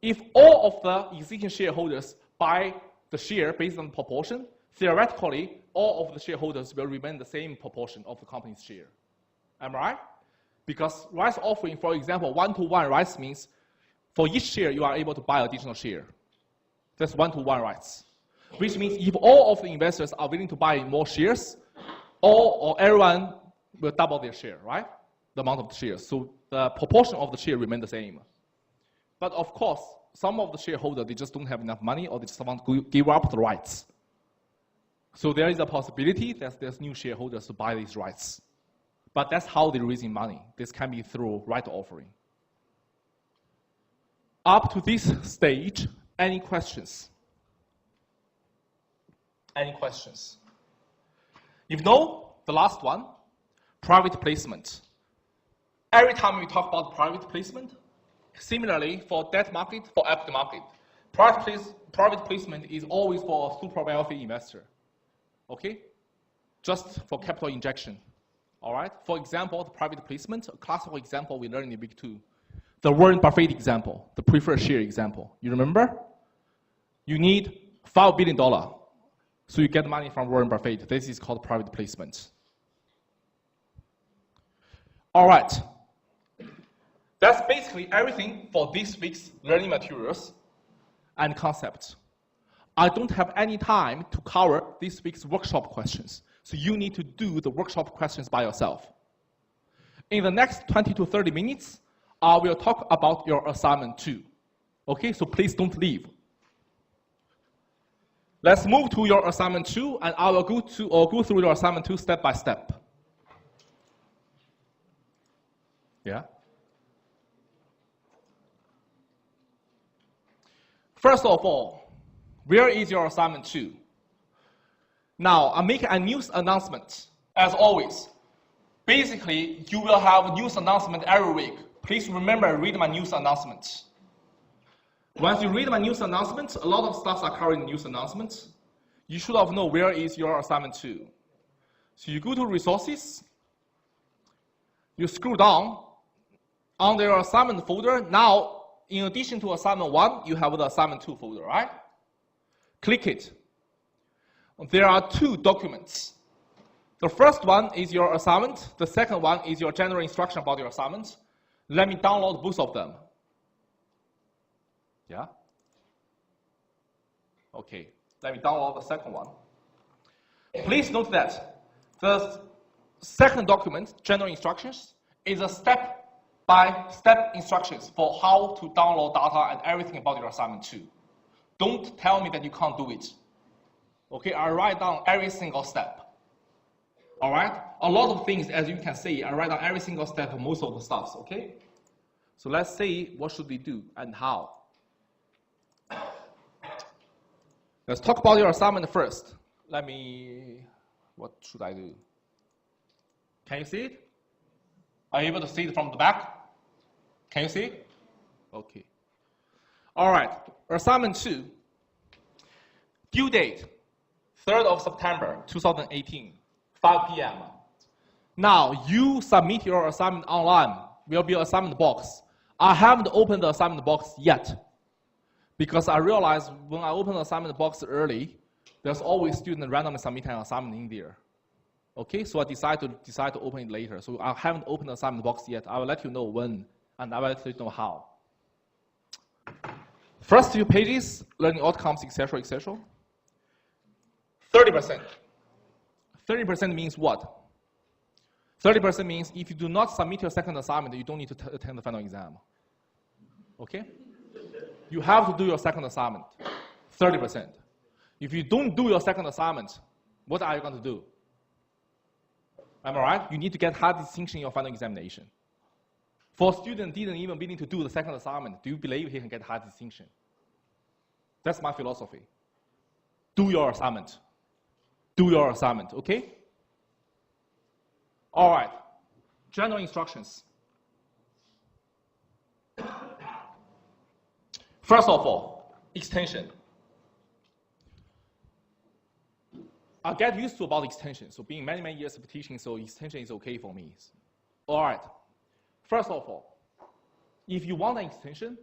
If all of the existing shareholders buy the share based on proportion, theoretically, all of the shareholders will remain the same proportion of the company's share. Am I right? Because rights offering, for example, 1-to-1 rights means for each share, you are able to buy additional share. That's 1-to-1 rights. Which means if all of the investors are willing to buy more shares, all or everyone will double their share, right? The amount of the shares. So the proportion of the share remain the same. But of course, some of the shareholders, they just don't have enough money or they just want to give up the rights. So there is a possibility that there's new shareholders to buy these rights. But that's how they're raising money. This can be through right offering. Up to this stage, any questions? Any questions? If no, the last one, private placement. Every time we talk about private placement, similarly for debt market, for equity market, private placement is always for a super wealthy investor. Okay? Just for capital injection. All right? For example, the private placement, a classical example we learned in week 2. The Warren Buffett example, the preferred share example. You remember? You need $5 billion. So you get money from Warren Buffett. This is called private placement. All right. That's basically everything for this week's learning materials and concepts. I don't have any time to cover this week's workshop questions. So you need to do the workshop questions by yourself. In the next 20 to 30 minutes, I will talk about your assignment 2. Okay, so please don't leave. Let's move to your assignment 2, and I will go through your assignment 2 step by step. Yeah? First of all, where is your assignment 2? Now, I'm making a news announcement, as always. Basically, you will have a news announcement every week. Please remember, read my news announcements. Once you read my news announcements, a lot of stuff are covered in news announcements. You should have known where is your assignment 2. So you go to resources, you scroll down, on your assignment folder, now, in addition to assignment 1, you have the assignment 2 folder, right? Click it. There are 2 documents. The first one is your assignment. The second one is your general instruction about your assignment. Let me download both of them. Yeah? Okay, let me download the second one. Please note that the second document, general instructions, is a step-by-step instructions for how to download data and everything about your assignment 2. Don't tell me that you can't do it. Okay, I write down every single step. All right? A lot of things, as you can see, I write down every single step of most of the stuff, okay? So let's see what should we do and how. Let's talk about your assignment first. What should I do? Can you see it? Are you able to see it from the back? Can you see it? Okay. All right, assignment 2. Due date, 3rd of September, 2018, 5 p.m. Now, you submit your assignment online. Will be an assignment box. I haven't opened the assignment box yet because I realized when I open the assignment box early, there's always students randomly submitting an assignment in there. Okay, so I decide to open it later. So I haven't opened the assignment box yet. I will let you know when, and I will let you know how. First few pages, learning outcomes, etc., etc. 30%. 30% means what? 30% means if you do not submit your second assignment, you don't need to attend the final exam. Okay? You have to do your second assignment. 30%. If you don't do your second assignment, what are you going to do? Am I right? You need to get high distinction in your final examination. For a student didn't even willing to do the second assignment, do you believe he can get high distinction? That's my philosophy. Do your assignment. Do your assignment, okay? All right. General instructions. First of all, extension. I get used to about extension. So being many years of teaching, so extension is okay for me. All right. First of all, if you want an extension,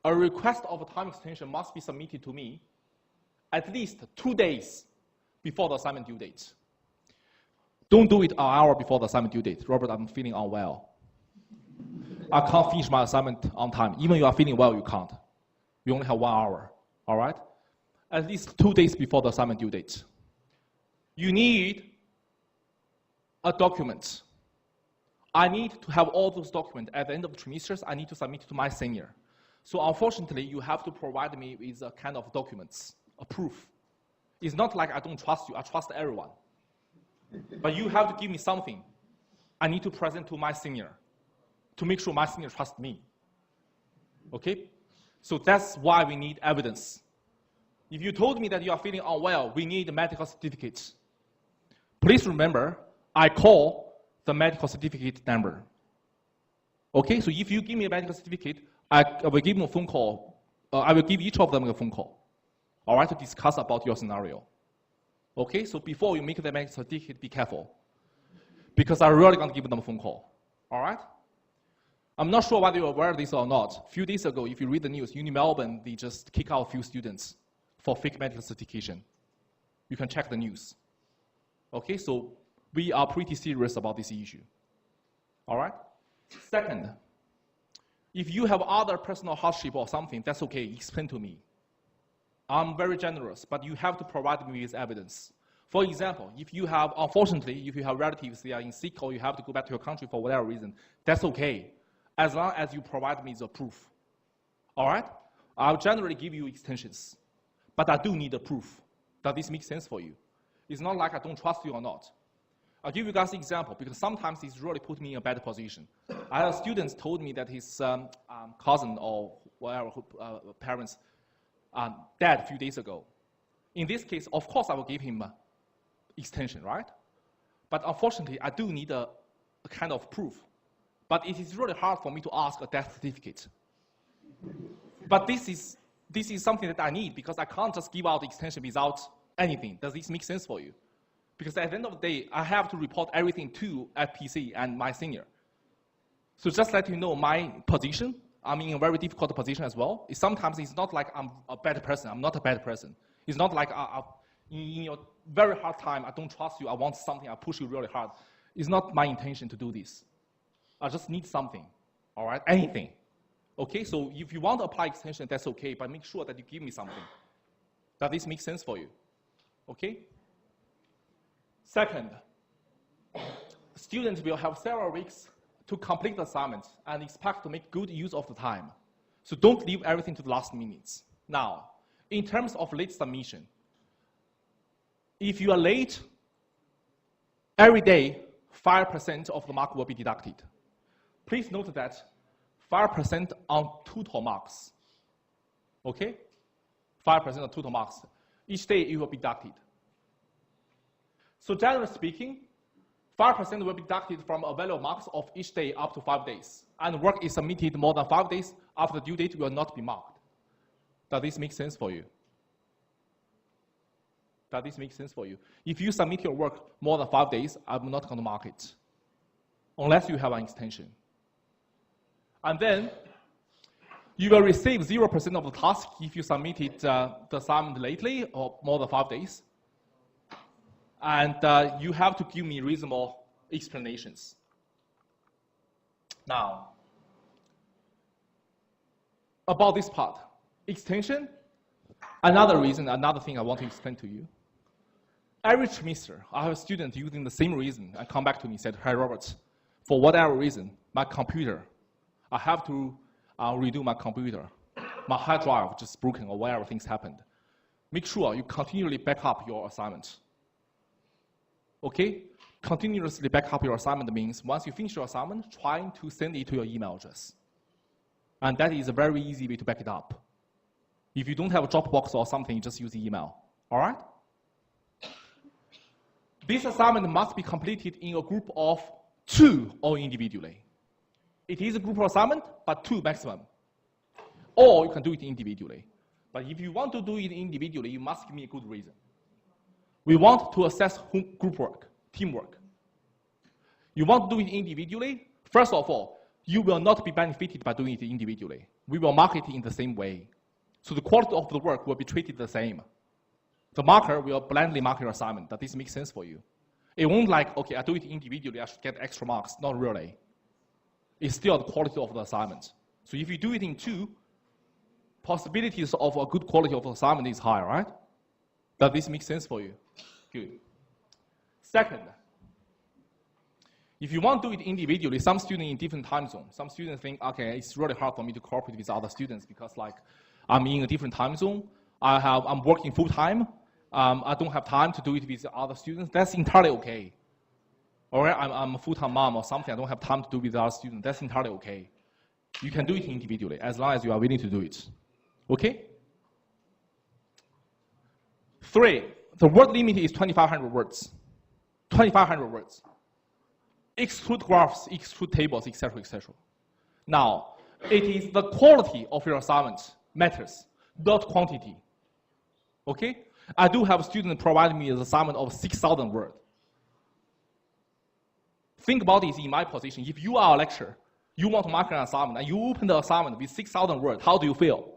a request of a time extension must be submitted to me at least 2 days before the assignment due date. Don't do it an hour before the assignment due date. Robert, I'm feeling unwell. I can't finish my assignment on time. Even if you are feeling well, you can't. You only have 1 hour, all right? At least 2 days before the assignment due date. You need a document. I need to have all those documents. At the end of the trimesters, I need to submit to my senior. So unfortunately, you have to provide me with a kind of documents, a proof. It's not like I don't trust you, I trust everyone. But you have to give me something I need to present to my senior to make sure my senior trusts me. Okay? So that's why we need evidence. If you told me that you are feeling unwell, we need a medical certificate. Please remember, I call the medical certificate number. Okay, so if you give me a medical certificate, I will give them a phone call. I will give each of them a phone call, all right, to discuss about your scenario. Okay, so before you make the medical certificate, be careful, because I'm really going to give them a phone call, all right? I'm not sure whether you're aware of this or not. A few days ago, if you read the news, Uni Melbourne, they just kick out a few students for fake medical certification. You can check the news. Okay, so we are pretty serious about this issue. All right? Second, if you have other personal hardship or something, that's okay, explain to me. I'm very generous, but you have to provide me with evidence. For example, if you have, unfortunately, if you have relatives, they are in sick or you have to go back to your country for whatever reason, that's okay, as long as you provide me the proof. All right? I'll generally give you extensions, but I do need a proof. Does this make sense for you? It's not like I don't trust you or not. I'll give you guys an example, because sometimes it's really put me in a bad position. I had students told me that his cousin or whatever parents died a few days ago. In this case, of course, I will give him extension, right? But unfortunately, I do need a kind of proof. But it is really hard for me to ask a death certificate. But this is something that I need, because I can't just give out the extension without anything. Does this make sense for you? Because at the end of the day, I have to report everything to FPC and my senior. So just let you know my position. I'm in a very difficult position as well. Sometimes it's not like I'm a bad person. I'm not a bad person. It's not like in your very hard time, I don't trust you, I want something, I push you really hard. It's not my intention to do this. I just need something, all right? Anything. Okay, so if you want to apply extension, that's okay, but make sure that you give me something. Does this make sense for you? Okay? Second, students will have several weeks to complete the assignment and expect to make good use of the time. So don't leave everything to the last minutes. Now, in terms of late submission, if you are late, every day, 5% of the mark will be deducted. Please note that 5% on total marks. Okay? 5% on total marks. Each day it will be deducted. So generally speaking, 5% will be deducted from available marks of each day up to 5 days. And work is submitted more than 5 days after the due date will not be marked. Does this make sense for you? Does this make sense for you? If you submit your work more than 5 days, I'm not going to mark it, unless you have an extension. And then, you will receive 0% of the task if you submitted the assignment lately or more than 5 days. And you have to give me reasonable explanations. Now, about this part, extension, another thing I want to explain to you. Every trimester, I have a student using the same reason and come back to me and said, "Hi, Robert, for whatever reason, my computer, I have to redo my computer. My hard drive just broken or whatever things happened." Make sure you continually back up your assignment. Okay? Continuously back up your assignment means once you finish your assignment, trying to send it to your email address. And that is a very easy way to back it up. If you don't have a Dropbox or something, you just use email. All right? This assignment must be completed in a group of 2 or individually. It is a group assignment, but 2 maximum. Or you can do it individually. But if you want to do it individually, you must give me a good reason. We want to assess group work, teamwork. You want to do it individually? First of all, you will not be benefited by doing it individually. We will mark it in the same way. So the quality of the work will be treated the same. The marker will blindly mark your assignment. Does this make sense for you? It won't like, okay, I do it individually, I should get extra marks. Not really. It's still the quality of the assignment. So if you do it in 2, possibilities of a good quality of the assignment is high, right? Does this make sense for you? Good. Second, if you want to do it individually, some students in different time zones, some students think, okay, it's really hard for me to cooperate with other students because like I'm in a different time zone, I'm working full time, I don't have time to do it with other students. That's entirely okay. Or I'm a full-time mom or something, I don't have time to do with other students. That's entirely okay. You can do it individually as long as you are willing to do it. Okay? 3, the word limit is 2,500 words. 2,500 words. Exclude graphs, exclude tables, etc., etc. Now, it is the quality of your assignment matters, not quantity. Okay? I do have a student providing me an assignment of 6,000 words. Think about this in my position. If you are a lecturer, you want to mark an assignment, and you open the assignment with 6,000 words, how do you feel?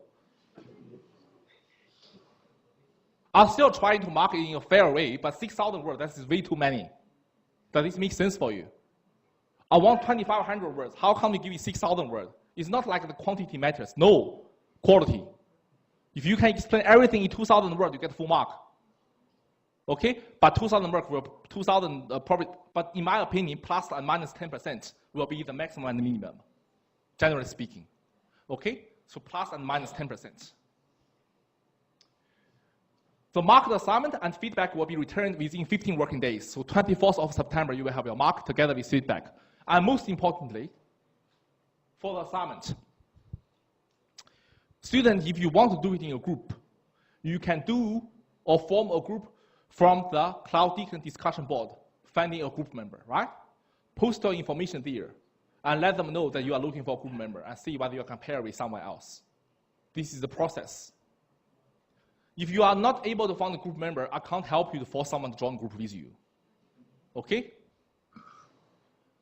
I'm still trying to mark it in a fair way, but 6,000 words, that is way too many. Does this make sense for you? I want 2,500 words. How come we give you 6,000 words? It's not like the quantity matters. No, quality. If you can explain everything in 2,000 words, you get full mark. Okay? But 2,000 words will, 2,000 probably, but in my opinion, plus and minus 10% will be the maximum and the minimum, generally speaking. Okay? So plus and minus 10%. The marked assignment and feedback will be returned within 15 working days. So 24th of September, you will have your mark together with feedback. And most importantly, for the assignment, students, if you want to do it in a group, you can do or form a group from the Cloud Deacon discussion board, finding a group member, right? Post your information there and let them know that you are looking for a group member and see whether you compare with someone else. This is the process. If you are not able to find a group member, I can't help you to force someone to join a group with you. Okay?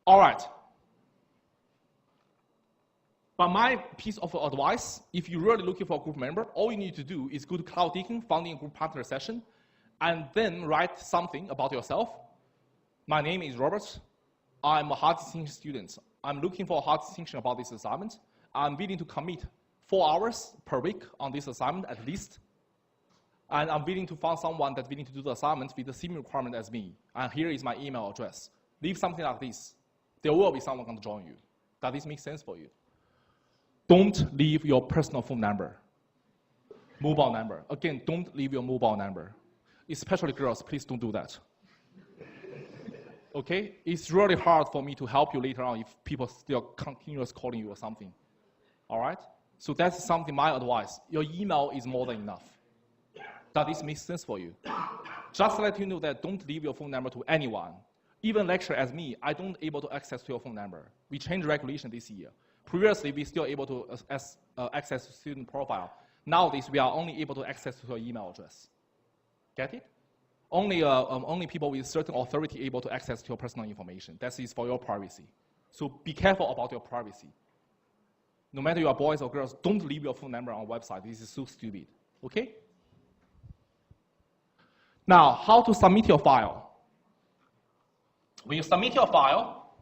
All right. But my piece of advice, if you're really looking for a group member, all you need to do is go to Cloud Deacon, finding a group partner session, and then write something about yourself. My name is Robert. I'm a hard distinction student. I'm looking for a hard distinction about this assignment. I'm willing to commit 4 hours per week on this assignment at least. And I'm willing to find someone that's willing to do the assignment with the same requirement as me. And here is my email address. Leave something like this. There will be someone going to join you. Does this make sense for you? Don't leave your personal phone number, mobile number. Again, don't leave your mobile number. Especially girls, please don't do that. Okay? It's really hard for me to help you later on if people still continuously calling you or something. All right? So that's something, my advice. Your email is more than enough. Does this make sense for you? Just to let you know that don't leave your phone number to anyone. Even lecturer as me, I don't able to access to your phone number. We changed regulation this year. Previously, we still able to access to student profile. Nowadays, we are only able to access to your email address. Get it? Only people with certain authority able to access to your personal information. That is for your privacy. So be careful about your privacy. No matter you are boys or girls, don't leave your phone number on a website. This is so stupid. Okay? Now, how to submit your file? when you submit your file,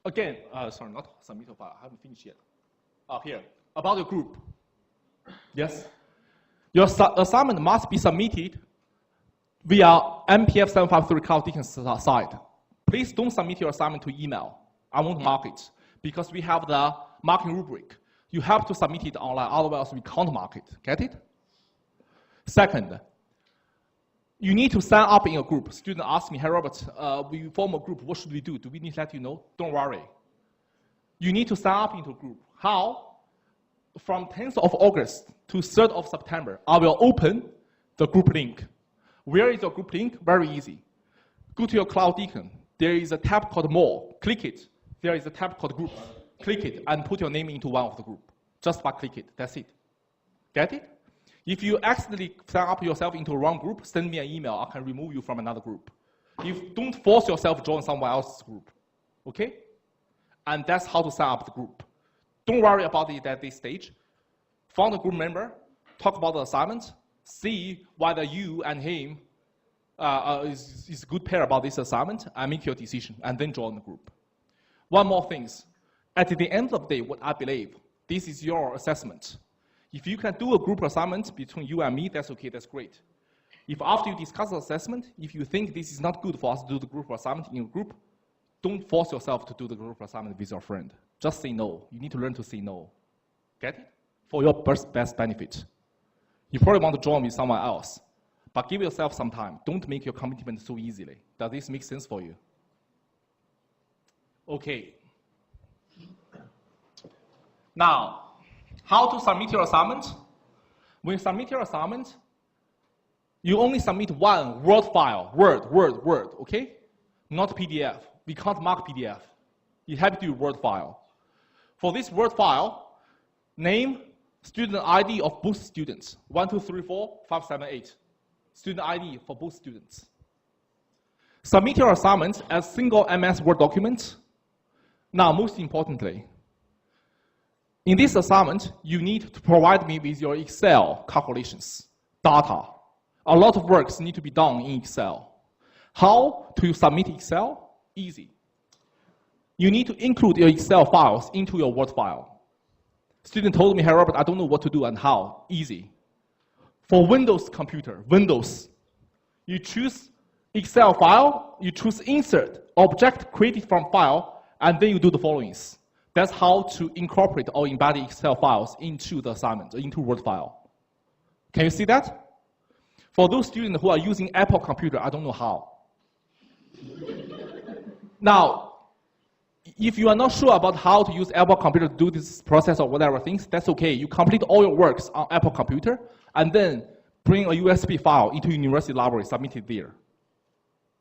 again, sorry, not submit your file, I haven't finished yet. Here, about your group. Yes? Your assignment must be submitted via MPF 753 Cloud Deacon site. Please don't submit your assignment to email. I won't mark it, because we have the marking rubric. You have to submit it online, otherwise we can't mark it. Get it? Second, you need to sign up in a group. Student ask me, hey Robert, we form a group, what should we do? Do we need to let you know? Don't worry. You need to sign up into a group. How? From 10th of August to 3rd of September, I will open the group link. Where is your group link? Very easy. Go to your Cloud Deacon. There is a tab called More. Click it. There is a tab called Group. Click it and put your name into one of the group. Just by click it. That's it. Get it? If you accidentally sign up yourself into a wrong group, send me an email. I can remove you from another group. Don't force yourself to join someone else's group. Okay? And that's how to sign up the group. Don't worry about it at this stage. Find a group member, talk about the assignment, see whether you and him is a good pair about this assignment, and make your decision, and then join the group. One more thing. At the end of the day, what I believe, this is your assessment. If you can do a group assignment between you and me, that's okay, that's great. If after you discuss the assessment, if you think this is not good for us to do the group assignment in a group, don't force yourself to do the group assignment with your friend. Just say no. You need to learn to say no. Get it? For your best benefit. You probably want to join with someone else, but give yourself some time. Don't make your commitment so easily. Does this make sense for you? Okay. Now, how to submit your assignment? When you submit your assignment, you only submit one Word file, Word, okay? Not PDF. We can't mark PDF. You have to do Word file. For this Word file, name, student ID of both students, 1, 2, 3, 4, 5, 7, 8. Student ID for both students. Submit your assignment as single MS Word document. Now, most importantly, in this assignment, you need to provide me with your Excel calculations, data. A lot of works need to be done in Excel. How to submit Excel? Easy. You need to include your Excel files into your Word file. Student told me, hey Robert, I don't know what to do and how. Easy. For Windows computer, Windows, you choose Excel file, you choose insert, object created from file, and then you do the followings. That's how to incorporate or embed Excel files into the assignment, into Word file. Can you see that? For those students who are using Apple computer, I don't know how. Now, if you are not sure about how to use Apple computer to do this process or whatever things, that's okay. You complete all your works on Apple computer, and then bring a USB file into university library, submit it there.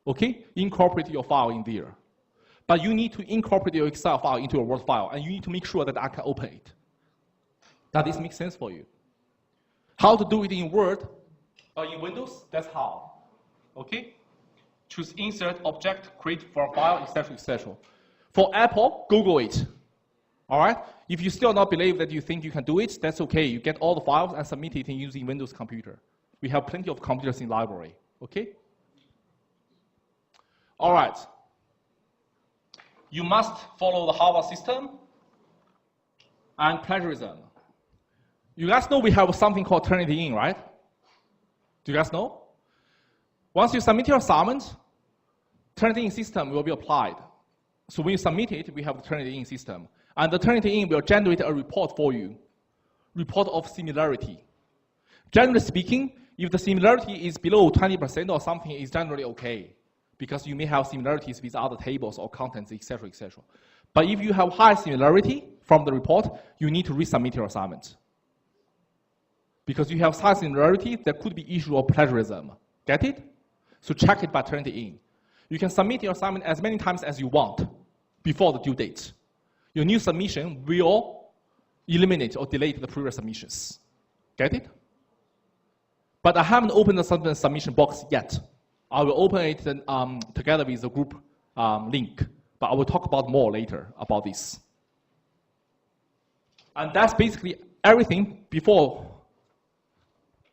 Okay? Incorporate your file in there. But you need to incorporate your Excel file into a Word file, and you need to make sure that I can open it. Does this make sense for you? How to do it in Word or in Windows? That's how. Okay? Choose insert, object, create from file, etc., etc. For Apple, Google it. All right? If you still not believe that you think you can do it, that's okay. You get all the files and submit it using Windows computer. We have plenty of computers in library. Okay? All right. You must follow the Harvard system and plagiarism. You guys know we have something called Turnitin, right? Do you guys know? Once you submit your assignment, Turnitin system will be applied. So when you submit it, we have the Turnitin system. And the Turnitin will generate a report for you, report of similarity. Generally speaking, if the similarity is below 20% or something, it's generally okay, because you may have similarities with other tables or contents, etc., etc. But if you have high similarity from the report, you need to resubmit your assignment. Because you have high similarity, there could be issue of plagiarism. Get it? So check it by Turnitin. You can submit your assignment as many times as you want before the due date. Your new submission will eliminate or delete the previous submissions. Get it? But I haven't opened the submission box yet. I will open it together with the group link, but I will talk about more later about this. And that's basically everything before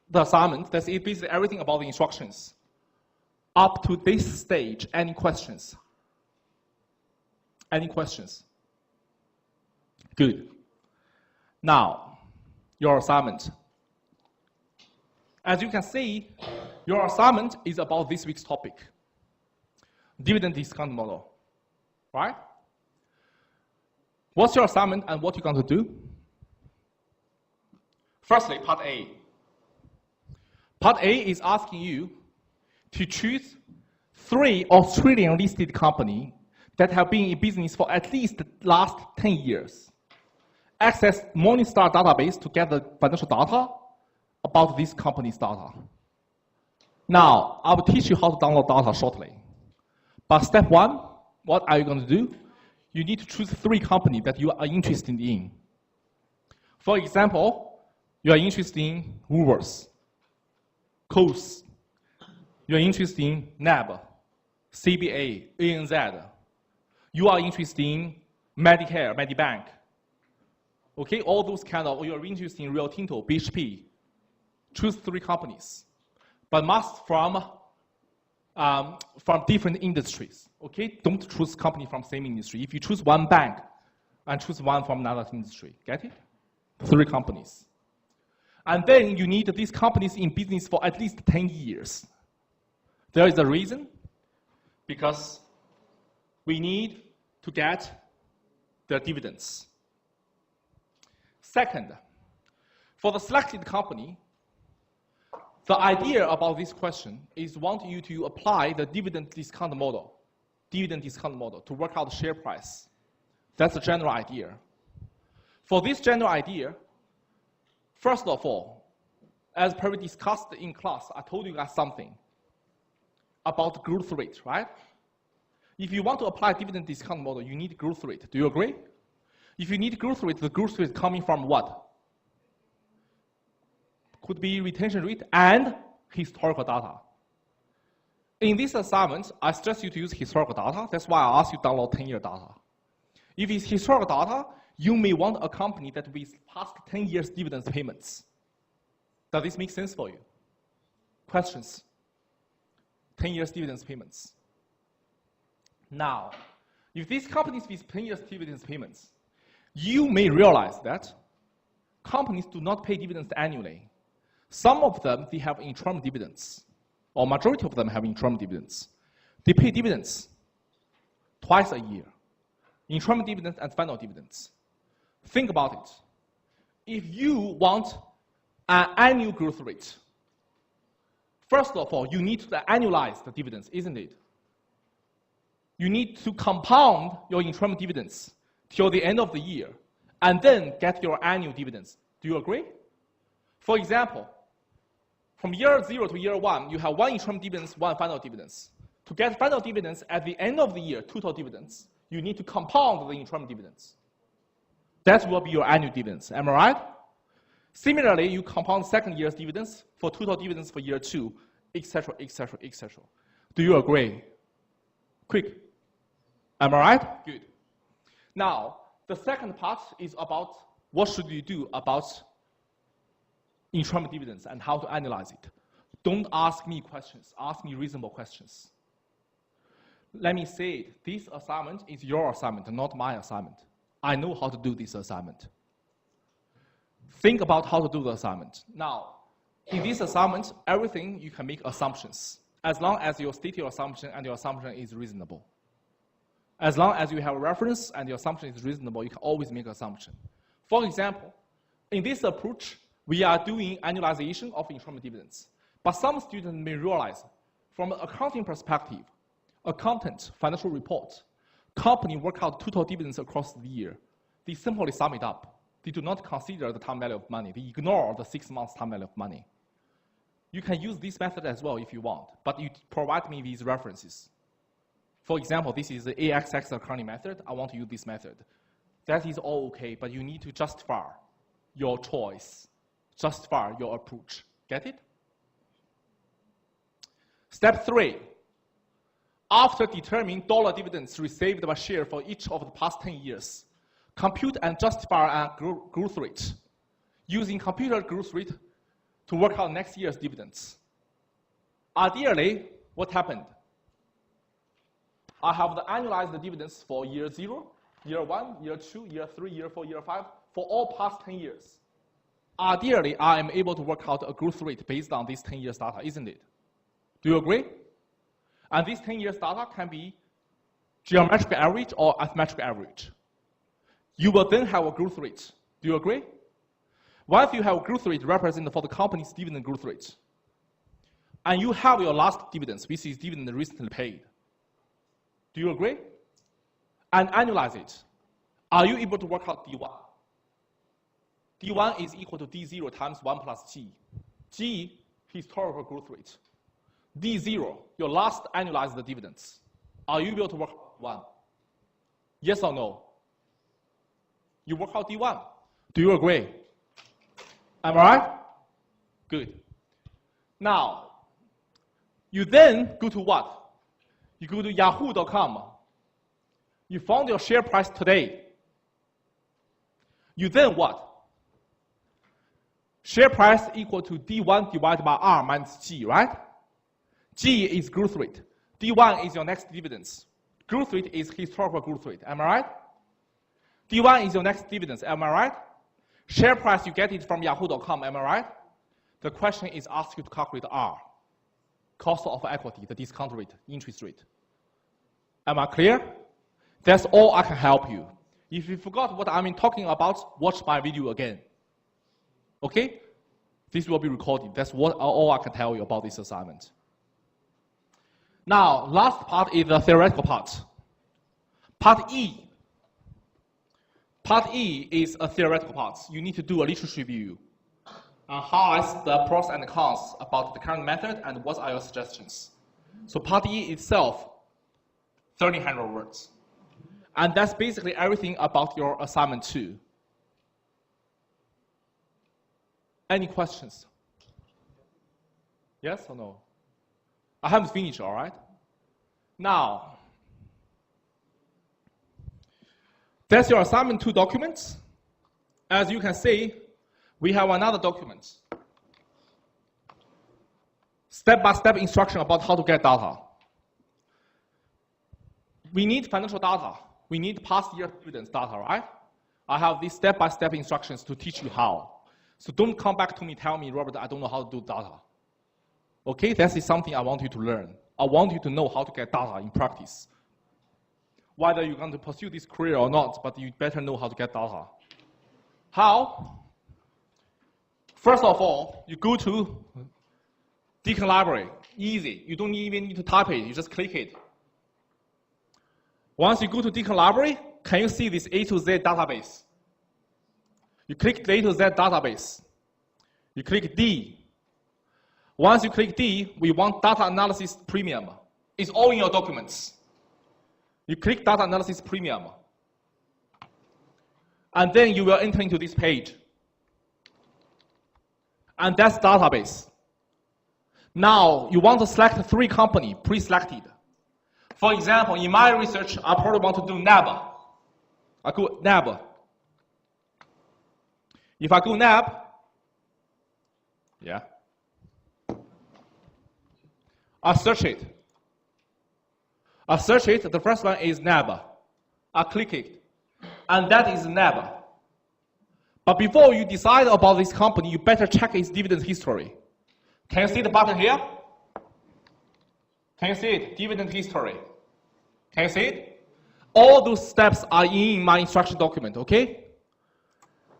the assignment. That's basically everything about the instructions. Up to this stage, any questions? Any questions? Good. Now, your assignment. As you can see, your assignment is about this week's topic, dividend discount model, right? What's your assignment and what you're going to do? Firstly, part A. Part A is asking you to choose 3 Australian listed companies that have been in business for at least the last 10 years. Access Morningstar database to get the financial data about this company's data. Now, I will teach you how to download data shortly. But step 1, what are you going to do? You need to choose 3 companies that you are interested in. For example, you are interested in Woolworths, Coles. You are interested in NAB, CBA, ANZ. You are interested in Medicare, Medibank. Okay, all those kind of, you are interested in Rio Tinto, BHP. Choose 3 companies, but must from different industries. Okay, don't choose company from same industry. If you choose one bank and choose one from another industry, get it? 3 companies. And then you need these companies in business for at least 10 years. There is a reason, because we need to get the dividends. Second, for the selected company, the idea about this question is want you to apply the dividend discount model to work out the share price. That's the general idea. For this general idea, first of all, as per we discussed in class, I told you guys something about growth rate, right? If you want to apply dividend discount model, you need growth rate. Do you agree? If you need growth rate, the growth rate coming from what? Could be retention rate and historical data. In this assignment, I stress you to use historical data. That's why I asked you to download 10-year data. If it's historical data, you may want a company that with past 10 years dividends payments. Does this make sense for you? Questions? 10 years dividends payments. Now, if these companies with 10 years dividends payments, you may realize that companies do not pay dividends annually. Some of them, they have interim dividends, or majority of them have interim dividends. They pay dividends twice a year, interim dividends and final dividends. Think about it. If you want an annual growth rate, first of all, you need to annualize the dividends, isn't it? You need to compound your interim dividends till the end of the year, and then get your annual dividends. Do you agree? For example, from year 0 to year 1, you have 1 interim dividends, 1 final dividends. To get final dividends at the end of the year, total dividends, you need to compound the interim dividends. That will be your annual dividends. Am I right? Similarly, you compound second year's dividends for total dividends for year 2, etc., etc., etc. Do you agree? Quick. Am I right? Good. Now, the second part is about what should you do about interim dividends and how to analyze it. Don't ask me questions. Ask me reasonable questions. Let me say it. This assignment is your assignment, not my assignment. I know how to do this assignment. Think about how to do the assignment. Now, in this assignment, everything you can make assumptions, as long as you state your assumption and your assumption is reasonable. As long as you have a reference and your assumption is reasonable, you can always make an assumption. For example, in this approach, we are doing annualization of interim dividends. But some students may realize, from an accounting perspective, accountant, financial report, company work out total dividends across the year. They simply sum it up. They do not consider the time value of money. They ignore the 6 months time value of money. You can use this method as well if you want, but you provide me these references. For example, this is the AXX accounting method. I want to use this method. That is all okay, but you need to justify your choice, justify your approach. Get it? Step 3. After determining dollar dividends received by share for each of the past 10 years, compute and justify a growth rate using computer growth rate to work out next year's dividends. Ideally, what happened? I have the annualized dividends for year 0, year 1, year 2, year 3, year 4, year 5, for all past 10 years. Ideally, I am able to work out a growth rate based on these 10 years data, isn't it? Do you agree? And these 10 years data can be geometric average or arithmetic average. You will then have a growth rate. Do you agree? Once you have a growth rate represented for the company's dividend growth rate, and you have your last dividends, which is dividend recently paid. Do you agree? And annualize it. Are you able to work out D1? D1 is equal to D0 times 1 plus G. G, historical growth rate. D0, your last annualized dividends. Are you able to work out 1? Yes or no? You work out D1. Do you agree? Am I right? Good. Now, you then go to what? You go to yahoo.com. You found your share price today. You then what? Share price equal to D1 divided by R minus G, right? G is growth rate. D1 is your next dividends. Growth rate is historical growth rate. Am I right? D1 is your next dividends. Am I right? Share price, you get it from yahoo.com. Am I right? The question is asked you to calculate R. Cost of equity, the discount rate, interest rate. Am I clear? That's all I can help you. If you forgot what I'm talking about, watch my video again. Okay? This will be recorded. That's all I can tell you about this assignment. Now, last part is the theoretical part. Part E. Part E is a theoretical part. You need to do a literature review on how is the pros and cons about the current method and what are your suggestions. So part E itself, 1,300 words. And that's basically everything about your assignment 2. Any questions? Yes or no? I haven't finished, all right? Now, that's your assignment 2 documents. As you can see, we have another document. Step-by-step instruction about how to get data. We need financial data. We need past year dividends data, right? I have these step-by-step instructions to teach you how. So don't come back to me, tell me, Robert, I don't know how to do data. Okay, that is something I want you to learn. I want you to know how to get data in practice. Whether you're going to pursue this career or not, but you better know how to get data. How? First of all, you go to Deacon Library. Easy. You don't even need to type it. You just click it. Once you go to Deacon Library, can you see this A to Z database? You click the A to Z database. You click D. Once you click D, we want data analysis premium. It's all in your documents. You click data analysis premium. And then you will enter into this page. And that's database. Now, you want to select 3 companies, pre-selected. For example, in my research, I probably want to do NAB. I go NAB. If I go NAB, yeah, I search it. The first one is NAB. I click it, and that is NAB. But before you decide about this company, you better check its dividend history. Can you see the button here? Can you see it? Dividend history. Can you see it? All those steps are in my instruction document, okay?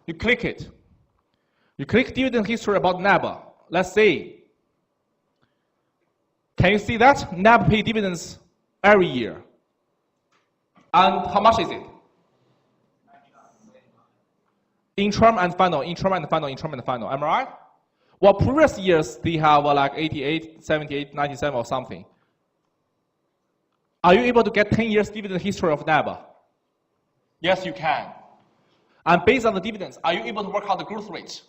You click it. You click dividend history about NAB. Let's see. Can you see that? NAB pay dividends every year. And how much is it? Interim and final, interim and final, interim and final. Am I right? Well, previous years, they have like 88, 78, 97 or something. Are you able to get 10 years dividend history of NAB? Yes, you can. And based on the dividends, are you able to work out the growth rate?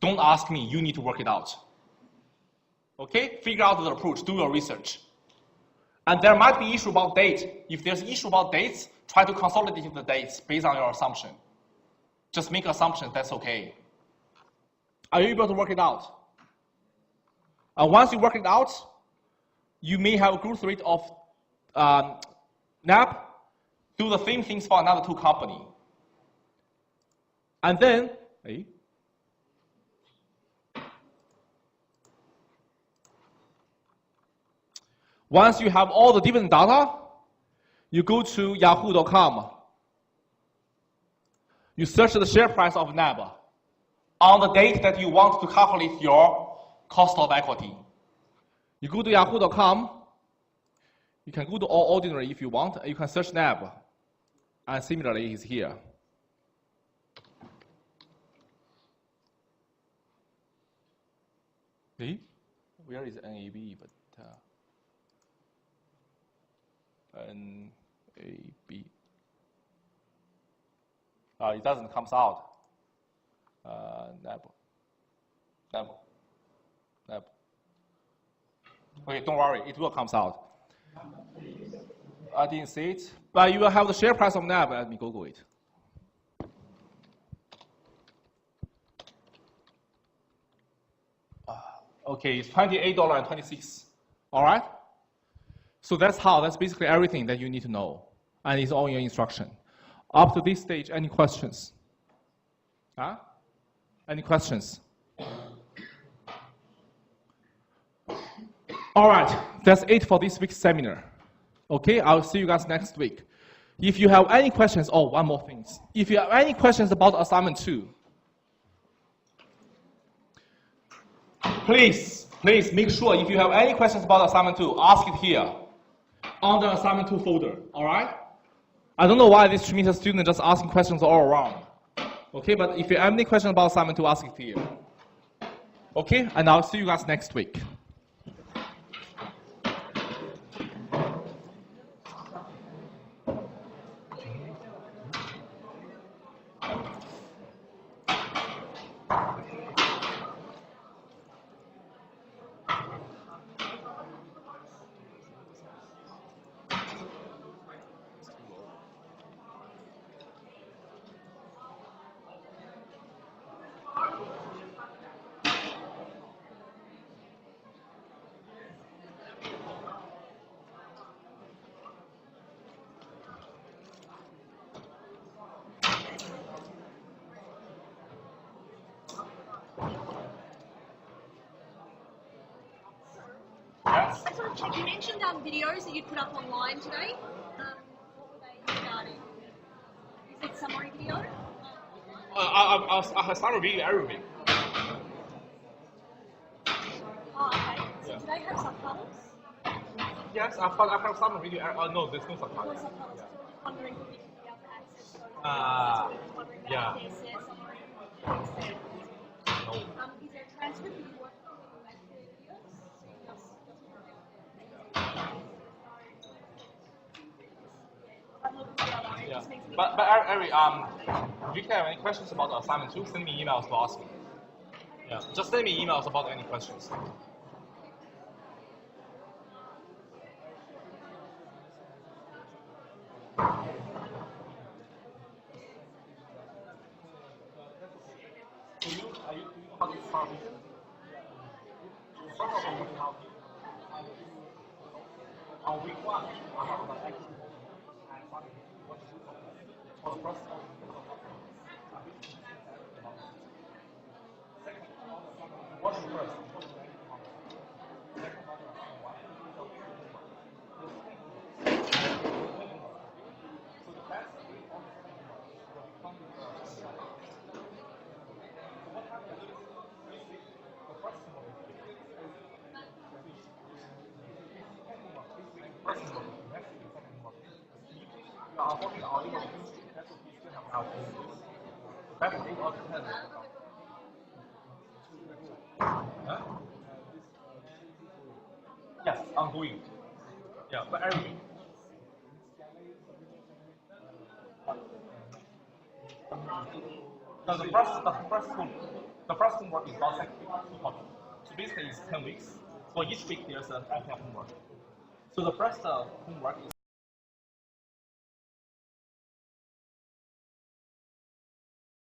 Don't ask me, you need to work it out. Okay, figure out the approach, do your research. And there might be issue about date. If there's issue about dates, try to consolidate the dates based on your assumption. Just make assumptions, that's okay. Are you able to work it out? And once you work it out, you may have a growth rate of NAB, do the same things for another 2 company. And then, once you have all the dividend data, you go to yahoo.com. You search the share price of NAB on the date that you want to calculate your cost of equity. You go to yahoo.com. You can go to all ordinary if you want. You can search NAB. And similarly, it's here. See? Where is NAB? But NAB. It doesn't come out. NAB. Okay, don't worry, it will come out. I didn't see it, but you will have the share price of NAB. Let me Google it. Okay, it's $28.26. All right? So that's basically everything that you need to know. And it's all in your instruction. Up to this stage, any questions? Huh? Any questions? All right, that's it for this week's seminar. Okay, I'll see you guys next week. If you have any questions, one more thing. If you have any questions about assignment 2, please make sure if you have any questions about assignment 2, ask it here on the assignment 2 folder, all right? I don't know why this Trimita student just asking questions all around. Okay, but if you have any questions about assignment 2, ask it here. Okay, and I'll see you guys next week. You mentioned videos that you put up online today. What were they regarding? Is it summary video? I have summary video everything. Oh, okay. So do they have subtitles? Yes, I have summary video. No, there's no subtitles. No subtitles. So I'm just wondering if you could be able to access those. Wondering about Yeah. their summary. No. Is there a transcript that you work on when you make the videos? So you just Yeah. But Ari, if you have any questions about the assignment 2, send me emails to ask me. Yeah. Just send me emails about any questions. Do you know how to start with it? On week 1, I have the action and what to do for the process. What's the first? Yes, ongoing. Yeah, but every week. No, the first homework is not technical. So basically it's 10 weeks. For each week there's an homework. So the first homework is